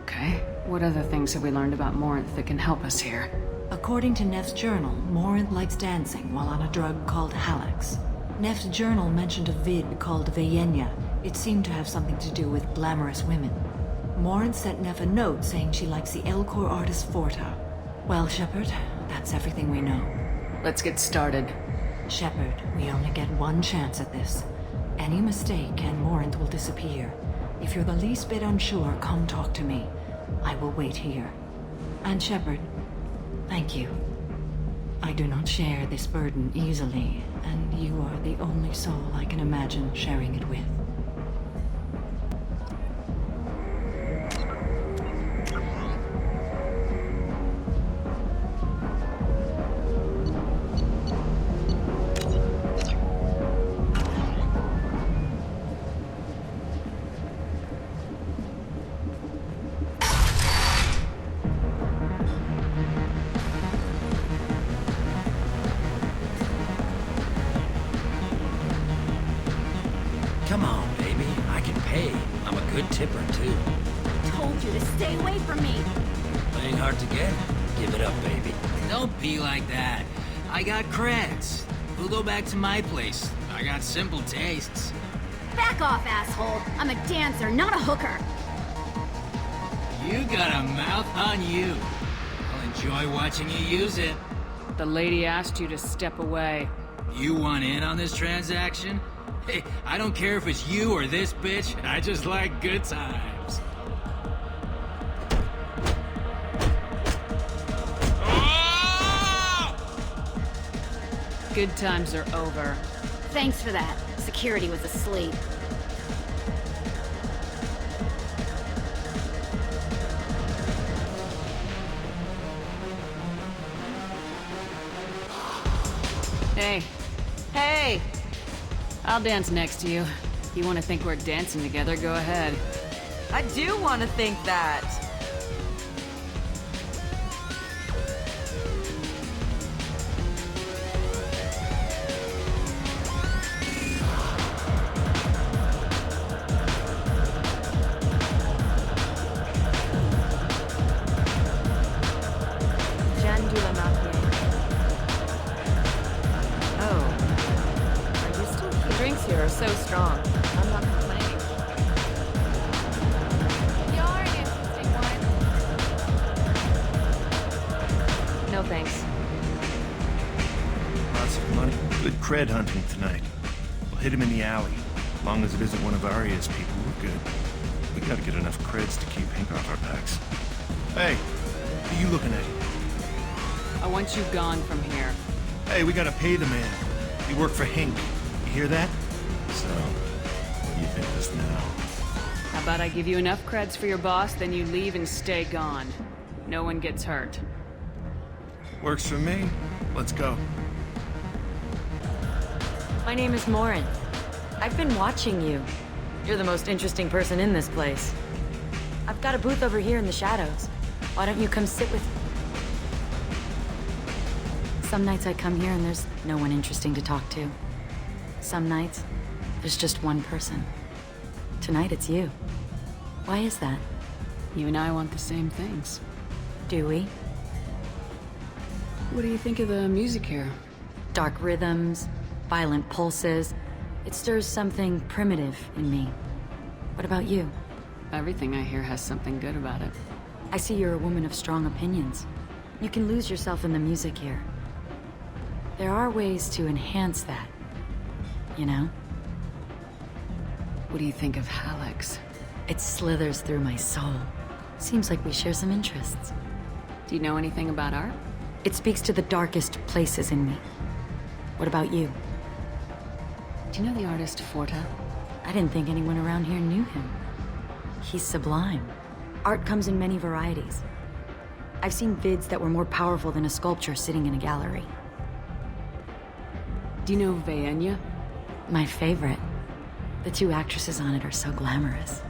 Okay. What other things have we learned about Morinth that can help us here? A According to Neff's journal, Morinth likes dancing while on a drug called Halex. Neff's journal mentioned a vid called Vayenya. It seemed to have something to do with glamorous women. Morinth sent Neff a note saying she likes the Elcor artist Forta. Well, Shepard, that's everything we know. Let's get started. Shepard, we only get one chance at this. Any mistake and Morinth will disappear. If you're the least bit unsure, come talk to me. I will wait here. And Shepard, thank you. I do not share this burden easily, and you are the only soul I can imagine sharing it with. Come on, baby. I can pay. I'm a good tipper, too. Told you to stay away from me. Playing hard to get? Give it up, baby. Don't be like that. I got creds. We'll go back to my place. I got simple tastes. Back off, asshole. I'm a dancer, not a hooker. You got a mouth on you. I'll enjoy watching you use it. The lady asked you to step away. You want in on this transaction? Hey, I don't care if it's you or this bitch. I just like good times. Good times are over. Thanks for that. Security was asleep. Hey. Hey! I'll dance next to you. You want to think we're dancing together, go ahead. I do want to think that. Here are so strong. I'm not complaining. You're an interesting one. No thanks. Lots of money. Good cred hunting tonight. We'll hit him in the alley. As long as it isn't one of Arya's people, we're good. We gotta get enough creds to keep Hank off our backs. Hey, what are you looking at? I want you gone from here. Hey, we gotta pay the man. We work for Hank. You hear that? So, what do you think of us now? How about I give you enough creds for your boss, then you leave and stay gone. No one gets hurt. Works for me. Let's go. My name is Morinth. I've been watching you. You're the most interesting person in this place. I've got a booth over here in the shadows. Why don't you come sit with me? Some nights I come here and there's no one interesting to talk to. Some nights, there's just one person. Tonight it's you. Why is that? You and I want the same things. Do we? What do you think of the music here? Dark rhythms, violent pulses. It stirs something primitive in me. What about you? Everything I hear has something good about it. I see you're a woman of strong opinions. You can lose yourself in the music here. There are ways to enhance that, you know? What do you think of Halex? It slithers through my soul. Seems like we share some interests. Do you know anything about art? It speaks to the darkest places in me. What about you? Do you know the artist Forta? I didn't think anyone around here knew him. He's sublime. Art comes in many varieties. I've seen vids that were more powerful than a sculpture sitting in a gallery. Do you know Vayenya? My favorite. The two actresses on it are so glamorous.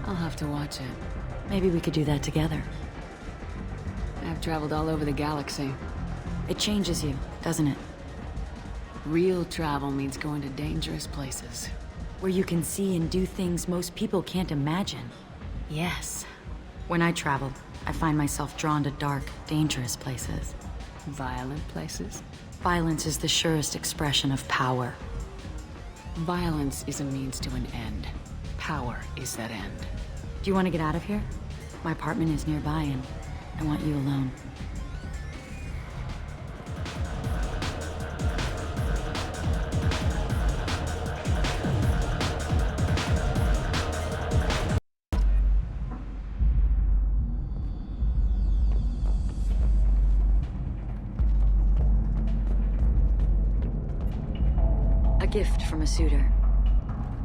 I'll have to watch it. Maybe we could do that together. I've traveled all over the galaxy. It changes you, doesn't it? Real travel means going to dangerous places. Where you can see and do things most people can't imagine. Yes. When I travel, I find myself drawn to dark, dangerous places. Violent places? Violence is the surest expression of power. Violence is a means to an end. Power is that end. Do you want to get out of here? My apartment is nearby and I want you alone. A gift from a suitor.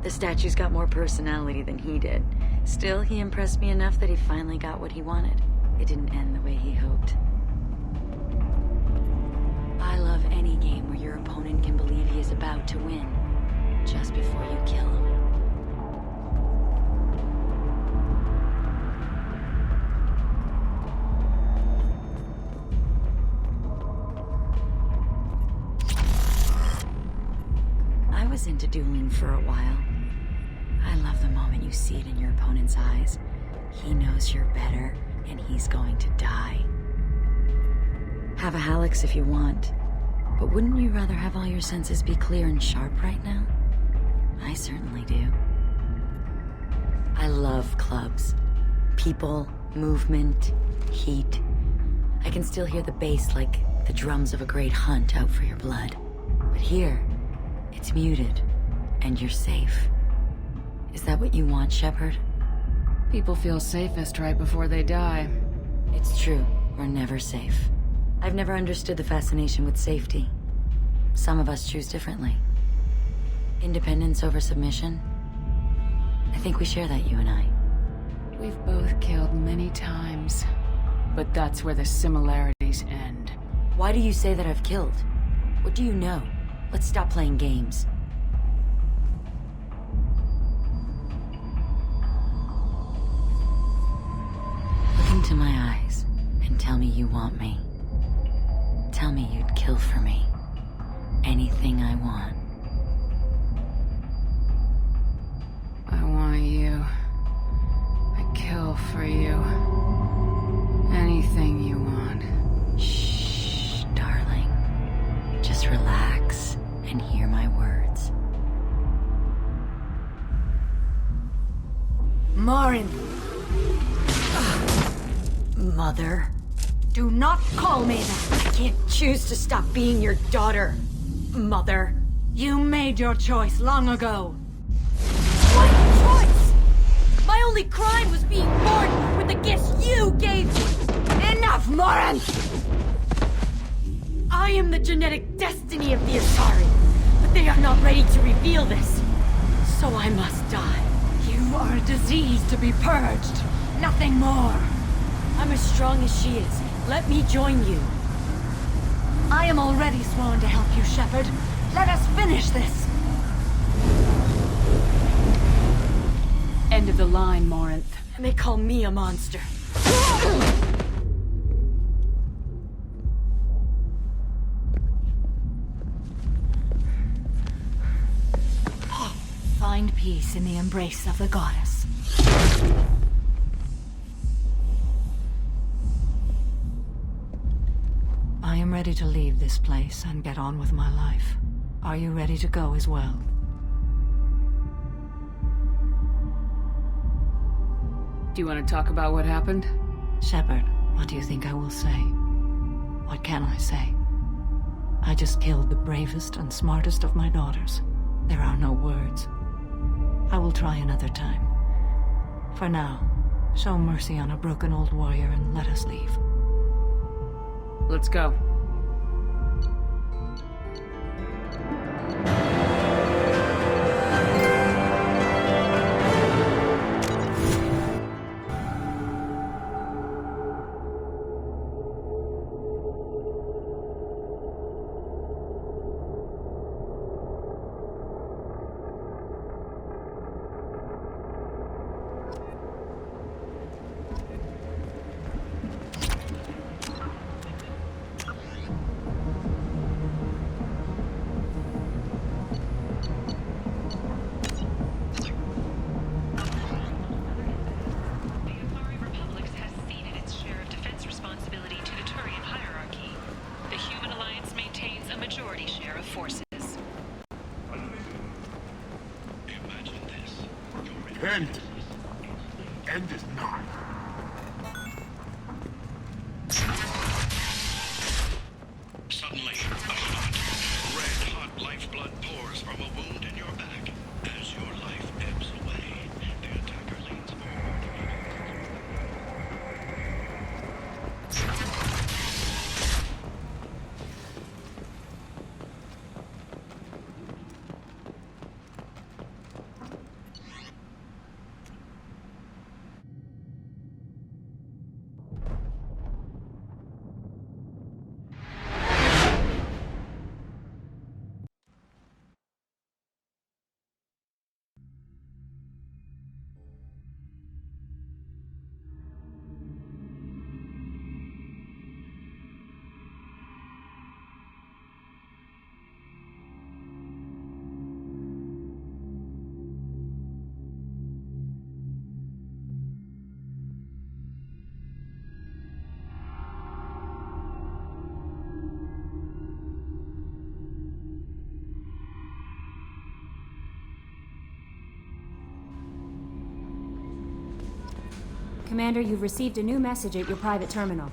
The statue's got more personality than he did. Still, he impressed me enough that he finally got what he wanted. It didn't end the way he hoped. I love any game where your opponent can believe he is about to win, just before you kill him. I was into dueling for a while. I love the moment you see it in your opponent's eyes. He knows you're better, and he's going to die. Have a Hallex if you want, but wouldn't you rather have all your senses be clear and sharp right now? I certainly do. I love clubs. People, movement, heat. I can still hear the bass like the drums of a great hunt out for your blood. But here, it's muted, and you're safe. Is that what you want, Shepard? People feel safest right before they die. It's true. We're never safe. I've never understood the fascination with safety. Some of us choose differently. Independence over submission? I think we share that, you and I. We've both killed many times, but that's where the similarities end. Why do you say that I've killed? What do you know? Let's stop playing games. Look into my eyes and tell me you want me. Tell me you'd kill for me. Anything I want. I want you. I'd kill for you. Anything you want. Shh, darling. Just relax and hear my words. Marin! Mother. Do not call me that! I can't choose to stop being your daughter. Mother. You made your choice long ago. What choice? My only crime was being born with the gifts you gave me. Enough, Marin! I am the genetic destiny of the Asari, but they are not ready to reveal this. So I must die. You are a disease to be purged. Nothing more. I'm as strong as she is. Let me join you. I am already sworn to help you, Shepard. Let us finish this. End of the line, Morinth. And they call me a monster. Find peace in the embrace of the goddess. I am ready to leave this place and get on with my life. Are you ready to go as well? Do you want to talk about what happened? Shepard, what do you think I will say? What can I say? I just killed the bravest and smartest of my daughters. There are no words. I will try another time. For now, show mercy on a broken old warrior and let us leave. Let's go. share of forces. Imagine this. End. End is not. Suddenly, a shot. Red-hot lifeblood pours from a wound in your back. As your life ebbs away, the attacker leans forward. Commander, you've received a new message at your private terminal.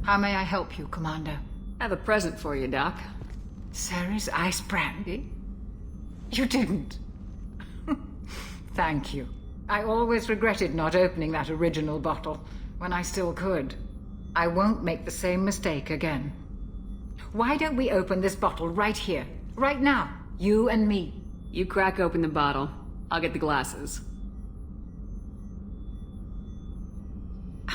How may I help you, Commander? I have a present for you, Doc. Sarah's ice brandy? You didn't. Thank you. I always regretted not opening that original bottle when I still could. I won't make the same mistake again. Why don't we open this bottle right here, right now? You and me. You crack open the bottle. I'll get the glasses.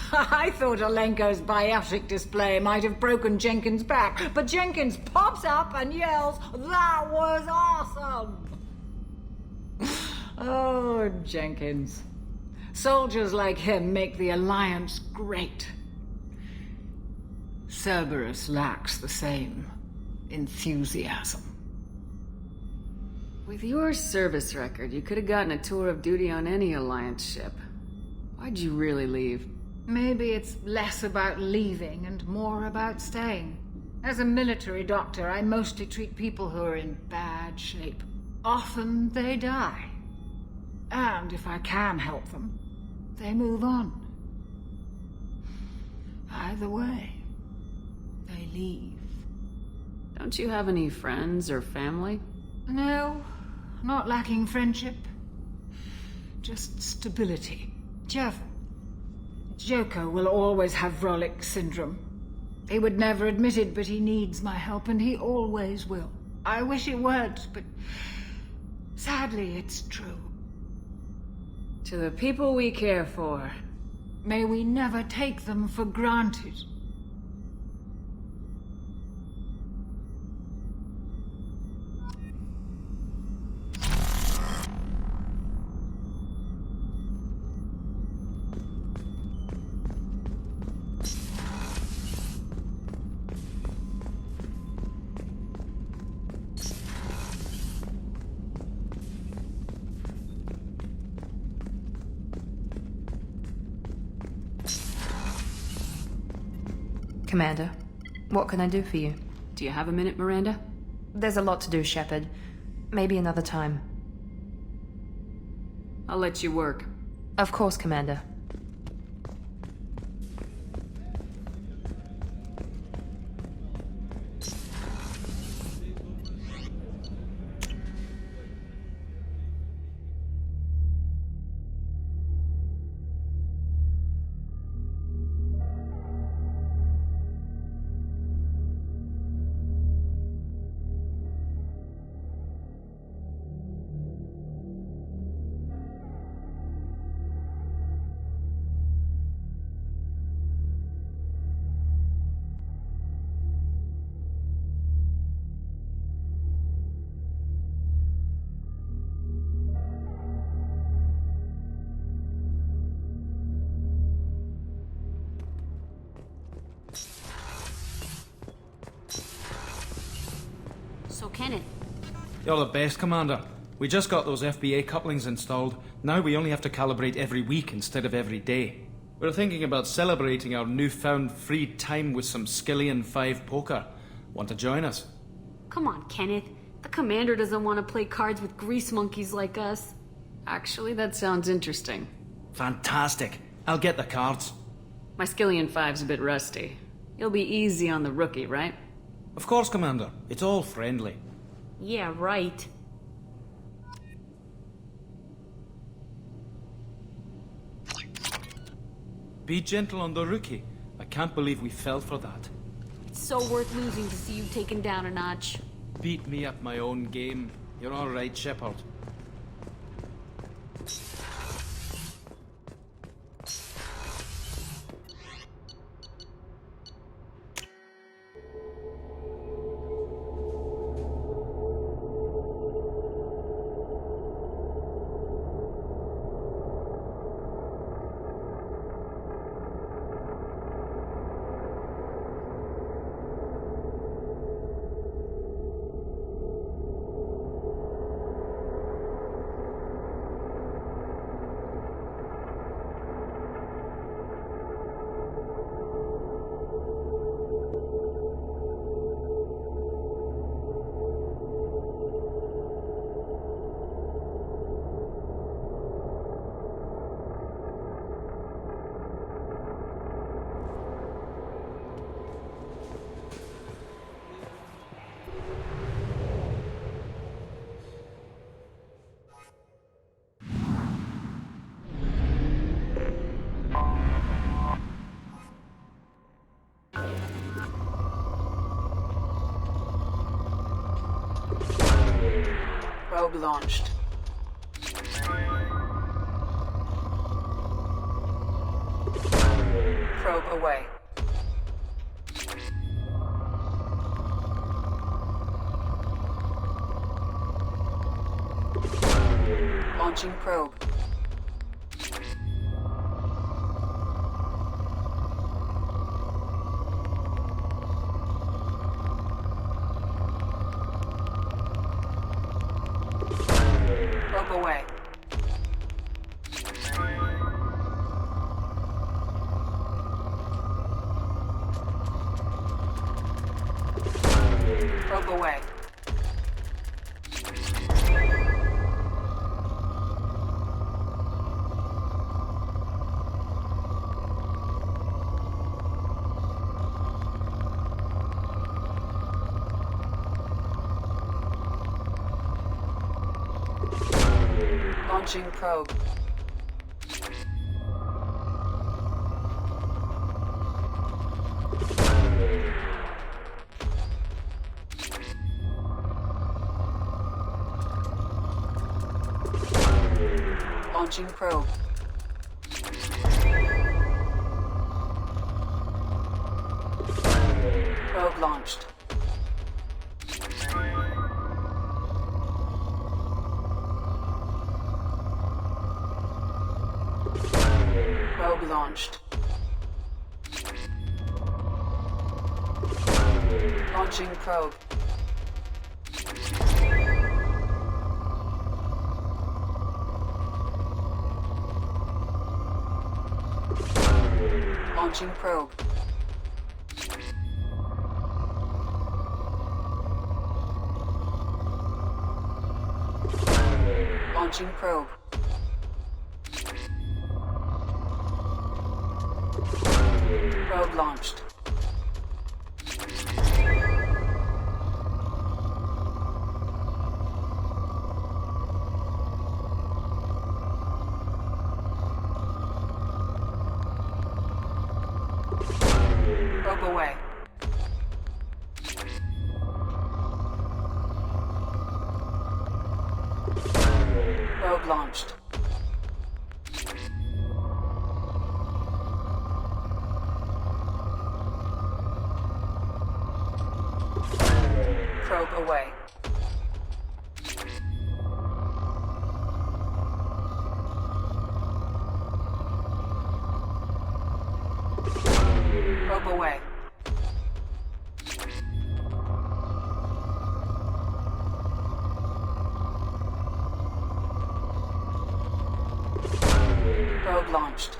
I thought Alenko's biotic display might have broken Jenkins' back, but Jenkins pops up and yells, "That was awesome!" Oh, Jenkins. Soldiers like him make the Alliance great. Cerberus lacks the same enthusiasm. With your service record, you could have gotten a tour of duty on any Alliance ship. Why'd you really leave? Maybe it's less about leaving and more about staying. As a military doctor, I mostly treat people who are in bad shape. Often they die. And if I can help them, they move on. Either way, they leave. Don't you have any friends or family? No, not lacking friendship. Just stability. Joko will always have Vrolik syndrome. He would never admit it, but he needs my help, and he always will. I wish it weren't, but sadly, it's true. To the people we care for. May we never take them for granted. Commander, what can I do for you? Do you have a minute, Miranda? There's a lot to do, Shepard. Maybe another time. I'll let you work. Of course, Commander. So, Kenneth. You're the best, Commander. We just got those FBA couplings installed. Now we only have to calibrate every week instead of every day. We're thinking about celebrating our newfound free time with some Skillian 5 poker. Want to join us? Come on, Kenneth. The commander doesn't want to play cards with grease monkeys like us. Actually, that sounds interesting. Fantastic. I'll get the cards. My Skillian 5's a bit rusty. You'll be easy on the rookie, right? Of course, Commander. It's all friendly. Yeah, right. Be gentle on the rookie. I can't believe we fell for that. It's so worth losing to see you taken down a notch. Beat me at my own game. You're all right, Shepard. Probe launched. Probe away. Launching probe. Probe away. Probe away. Launching probe. Launching probe. Probe launched. Probe launched. Launching probe. Launching probe. Launching probe. Probe launched. Probe away. Probe launched. Probe away. Probe away. Probe launched.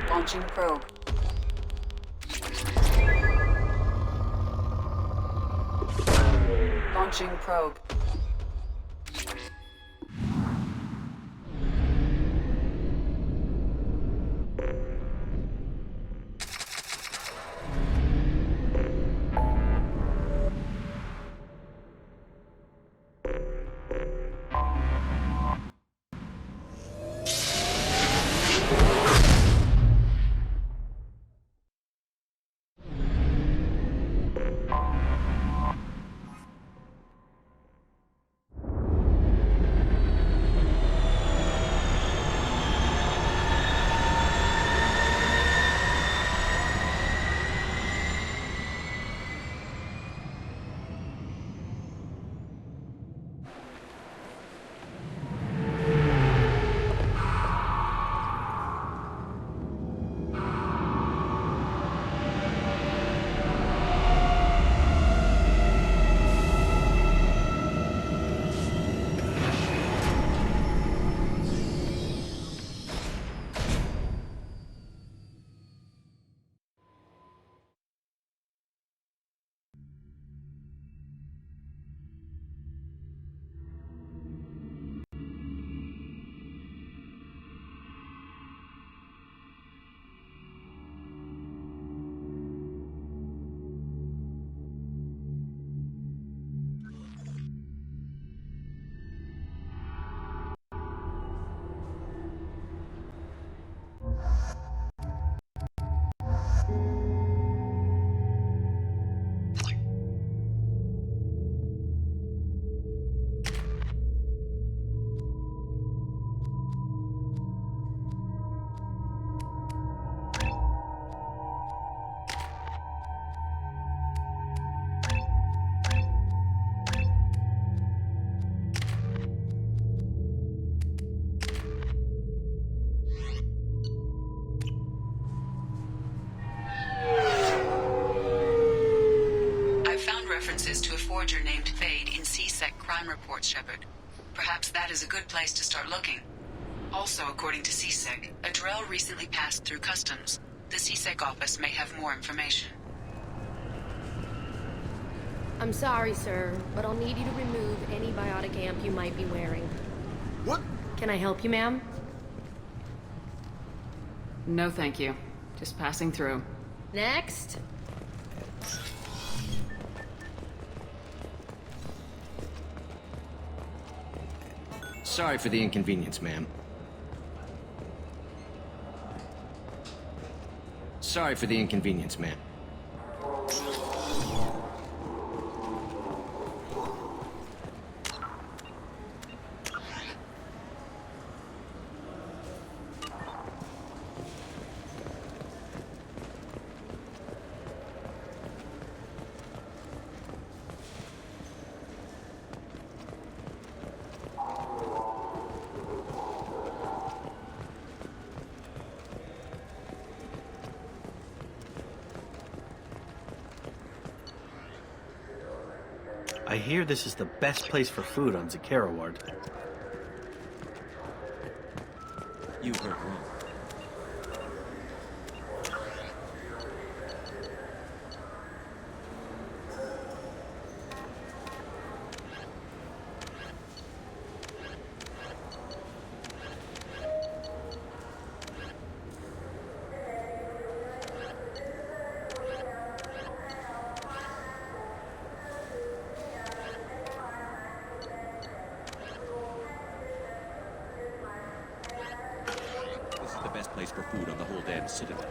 Launching probe. Launching probe. References to a forger named Fade in C-Sec crime reports, Shepard. Perhaps that is a good place to start looking. Also, according to C-Sec, a Drell recently passed through customs. The C-Sec office may have more information. I'm sorry, sir, but I'll need you to remove any biotic amp you might be wearing. What? Can I help you, ma'am? No, thank you. Just passing through. Next. Sorry for the inconvenience, ma'am. Sorry for the inconvenience, ma'am. I hear this is the best place for food on Zakera Ward. You heard me. Place for food on the whole damn citadel.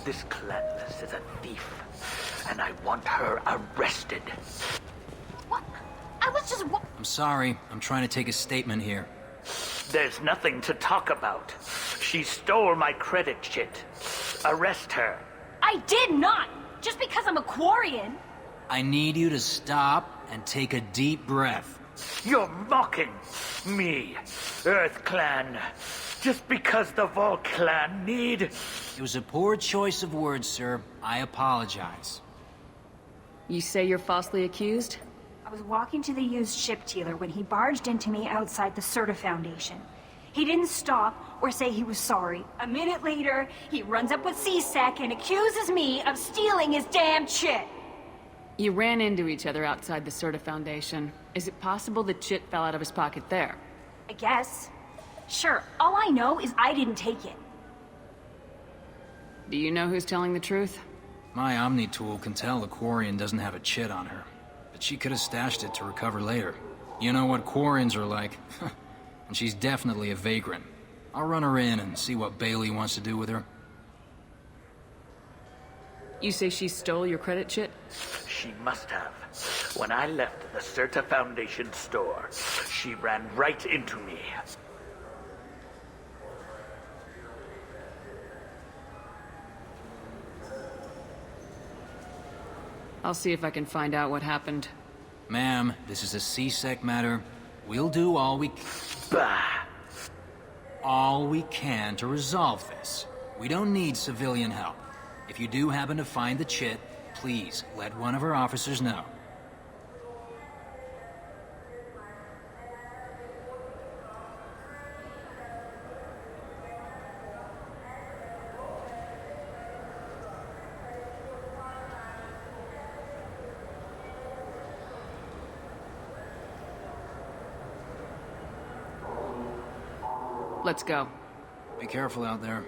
This Clanless is a thief, and I want her arrested. What? I was just... I'm sorry. I'm trying to take a statement here. There's nothing to talk about. She stole my credit chit. Arrest her. I did not! Just because I'm a Quarian. I need you to stop and take a deep breath. You're mocking me, Earth Clan. Just because the Vol Clan need... It was a poor choice of words, sir. I apologize. You say you're falsely accused? I was walking to the used ship dealer when he barged into me outside the Serta Foundation. He didn't stop or say he was sorry. A minute later, he runs up with C-Sec and accuses me of stealing his damn chit. You ran into each other outside the Serta Foundation. Is it possible the chit fell out of his pocket there? I guess. Sure, all I know is I didn't take it. Do you know who's telling the truth? My Omni tool can tell the Quarian doesn't have a chit on her, but she could have stashed it to recover later. You know what Quarians are like, and she's definitely a vagrant. I'll run her in and see what Bailey wants to do with her. You say she stole your credit chit? She must have. When I left the Serta Foundation store, she ran right into me. I'll see if I can find out what happened. Ma'am, this is a C-Sec matter. We'll do all we can to resolve this. We don't need civilian help. If you do happen to find the chit, please let one of our officers know. Let's go. Be careful out there.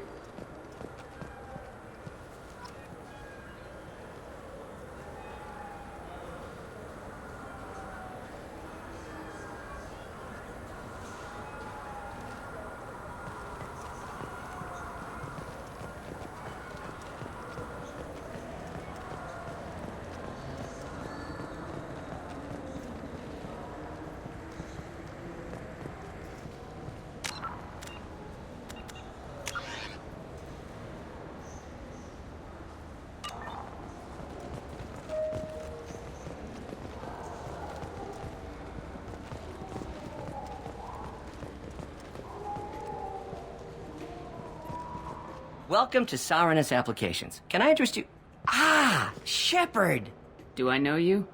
Welcome to Saranus Applications. Can I interest you? Ah, Shepard! Do I know you?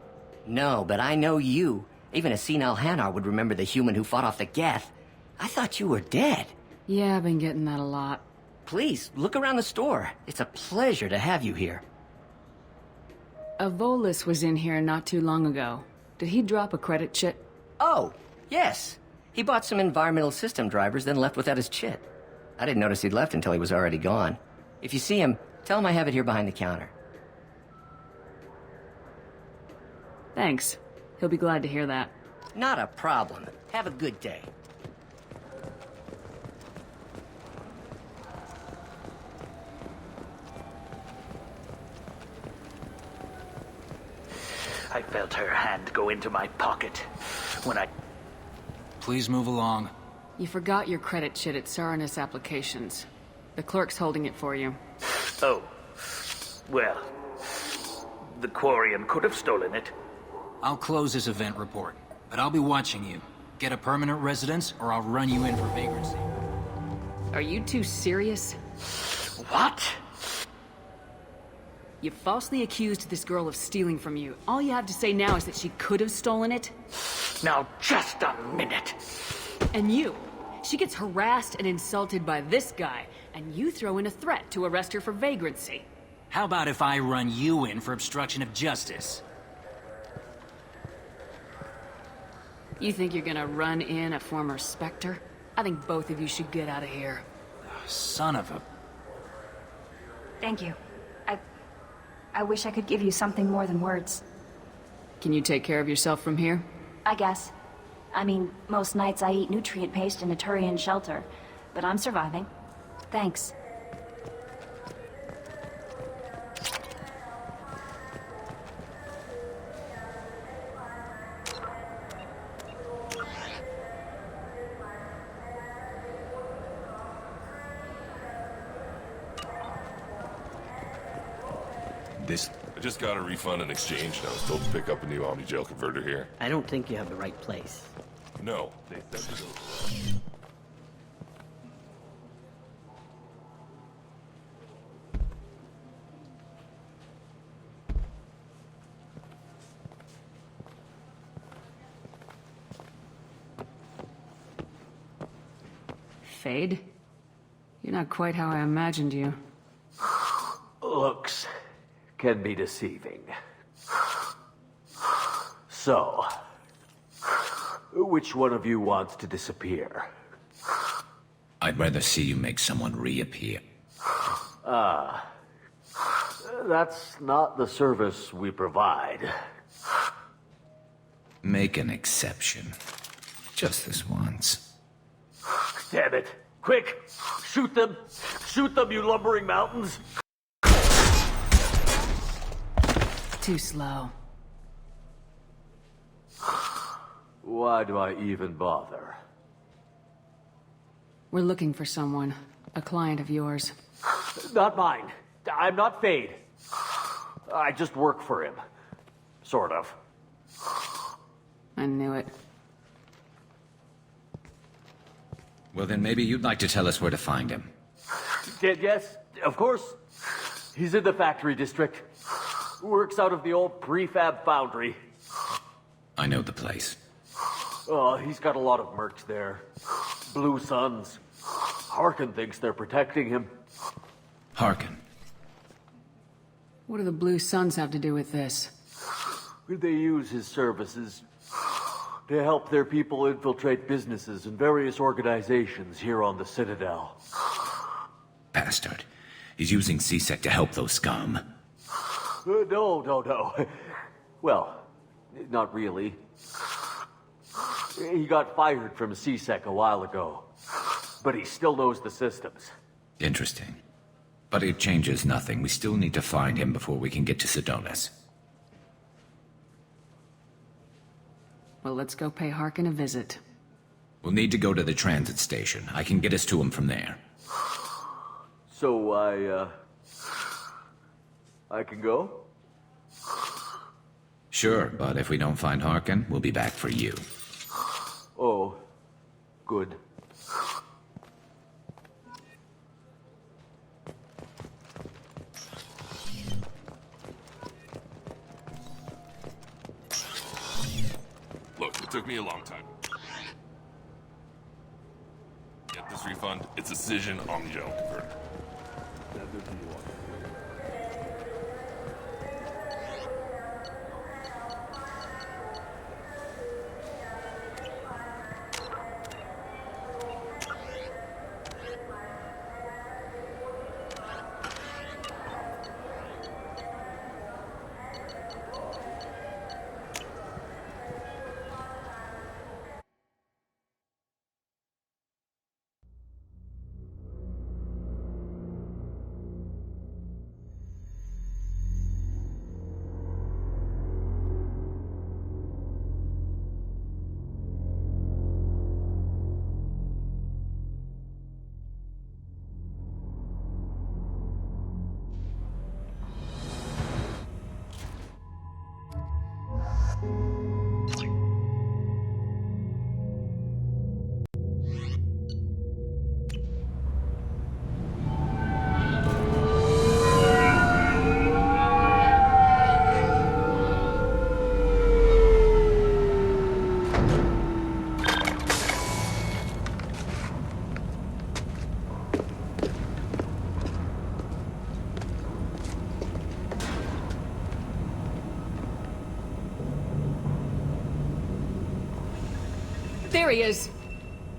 No, but I know you. Even a senile Hanar would remember the human who fought off the Geth. I thought you were dead. Yeah, I've been getting that a lot. Please, look around the store. It's a pleasure to have you here. A Volus was in here not too long ago. Did he drop a credit chit? Oh, yes. He bought some environmental system drivers, then left without his chit. I didn't notice he'd left until he was already gone. If you see him, tell him I have it here behind the counter. Thanks. He'll be glad to hear that. Not a problem. Have a good day. I felt her hand go into my pocket when I... Please move along. You forgot your credit chit at Saranus Applications. The clerk's holding it for you. Oh. Well, the Quarian could have stolen it. I'll close this event report, but I'll be watching you. Get a permanent residence, or I'll run you in for vagrancy. Are you two serious? What? You falsely accused this girl of stealing from you. All you have to say now is that she could have stolen it? Now, just a minute. And you. She gets harassed and insulted by this guy, and you throw in a threat to arrest her for vagrancy. How about if I run you in for obstruction of justice? You think you're gonna run in a former Spectre? I think both of you should get out of here. Son of a... Thank you. I wish I could give you something more than words. Can you take care of yourself from here? I guess. I mean, most nights I eat nutrient paste in a Turian shelter, but I'm surviving. Thanks. I just got a refund and exchange, and I was told to pick up a new Omni-Gel converter here. I don't think you have the right place. No, they said to go. Fade? You're not quite how I imagined you. Looks can be deceiving. So, which one of you wants to disappear? I'd rather see you make someone reappear. That's not the service we provide. Make an exception. Just this once. Damn it. Quick! Shoot them! Shoot them, you lumbering mountains! Too slow. Why do I even bother? We're looking for someone. A client of yours. Not mine. I'm not Fade. I just work for him. Sort of. I knew it. Well, then maybe you'd like to tell us where to find him. Yes, of course. He's in the factory district. Works out of the old prefab foundry. I know the place. He's got a lot of mercs there. Blue Suns. Harkin thinks they're protecting him. Harkin. What do the Blue Suns have to do with this? They use his services to help their people infiltrate businesses and various organizations here on the Citadel. Bastard. He's using CSEC to help those scum. No. Well, not really. He got fired from CSEC a while ago, but he still knows the systems. Interesting. But it changes nothing. We still need to find him before we can get to Sidonis. Well, let's go pay Harkin a visit. We'll need to go to the transit station. I can get us to him from there. So I can go? Sure, but if we don't find Harkin, we'll be back for you. Oh, good. It took me a long time. Get this refund. It's a Cision Omnigel converter. There he is.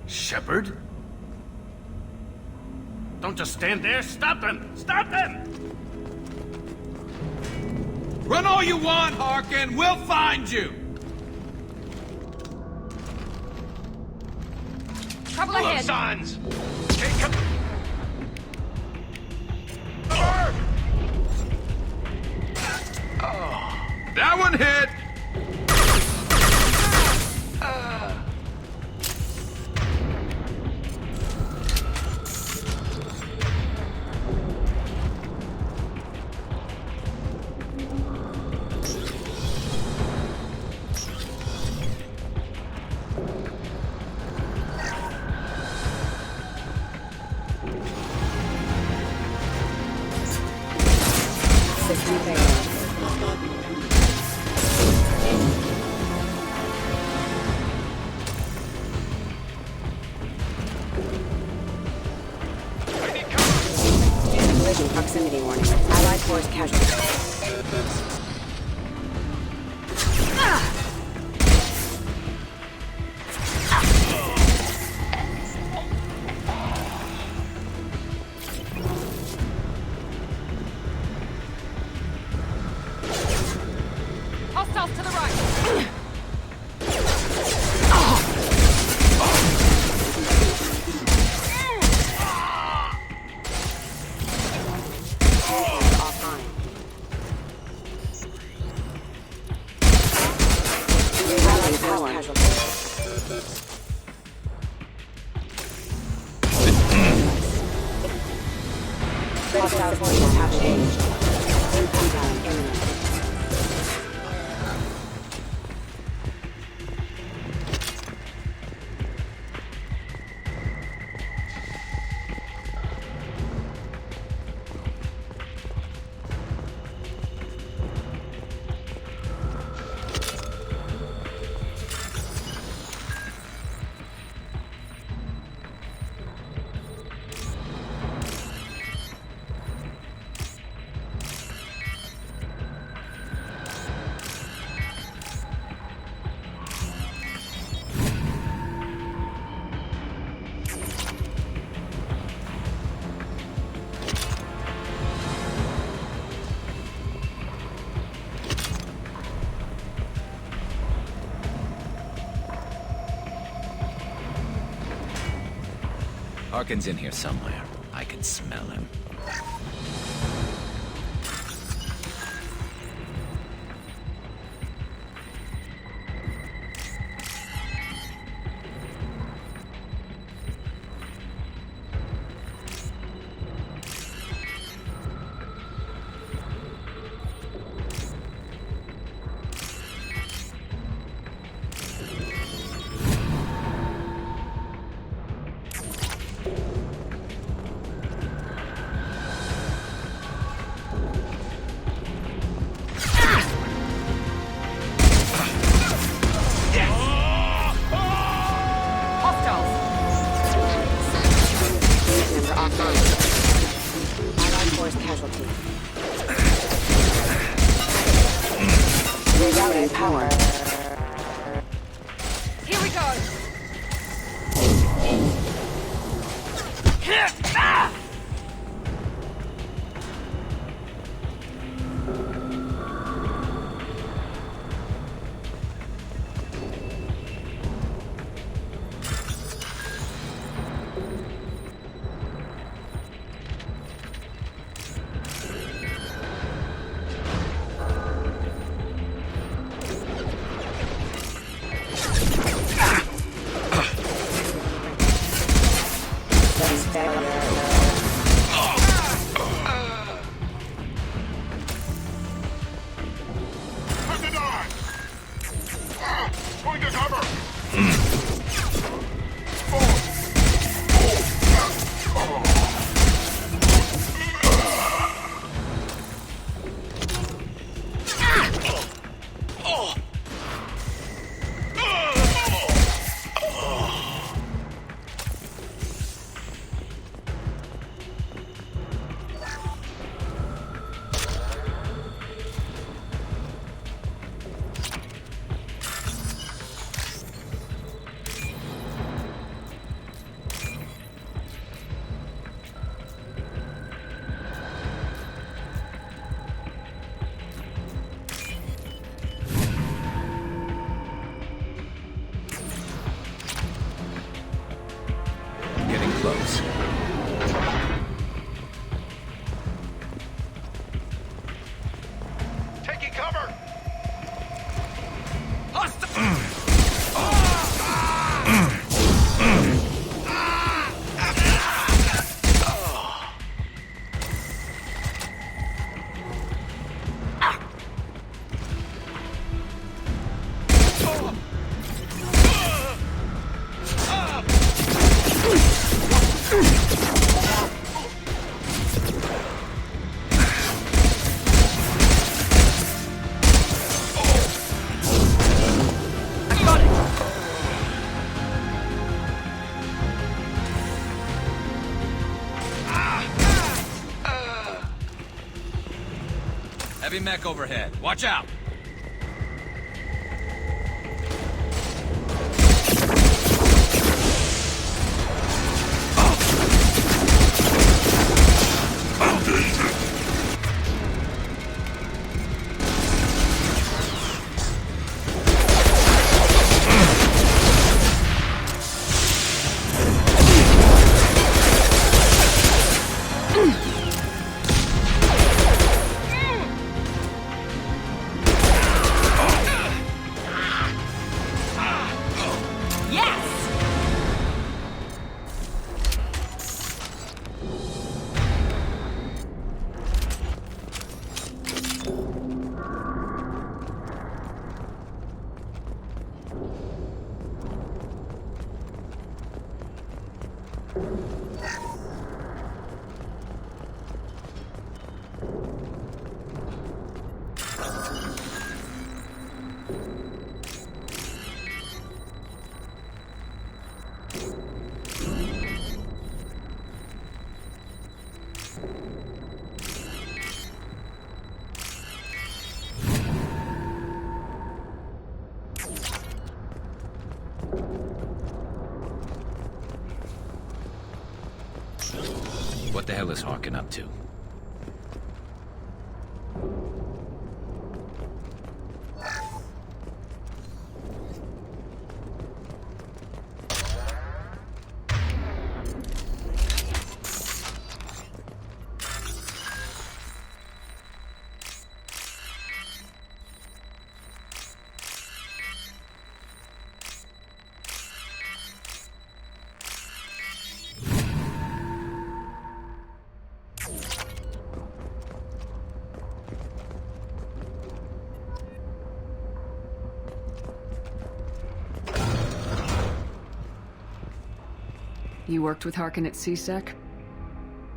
Shepard? Don't just stand there. Stop him! Stop him! Run all you want, Harkin. We'll find you. Trouble Look, ahead. sons! Take him! That one hit! Proximity warning. Allied force casualty. Hostiles to the right. Hostile forces have engaged. Impact down imminent. Harkin's in here somewhere. I can smell him. Relay power. Here we go! Going to cover! Getting close. Taking cover! Heavy mech overhead. Watch out! What the hell is Harkin up to? You worked with Harkin at CSEC?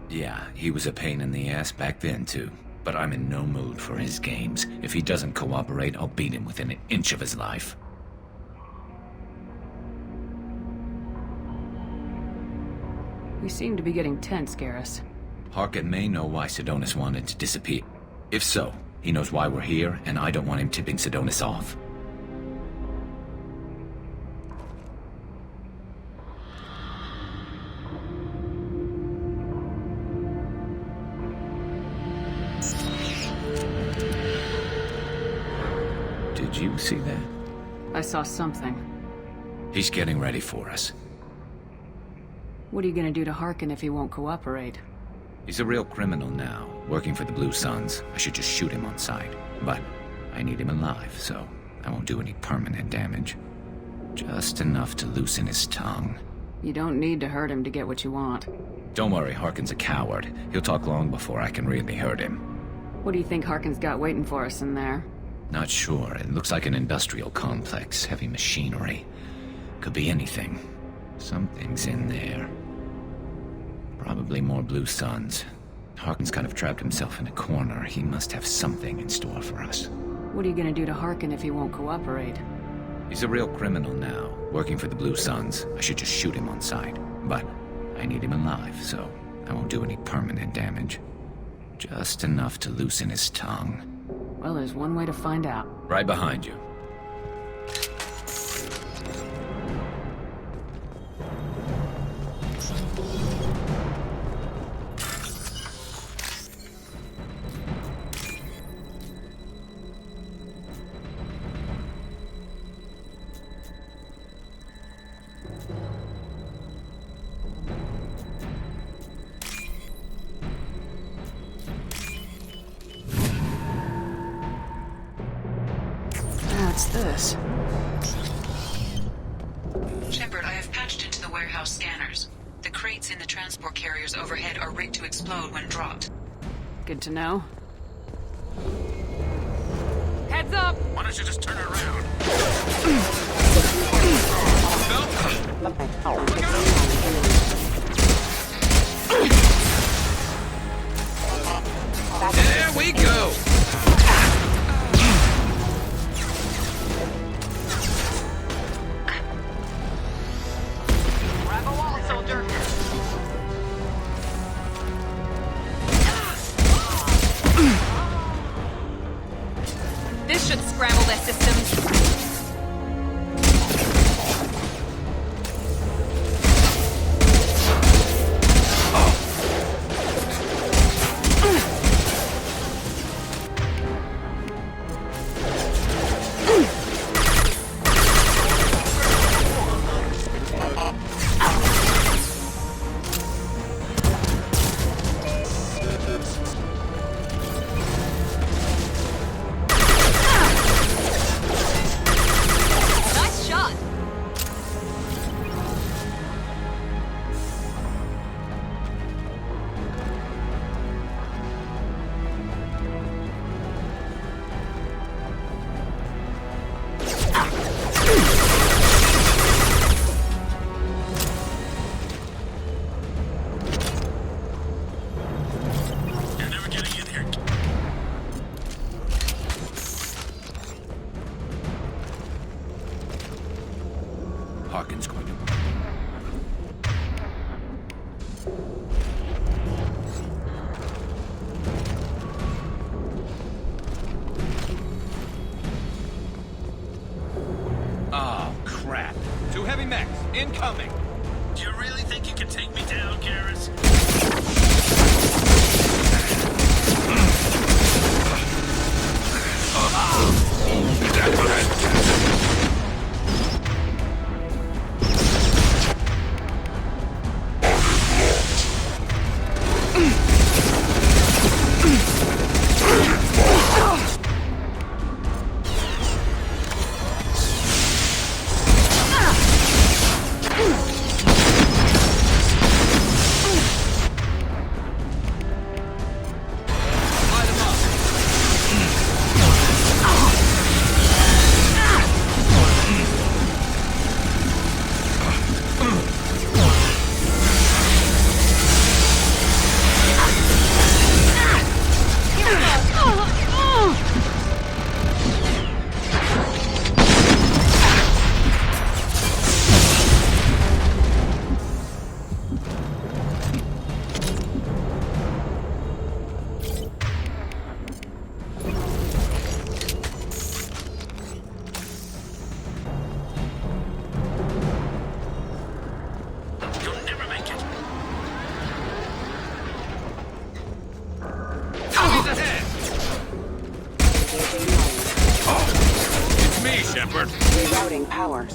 Yeah, he was a pain in the ass back then, too. But I'm in no mood for his games. If he doesn't cooperate, I'll beat him within an inch of his life. We seem to be getting tense, Garrus. Harkin may know why Sidonis wanted to disappear. If so, He knows why we're here, and I don't want him tipping Sedonis off. Did you see that? I saw something. He's getting ready for us. What are you gonna do to Harkin if he won't cooperate? He's a real criminal now, working for the Blue Suns. I should just shoot him on sight. But I need him alive, so I won't do any permanent damage. Just enough to loosen his tongue. You don't need to hurt him to get what you want. Don't worry, Harkin's a coward. He'll talk long before I can really hurt him. What do you think Harkin's got waiting for us in there? Not sure. It looks like an industrial complex. Heavy machinery. Could be anything. Something's in there. Probably more Blue Suns. Harkin's kind of trapped himself in a corner. He must have something in store for us. What are you gonna do to Harkin if he won't cooperate? He's a real criminal now, working for the Blue Suns. I should just shoot him on sight. But I need him alive, so I won't do any permanent damage. Just enough to loosen his tongue. Well, there's one way to find out. Right behind you. What's this? Shepard, I have patched into the warehouse scanners. The crates in the transport carriers overhead are rigged to explode when dropped. Good to know. Heads up! Why don't you just turn it around? There we go! Grab a wall, soldier! This should scramble their systems. Nice shot. You're never getting in here. Harkin's going to... Oh, crap. Two heavy mechs, incoming. Do you really think you can take me down, Garrus? Light 'em up. me, Shepard. Rerouting power.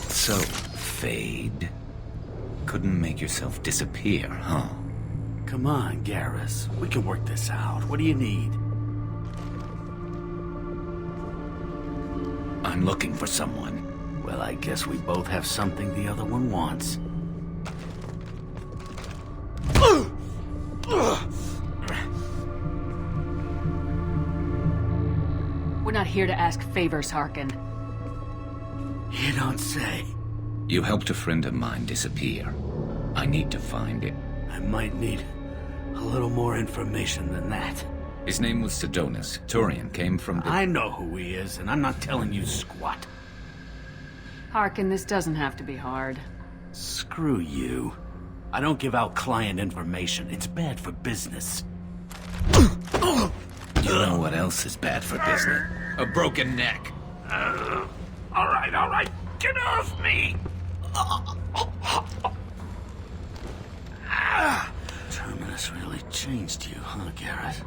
So, Fade. Couldn't make yourself disappear, huh? Come on, Garrus. We can work this out. What do you need? I'm looking for someone. Well, I guess we both have something the other one wants. We're not here to ask favors, Harkin. You don't say. You helped a friend of mine disappear. I need to find it. I might need a little more information than that. His name was Sidonus. Turian came from the... I know who he is, and I'm not telling you squat. Harkin, this doesn't have to be hard. Screw you. I don't give out client information. It's bad for business. You know what else is bad for business? A broken neck. All right. Get off me! Terminus really changed you, huh, Garrett?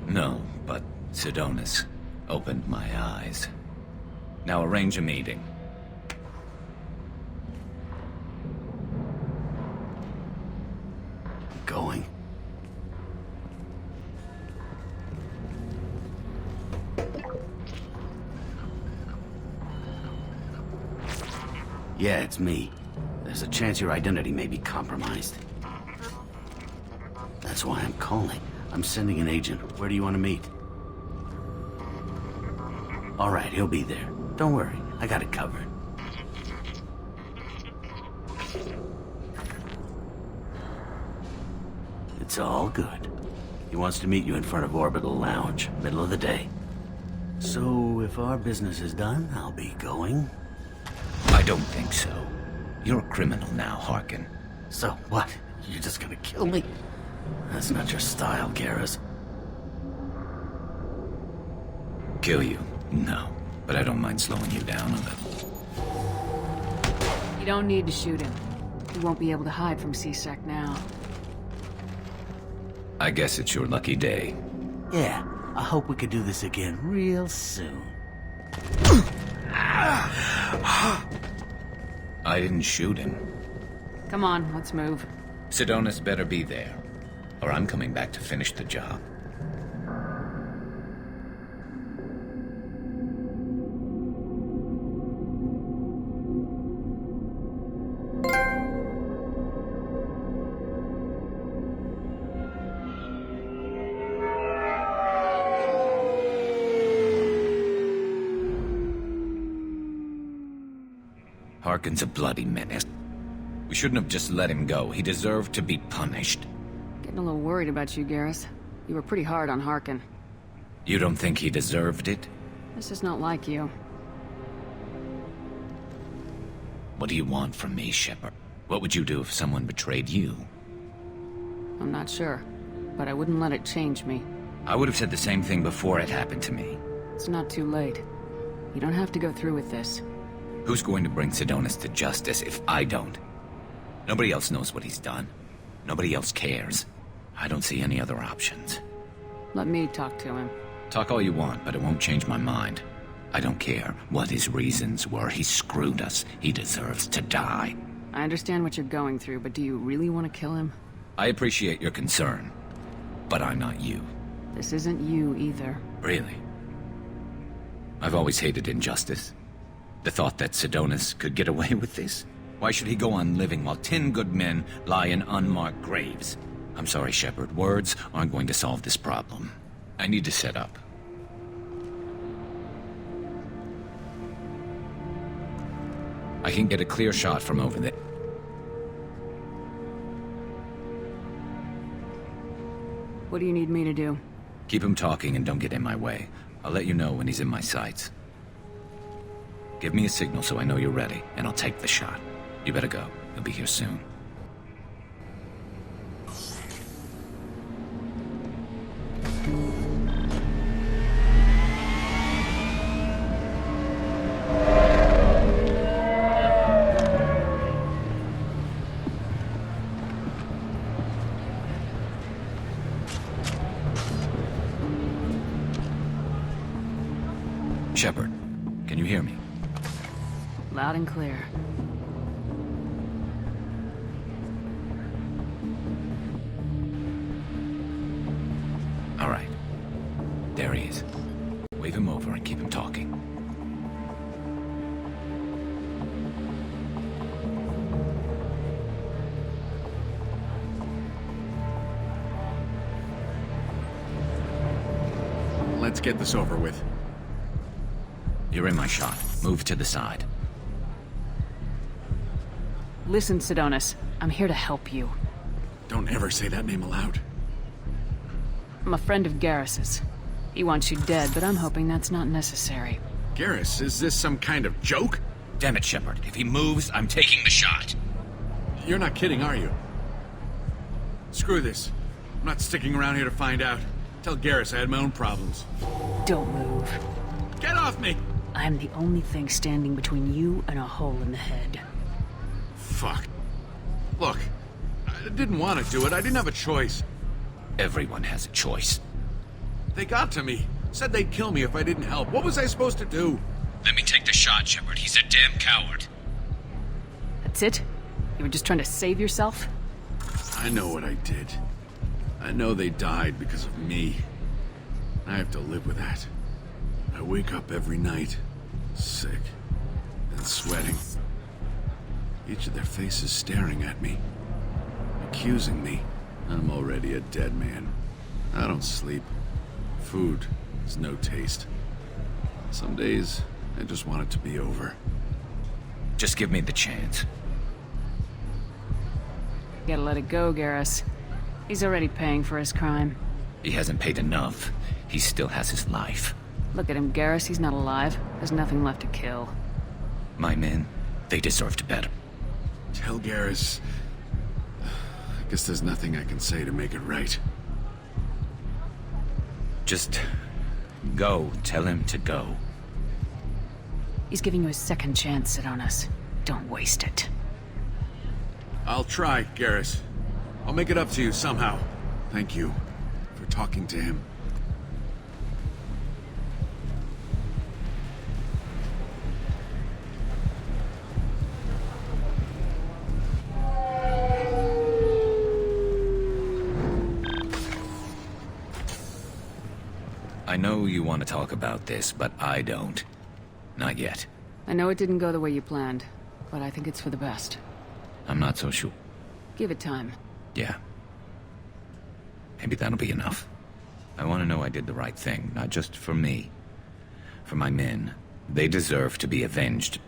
No, but Sidonus opened my eyes. Now arrange a meeting. Going. Yeah, it's me. There's a chance your identity may be compromised. That's why I'm calling. I'm sending an agent. Where do you want to meet? All right, he'll be there. Don't worry, I got it covered. It's all good. He wants to meet you in front of Orbital Lounge, middle of the day. So, if our business is done, I'll be going. I don't think so. You're a criminal now, Harkin. So what? You're just gonna kill me? That's not your style, Garrus. Kill you? No. But I don't mind slowing you down a little. You don't need to shoot him. He won't be able to hide from C-Sec now. I guess it's your lucky day. Yeah, I hope we could do this again real soon. I didn't shoot him. Come on, let's move. Sidonus better be there, or I'm coming back to finish the job. Harkin's a bloody menace. We shouldn't have just let him go. He deserved to be punished. Getting a little worried about you, Garrus. You were pretty hard on Harkin. You don't think he deserved it? This is not like you. What do you want from me, Shepard? What would you do if someone betrayed you? I'm not sure, but I wouldn't let it change me. I would have said the same thing before it happened to me. It's not too late. You don't have to go through with this. Who's going to bring Sidonus to justice if I don't? Nobody else knows what he's done. Nobody else cares. I don't see any other options. Let me talk to him. Talk all you want, but it won't change my mind. I don't care what his reasons were. He screwed us. He deserves to die. I understand what you're going through, but do you really want to kill him? I appreciate your concern, but I'm not you. This isn't you either. Really? I've always hated injustice. The thought that Sidonus could get away with this? Why should he go on living while 10 good men lie in unmarked graves? I'm sorry, Shepard. Words aren't going to solve this problem. I need to set up. I can get a clear shot from over there. What do you need me to do? Keep him talking and don't get in my way. I'll let you know when he's in my sights. Give me a signal so I know you're ready, and I'll take the shot. You better go. He'll be here soon. Shepard, can you hear me? Loud and clear. All right. There he is. Wave him over and keep him talking. Let's get this over with. You're in my shot. Move to the side. Listen, Sidonis. I'm here to help you. Don't ever say that name aloud. I'm a friend of Garrus's. He wants you dead, but I'm hoping that's not necessary. Garrus, is this some kind of joke? Damn it, Shepard. If he moves, I'm taking the shot. You're not kidding, are you? Screw this. I'm not sticking around here to find out. Tell Garrus I had my own problems. Don't move. Get off me! I'm the only thing standing between you and a hole in the head. Fuck. Look, I didn't want to do it. I didn't have a choice. Everyone has a choice. They got to me. Said they'd kill me if I didn't help. What was I supposed to do? Let me take the shot, Shepard. He's a damn coward. That's it? You were just trying to save yourself? I know what I did. I know they died because of me. I have to live with that. I wake up every night, sick and sweating. Each of their faces staring at me, accusing me. I'm already a dead man. I don't sleep. Food has no taste. Some days, I just want it to be over. Just give me the chance. You gotta let it go, Garrus. He's already paying for his crime. He hasn't paid enough. He still has his life. Look at him, Garrus. He's not alive. There's nothing left to kill. My men, they deserved better. Tell Garrus... I guess there's nothing I can say to make it right. Just go. Tell him to go. He's giving you a second chance, Sidonis. Don't waste it. I'll try, Garrus. I'll make it up to you somehow. Thank you for talking to him. I know you want to talk about this, but I don't. Not yet. I know it didn't go the way you planned, but I think it's for the best. I'm not so sure. Give it time. Yeah. Maybe that'll be enough. I want to know I did the right thing, not just for me. For my men. They deserve to be avenged.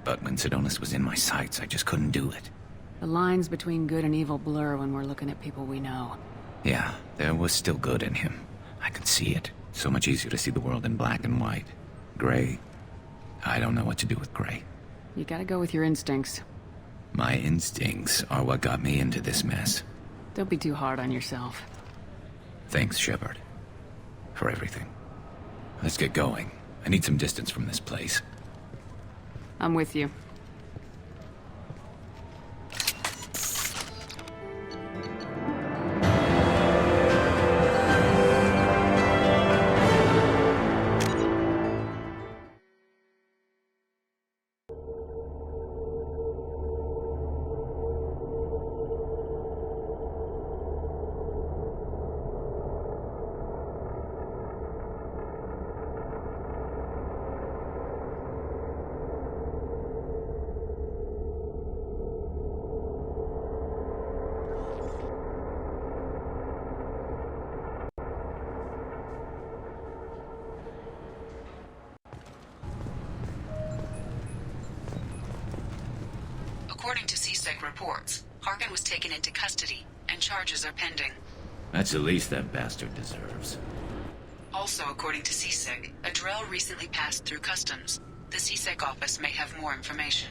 But when Sidonis was in my sights, I just couldn't do it. The lines between good and evil blur when we're looking at people we know. Yeah, there was still good in him. I could see it. So much easier to see the world in black and white. Gray. I don't know what to do with gray. You gotta go with your instincts. My instincts are what got me into this mess. Don't be too hard on yourself. Thanks, Shepard. For everything. Let's get going. I need some distance from this place. I'm with you. According to CSEC reports, Harkin was taken into custody, and charges are pending. That's the least that bastard deserves. Also, according to CSEC, a Drell recently passed through customs. The CSEC office may have more information.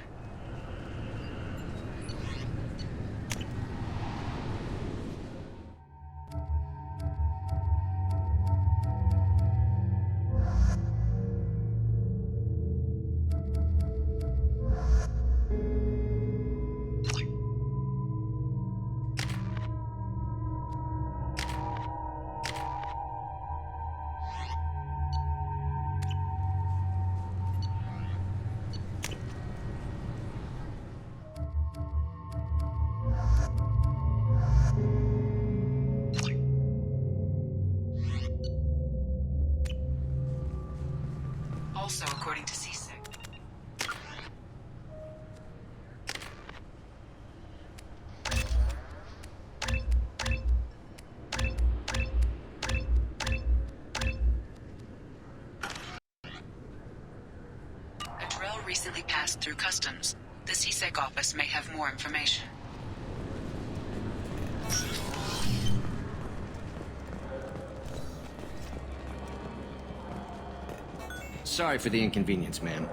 also according to CSEC. A drill recently passed through customs. The CSEC office may have more information. Sorry for the inconvenience, ma'am.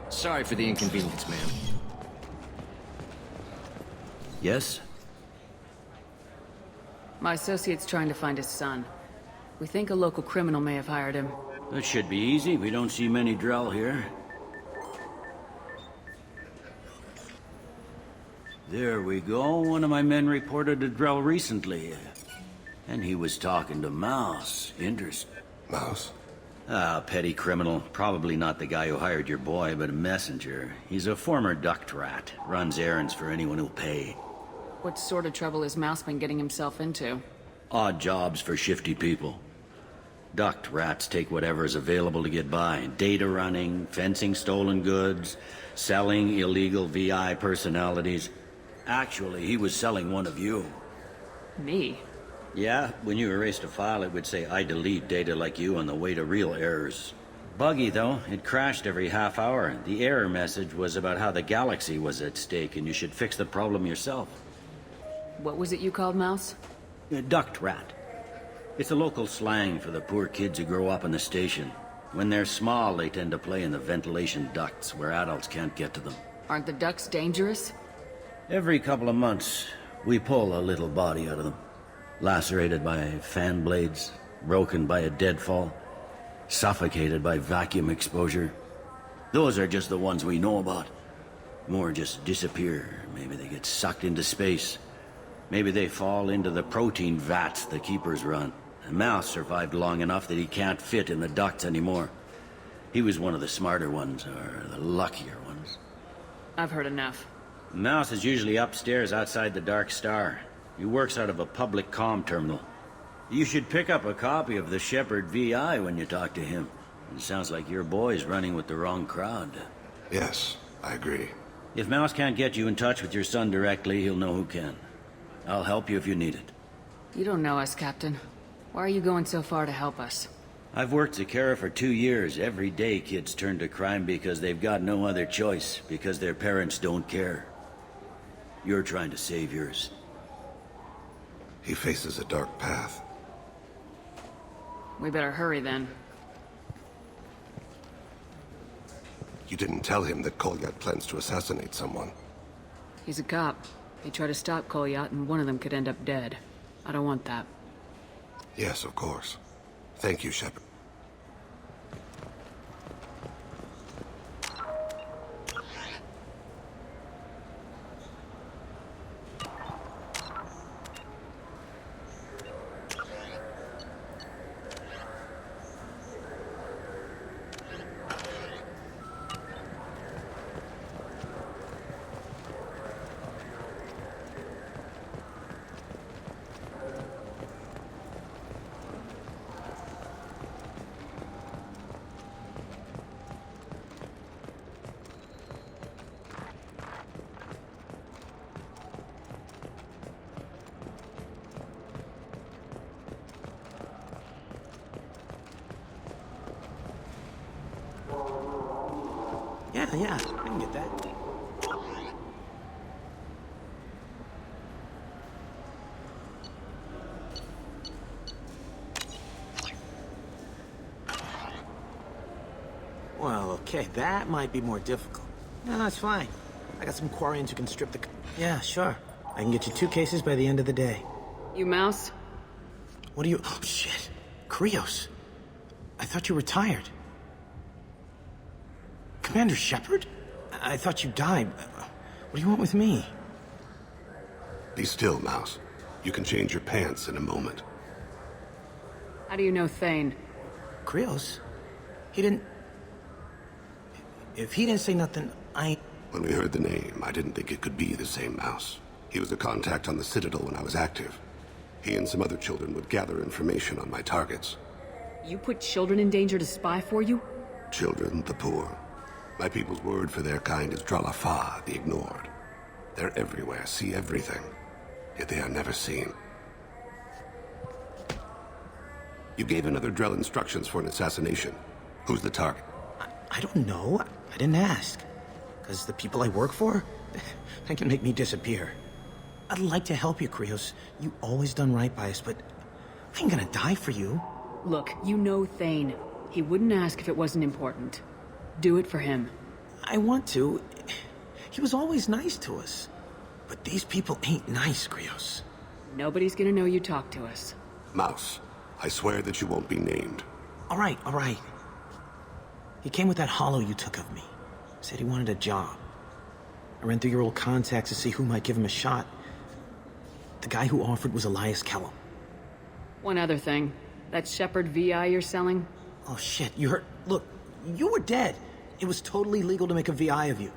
Sorry for the inconvenience, ma'am. Yes? My associate's trying to find his son. We think a local criminal may have hired him. That should be easy. We don't see many Drell here. There we go. One of my men reported a Drell recently. And he was talking to Mouse. Interesting. Mouse? Ah, petty criminal. Probably not the guy who hired your boy, but a messenger. He's a former duct rat. Runs errands for anyone who'll pay. What sort of trouble has Mouse been getting himself into? Odd jobs for shifty people. Duct rats take whatever's available to get by. Data running, fencing stolen goods, selling illegal VI personalities. Actually, he was selling one of you. Me? Yeah, when you erased a file, it would say, I delete data like you on the way to real errors. Buggy, though. It crashed every half hour. The error message was about how the galaxy was at stake, and you should fix the problem yourself. What was it you called Mouse? A duct rat. It's a local slang for the poor kids who grow up in the station. When they're small, they tend to play in the ventilation ducts, where adults can't get to them. Aren't the ducts dangerous? Every couple of months, we pull a little body out of them. Lacerated by fan blades, broken by a deadfall, suffocated by vacuum exposure. Those are just the ones we know about. More just disappear. Maybe they get sucked into space. Maybe they fall into the protein vats the keepers run. And Mouse survived long enough that he can't fit in the ducts anymore. He was one of the smarter ones, or the luckier ones. I've heard enough. Mouse is usually upstairs outside the Dark Star. He works out of a public comm terminal. You should pick up a copy of the Shepherd VI when you talk to him. It sounds like your boy's running with the wrong crowd. Yes, I agree. If Mouse can't get you in touch with your son directly, he'll know who can. I'll help you if you need it. You don't know us, Captain. Why are you going so far to help us? I've worked Zakera for 2 years. Every day kids turn to crime because they've got no other choice, because their parents don't care. You're trying to save yours. He faces a dark path. We better hurry then. You didn't tell him that Kolyat plans to assassinate someone. He's a cop. They try to stop Kolyat and one of them could end up dead. I don't want that. Yes, of course. Thank you, Shepard. Yeah, I can get that. Well, okay, that might be more difficult. No, it's fine. I got some Quarians who can strip the... Yeah, sure. I can get you 2 cases by the end of the day. You Mouse? What do you... Oh, shit. Krios. I thought you retired. Commander Shepard? I thought you died. What do you want with me? Be still, Mouse. You can change your pants in a moment. How do you know Thane? Krios? He didn't... If he didn't say nothing, I... When we heard the name, I didn't think it could be the same Mouse. He was a contact on the Citadel when I was active. He and some other children would gather information on my targets. You put children in danger to spy for you? Children, the poor. My people's word for their kind is Dralafa, the ignored. They're everywhere, see everything, yet they are never seen. You gave another Drell instructions for an assassination. Who's the target? I don't know. I didn't ask. Because the people I work for, they can make me disappear. I'd like to help you, Krios. You always done right by us, but I ain't gonna die for you. Look, you know Thane. He wouldn't ask if it wasn't important. Do it for him. I want to. He was always nice to us. But these people ain't nice, Krios. Nobody's gonna know you talked to us. Mouse, I swear that you won't be named. All right. He came with that hollow you took of me. Said he wanted a job. I ran through your old contacts to see who might give him a shot. The guy who offered was Elias Kellum. One other thing. That Shepherd VI you're selling? Oh shit, you heard... Look, you were dead. It was totally legal to make a VI of you.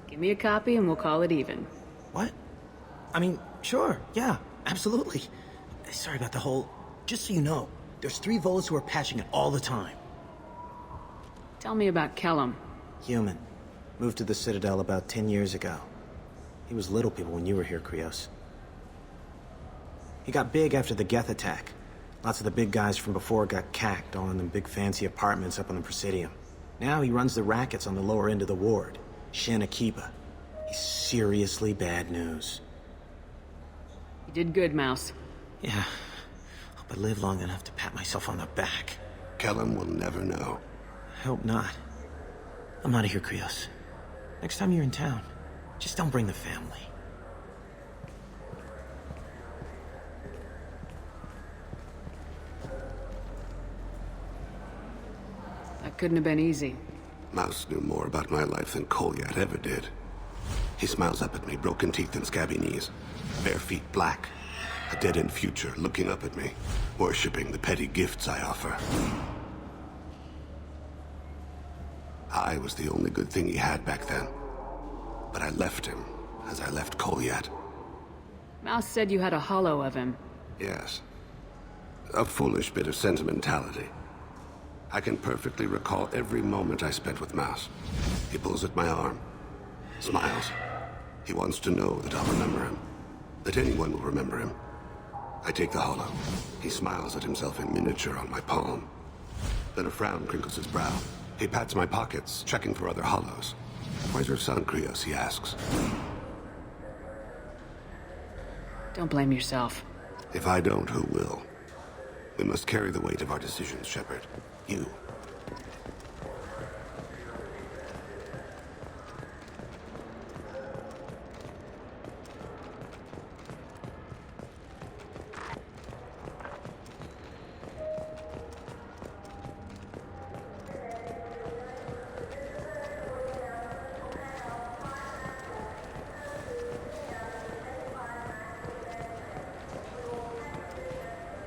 Give me a copy and we'll call it even. What? I mean, sure, yeah, absolutely. Sorry about the whole... Just so you know, there's 3 Volas who are patching it all the time. Tell me about Kellum. Human. Moved to the Citadel about 10 years ago. He was little people when you were here, Krios. He got big after the Geth attack. Lots of the big guys from before got cacked, all in them big fancy apartments up on the Presidium. Now he runs the rackets on the lower end of the ward, Shin Akiba. He's seriously bad news. You did good, Mouse. Yeah. Hope I live long enough to pat myself on the back. Kellum will never know. I hope not. I'm out of here, Krios. Next time you're in town, just don't bring the family. That couldn't have been easy. Mouse knew more about my life than Kolyat ever did. He smiles up at me, broken teeth and scabby knees. Bare feet black. A dead-end future looking up at me, worshipping the petty gifts I offer. I was the only good thing he had back then. But I left him, as I left Kolyat. Mouse said you had a hollow of him. Yes. A foolish bit of sentimentality. I can perfectly recall every moment I spent with Mouse. He pulls at my arm. Smiles. He wants to know that I'll remember him. That anyone will remember him. I take the hollow. He smiles at himself in miniature on my palm. Then a frown crinkles his brow. He pats my pockets, checking for other hollows. Where's your son, Krios? He asks. Don't blame yourself. If I don't, who will? We must carry the weight of our decisions, Shepard. You.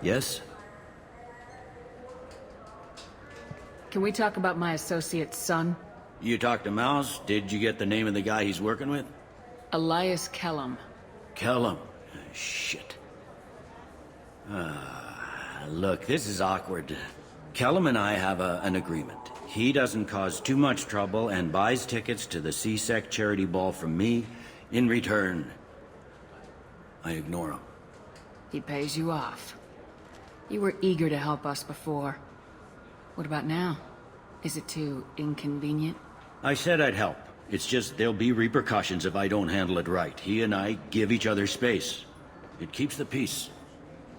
Yes? Can we talk about my associate's son? You talked to Mouse? Did you get the name of the guy he's working with? Elias Kellum. Kellum? Shit. Look, this is awkward. Kellum and I have an agreement. He doesn't cause too much trouble and buys tickets to the C-Sec charity ball from me. In return, I ignore him. He pays you off. You were eager to help us before. What about now? Is it too inconvenient? I said I'd help. It's just there'll be repercussions if I don't handle it right. He and I give each other space. It keeps the peace.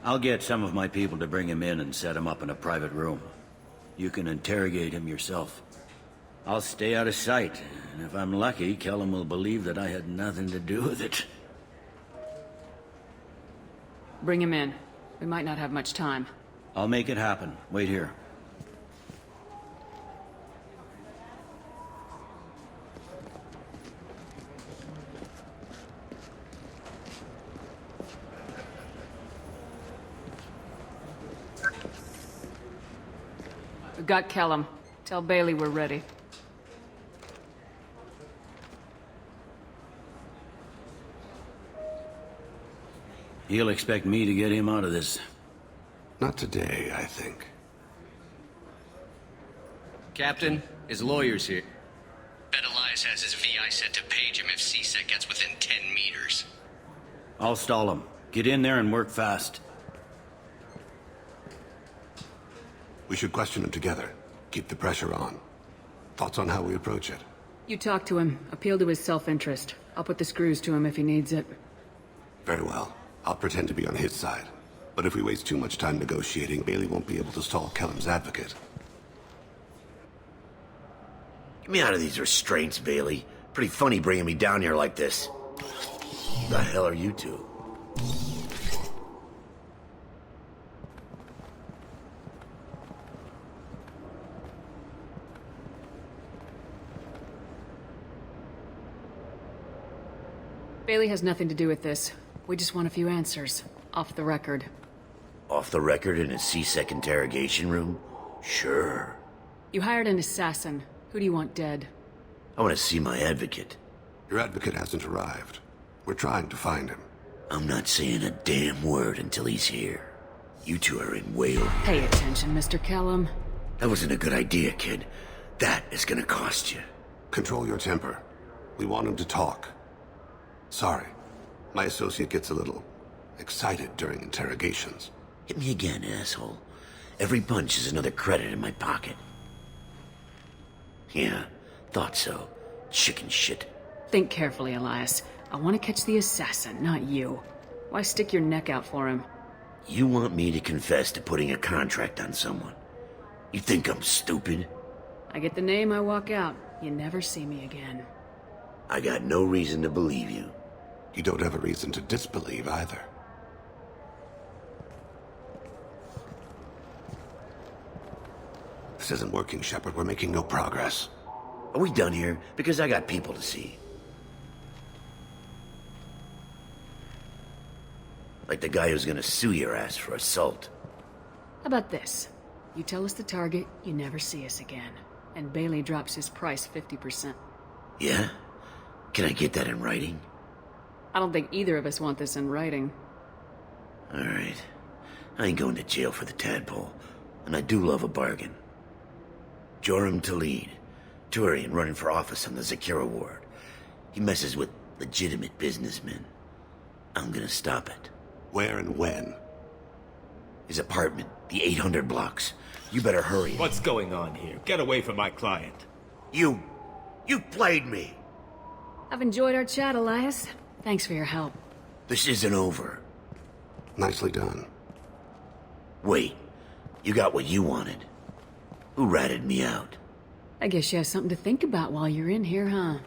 I'll get some of my people to bring him in and set him up in a private room. You can interrogate him yourself. I'll stay out of sight, and if I'm lucky, Kellum will believe that I had nothing to do with it. Bring him in. We might not have much time. I'll make it happen. Wait here. We've got Kellum. Tell Bailey we're ready. He'll expect me to get him out of this. Not today, I think. Captain, his lawyer's here. Bet Elias has his VI set to page him if CSEC gets within 10 meters. I'll stall him. Get in there and work fast. We should question him together. Keep the pressure on. Thoughts on how we approach it? You talk to him. Appeal to his self-interest. I'll put the screws to him if he needs it. Very well. I'll pretend to be on his side. But if we waste too much time negotiating, Bailey won't be able to stall Kellum's advocate. Get me out of these restraints, Bailey. Pretty funny bringing me down here like this. The hell are you two? Bailey has nothing to do with this. We just want a few answers. Off the record. Off the record in a CSEC interrogation room? Sure. You hired an assassin. Who do you want dead? I want to see my advocate. Your advocate hasn't arrived. We're trying to find him. I'm not saying a damn word until he's here. You two are in whale. Pay attention, Mr. Kellum. That wasn't a good idea, kid. That is gonna cost you. Control your temper. We want him to talk. Sorry. My associate gets a little excited during interrogations. Hit me again, asshole. Every punch is another credit in my pocket. Yeah, thought so. Chicken shit. Think carefully, Elias. I want to catch the assassin, not you. Why stick your neck out for him? You want me to confess to putting a contract on someone? You think I'm stupid? I get the name, I walk out. You never see me again. I got no reason to believe you. You don't have a reason to disbelieve either. This isn't working, Shepard. We're making no progress. Are we done here? Because I got people to see. Like the guy who's gonna sue your ass for assault. How about this? You tell us the target, you never see us again. And Bailey drops his price 50%. Yeah? Can I get that in writing? I don't think either of us want this in writing. Alright. I ain't going to jail for the tadpole. And I do love a bargain. Joram Talid. Turian running for office on the Zakira ward. He messes with legitimate businessmen. I'm gonna stop it. Where and when? His apartment, the 800 blocks. You better hurry. What's going on here? Get away from my client. You played me. I've enjoyed our chat, Elias. Thanks for your help. This isn't over. Nicely done. Wait, you got what you wanted. Who ratted me out? I guess you have something to think about while you're in here, huh?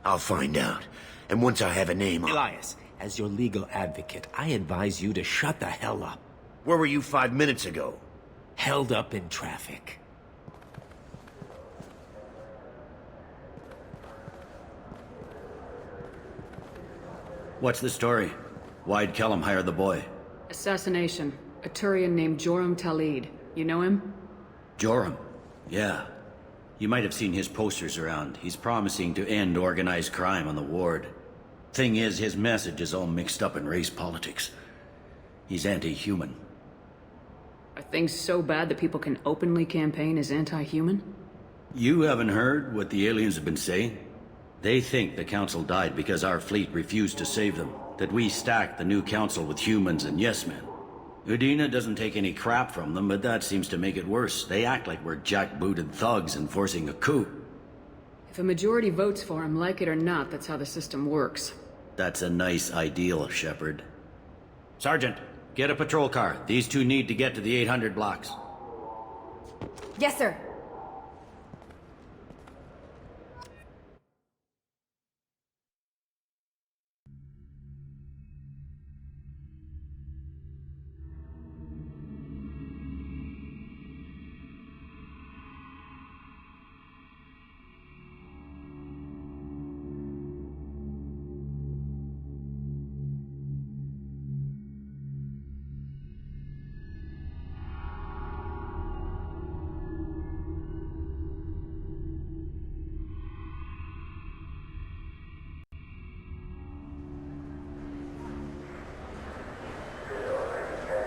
I'll find out. And once I have a name, Elias, as your legal advocate, I advise you to shut the hell up. Where were you 5 minutes ago? Held up in traffic. What's the story? Why'd Kellum hire the boy? Assassination. A Turian named Joram Talid. You know him? Joram? Yeah. You might have seen his posters around. He's promising to end organized crime on the ward. Thing is, his message is all mixed up in race politics. He's anti-human. Are things so bad that people can openly campaign as anti-human? You haven't heard what the aliens have been saying? They think the Council died because our fleet refused to save them. That we stacked the new Council with humans and yes-men. Udina doesn't take any crap from them, but that seems to make it worse. They act like we're jackbooted thugs enforcing a coup. If a majority votes for him, like it or not, that's how the system works. That's a nice ideal, Shepard. Sergeant, get a patrol car. These two need to get to the 800 blocks. Yes, sir.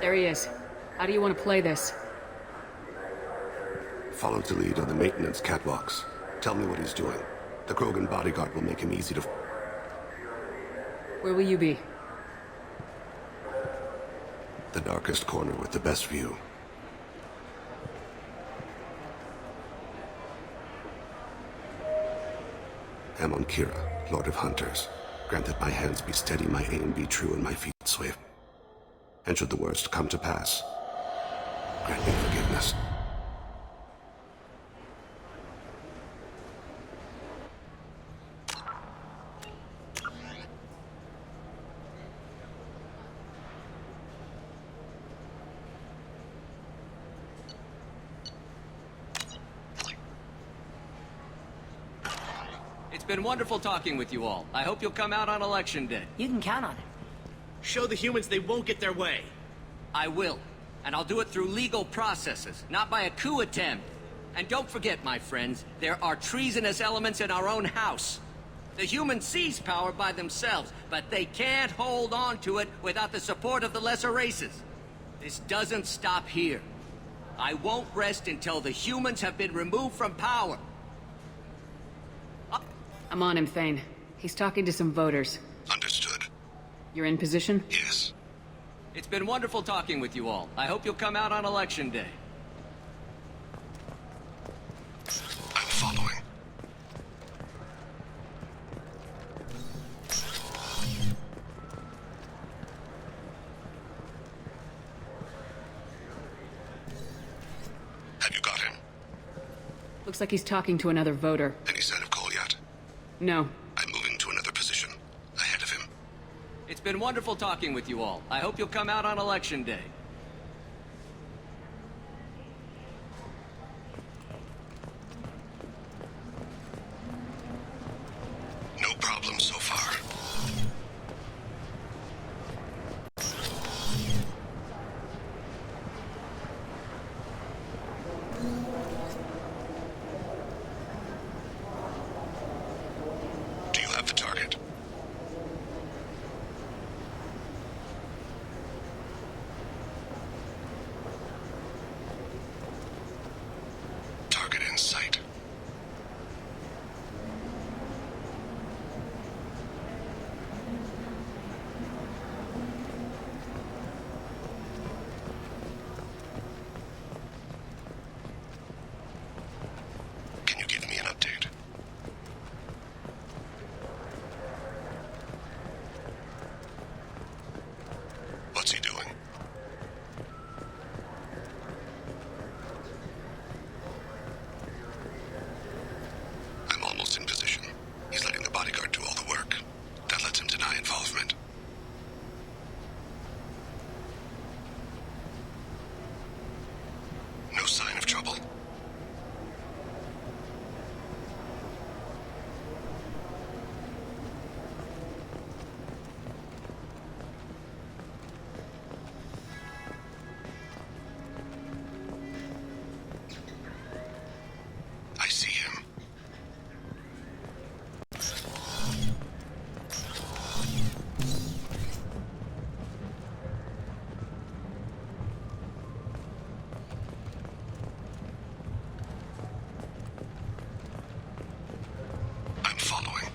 There he is. How do you want to play this? Follow the lead on the maintenance catwalks. Tell me what he's doing. The Krogan bodyguard will make him easy to... Where will you be? The darkest corner with the best view. Amon Kira, Lord of Hunters. Grant that my hands be steady, my aim be true, and my feet swift. And should the worst come to pass, grant me forgiveness. It's been wonderful talking with you all. I hope you'll come out on election day. You can count on it. Show the humans they won't get their way. I will. And I'll do it through legal processes, not by a coup attempt. And don't forget, my friends, there are treasonous elements in our own house. The humans seize power by themselves, but they can't hold on to it without the support of the lesser races. This doesn't stop here. I won't rest until the humans have been removed from power. I'm on him, Thane. He's talking to some voters. Understood. You're in position? Yes. It's been wonderful talking with you all. I hope you'll come out on election day. I'm following. Have you got him? Looks like he's talking to another voter. Any sign of Cole yet? No. I'm moving to another position. Ahead of him. It's been wonderful talking with you all. I hope you'll come out on election day. No problem so far. Do you have the target? Target in sight. Can you give me an update? What's he doing? I'm almost in position. He's letting the bodyguard do all the work. That lets him deny involvement. No sign of trouble. I see him. I'm following.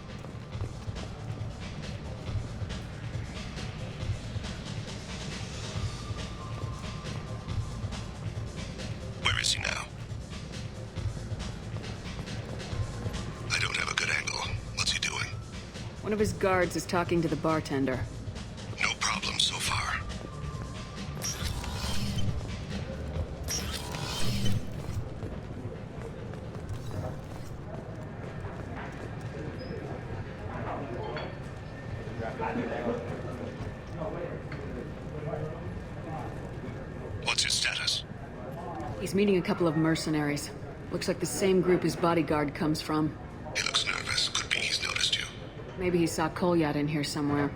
Where is he now? I don't have a good angle. What's he doing? One of his guards is talking to the bartender. No problem so far. What's his status? He's meeting a couple of mercenaries. Looks like the same group his bodyguard comes from. He looks nervous. Could be he's noticed you. Maybe he saw Kolyat in here somewhere.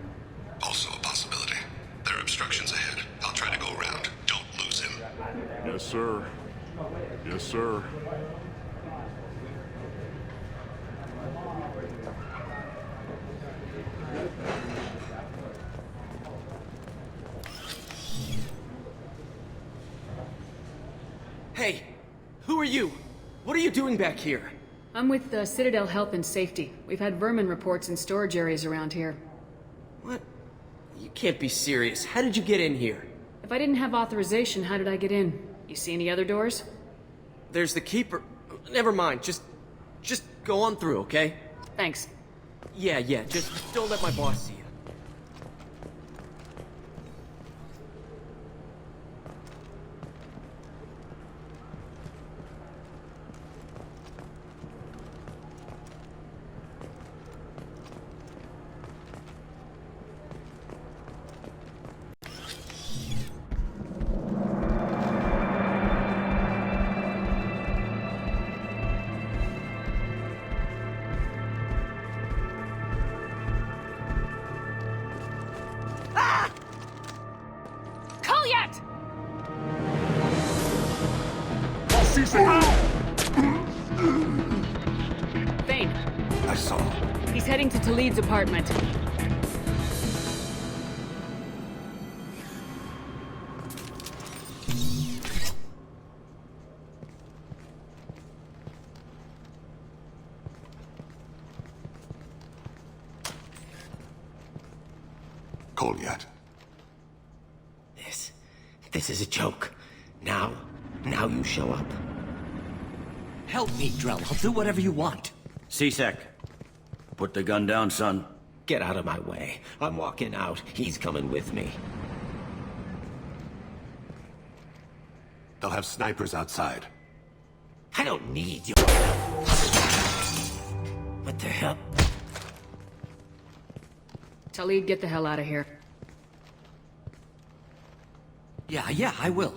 Also a possibility. There are obstructions ahead. I'll try to go around. Don't lose him. Yes, sir. Yes, sir. Hey, who are you? What are you doing back here? I'm with Citadel Health and Safety. We've had vermin reports in storage areas around here. What? You can't be serious. How did you get in here? If I didn't have authorization, how did I get in? You see any other doors? There's the Keeper. Never mind, just go on through, okay? Thanks. Yeah, just don't let my boss see you. Thane. I saw. He's heading to Talid's apartment. Goliath. This is a joke. Now you show up. Help me, Drell. I'll do whatever you want. C-Sec. Put the gun down, son. Get out of my way. I'm walking out. He's coming with me. They'll have snipers outside. I don't need you. What the hell? Talid, get the hell out of here. Yeah, I will.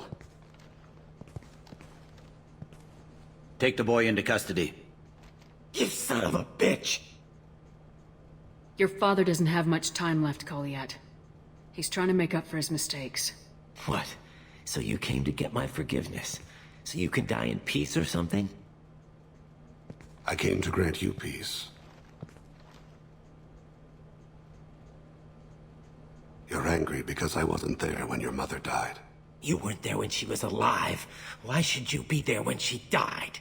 Take the boy into custody. You son of a bitch! Your father doesn't have much time left, Goliath. He's trying to make up for his mistakes. What? So you came to get my forgiveness? So you can die in peace or something? I came to grant you peace. You're angry because I wasn't there when your mother died. You weren't there when she was alive. Why should you be there when she died?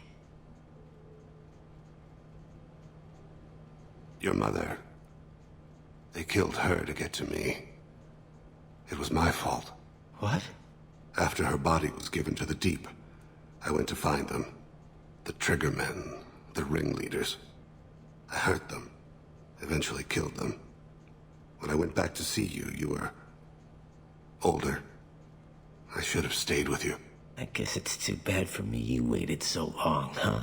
Your mother... They killed her to get to me. It was my fault. What? After her body was given to the deep, I went to find them. The triggermen, the ringleaders. I hurt them, eventually killed them. When I went back to see you, you were... older. I should have stayed with you. I guess it's too bad for me you waited so long, huh?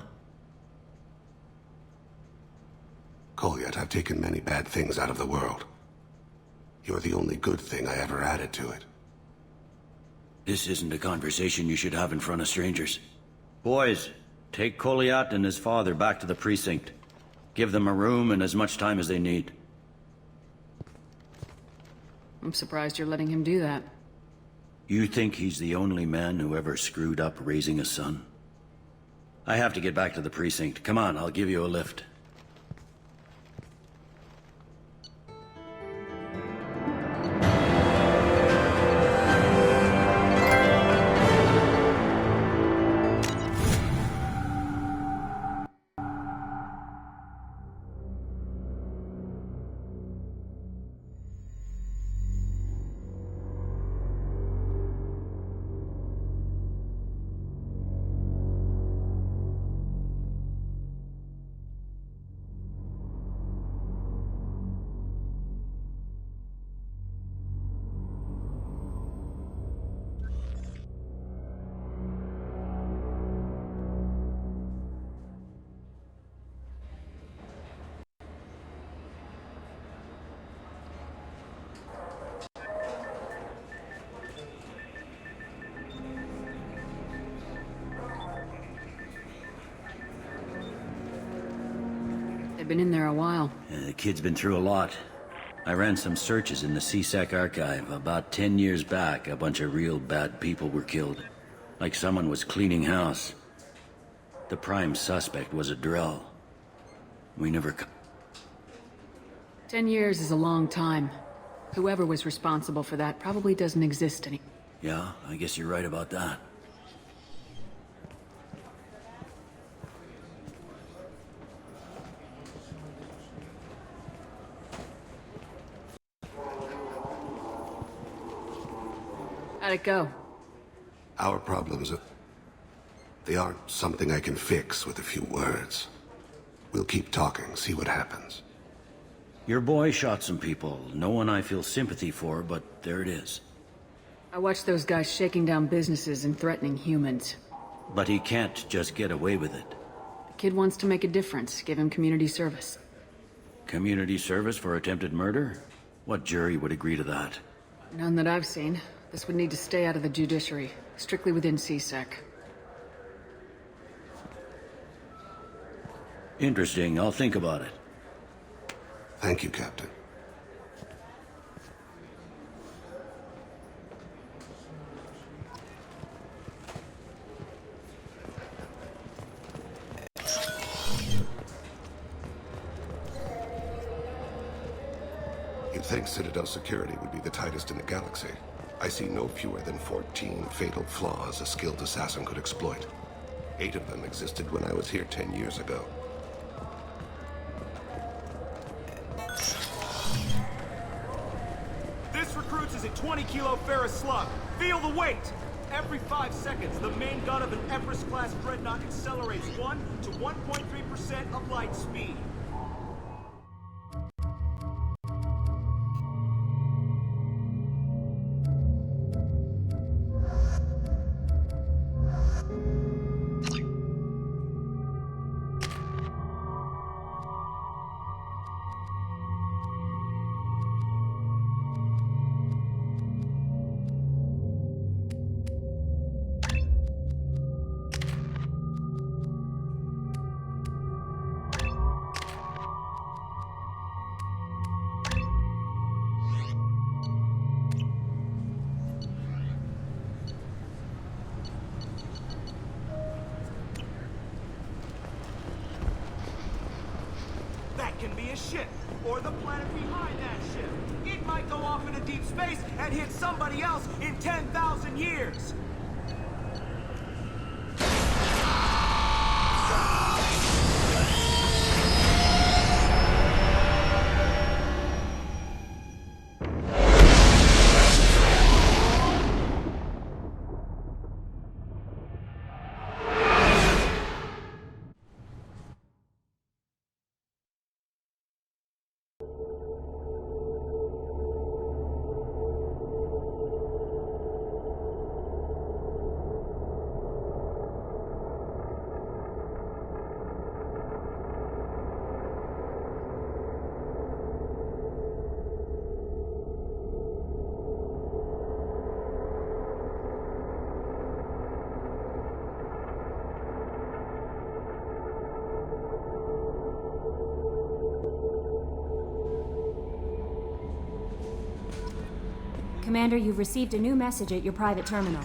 Goliath, I've taken many bad things out of the world. You're the only good thing I ever added to it. This isn't a conversation you should have in front of strangers. Boys, take Goliath and his father back to the precinct. Give them a room and as much time as they need. I'm surprised you're letting him do that. You think he's the only man who ever screwed up raising a son? I have to get back to the precinct. Come on, I'll give you a lift. Been in there a while. The kid's been through a lot. I ran some searches in the CSEC archive. About 10 years back, a bunch of real bad people were killed. Like someone was cleaning house. The prime suspect was a Drell. We never... 10 years is a long time. Whoever was responsible for that probably doesn't exist any... Yeah, I guess you're right about that. How'd it go? Our problems they aren't something I can fix with a few words. We'll keep talking, see what happens. Your boy shot some people. No one I feel sympathy for, but there it is. I watched those guys shaking down businesses and threatening humans. But he can't just get away with it. The kid wants to make a difference. Give him community service. Community service for attempted murder? What jury would agree to that? None that I've seen. This would need to stay out of the judiciary. Strictly within CSEC. Interesting. I'll think about it. Thank you, Captain. You'd think Citadel security would be the tightest in the galaxy. I see no fewer than 14 fatal flaws a skilled assassin could exploit. 8 of them existed when I was here 10 years ago. This recruits is a 20-kilo ferrous slug. Feel the weight! Every 5 seconds, the main gun of an Empress-class dreadnought accelerates 1 to 1.3% of light speed. Can be a ship, or the planet behind that ship. It might go off into deep space and hit somebody else in 10,000 years. Commander, you've received a new message at your private terminal.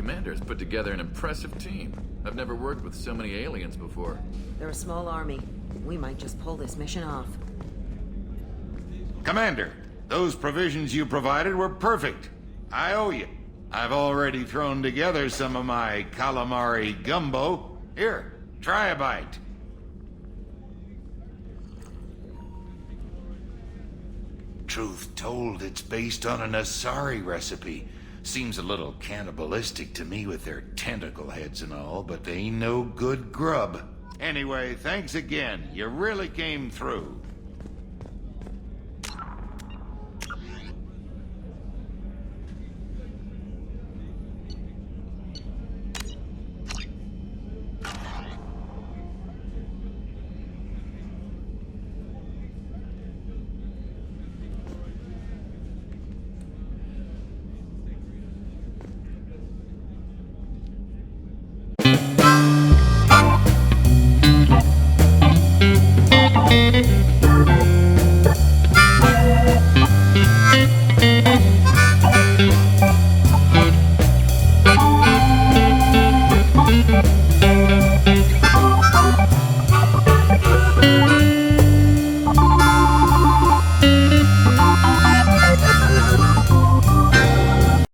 Commander's put together an impressive team. I've never worked with so many aliens before. They're a small army. We might just pull this mission off. Commander, those provisions you provided were perfect. I owe you. I've already thrown together some of my calamari gumbo. Here, try a bite. Truth told, it's based on an Asari recipe. Seems a little cannibalistic to me with their tentacle heads and all, but they ain't no good grub. Anyway, thanks again. You really came through.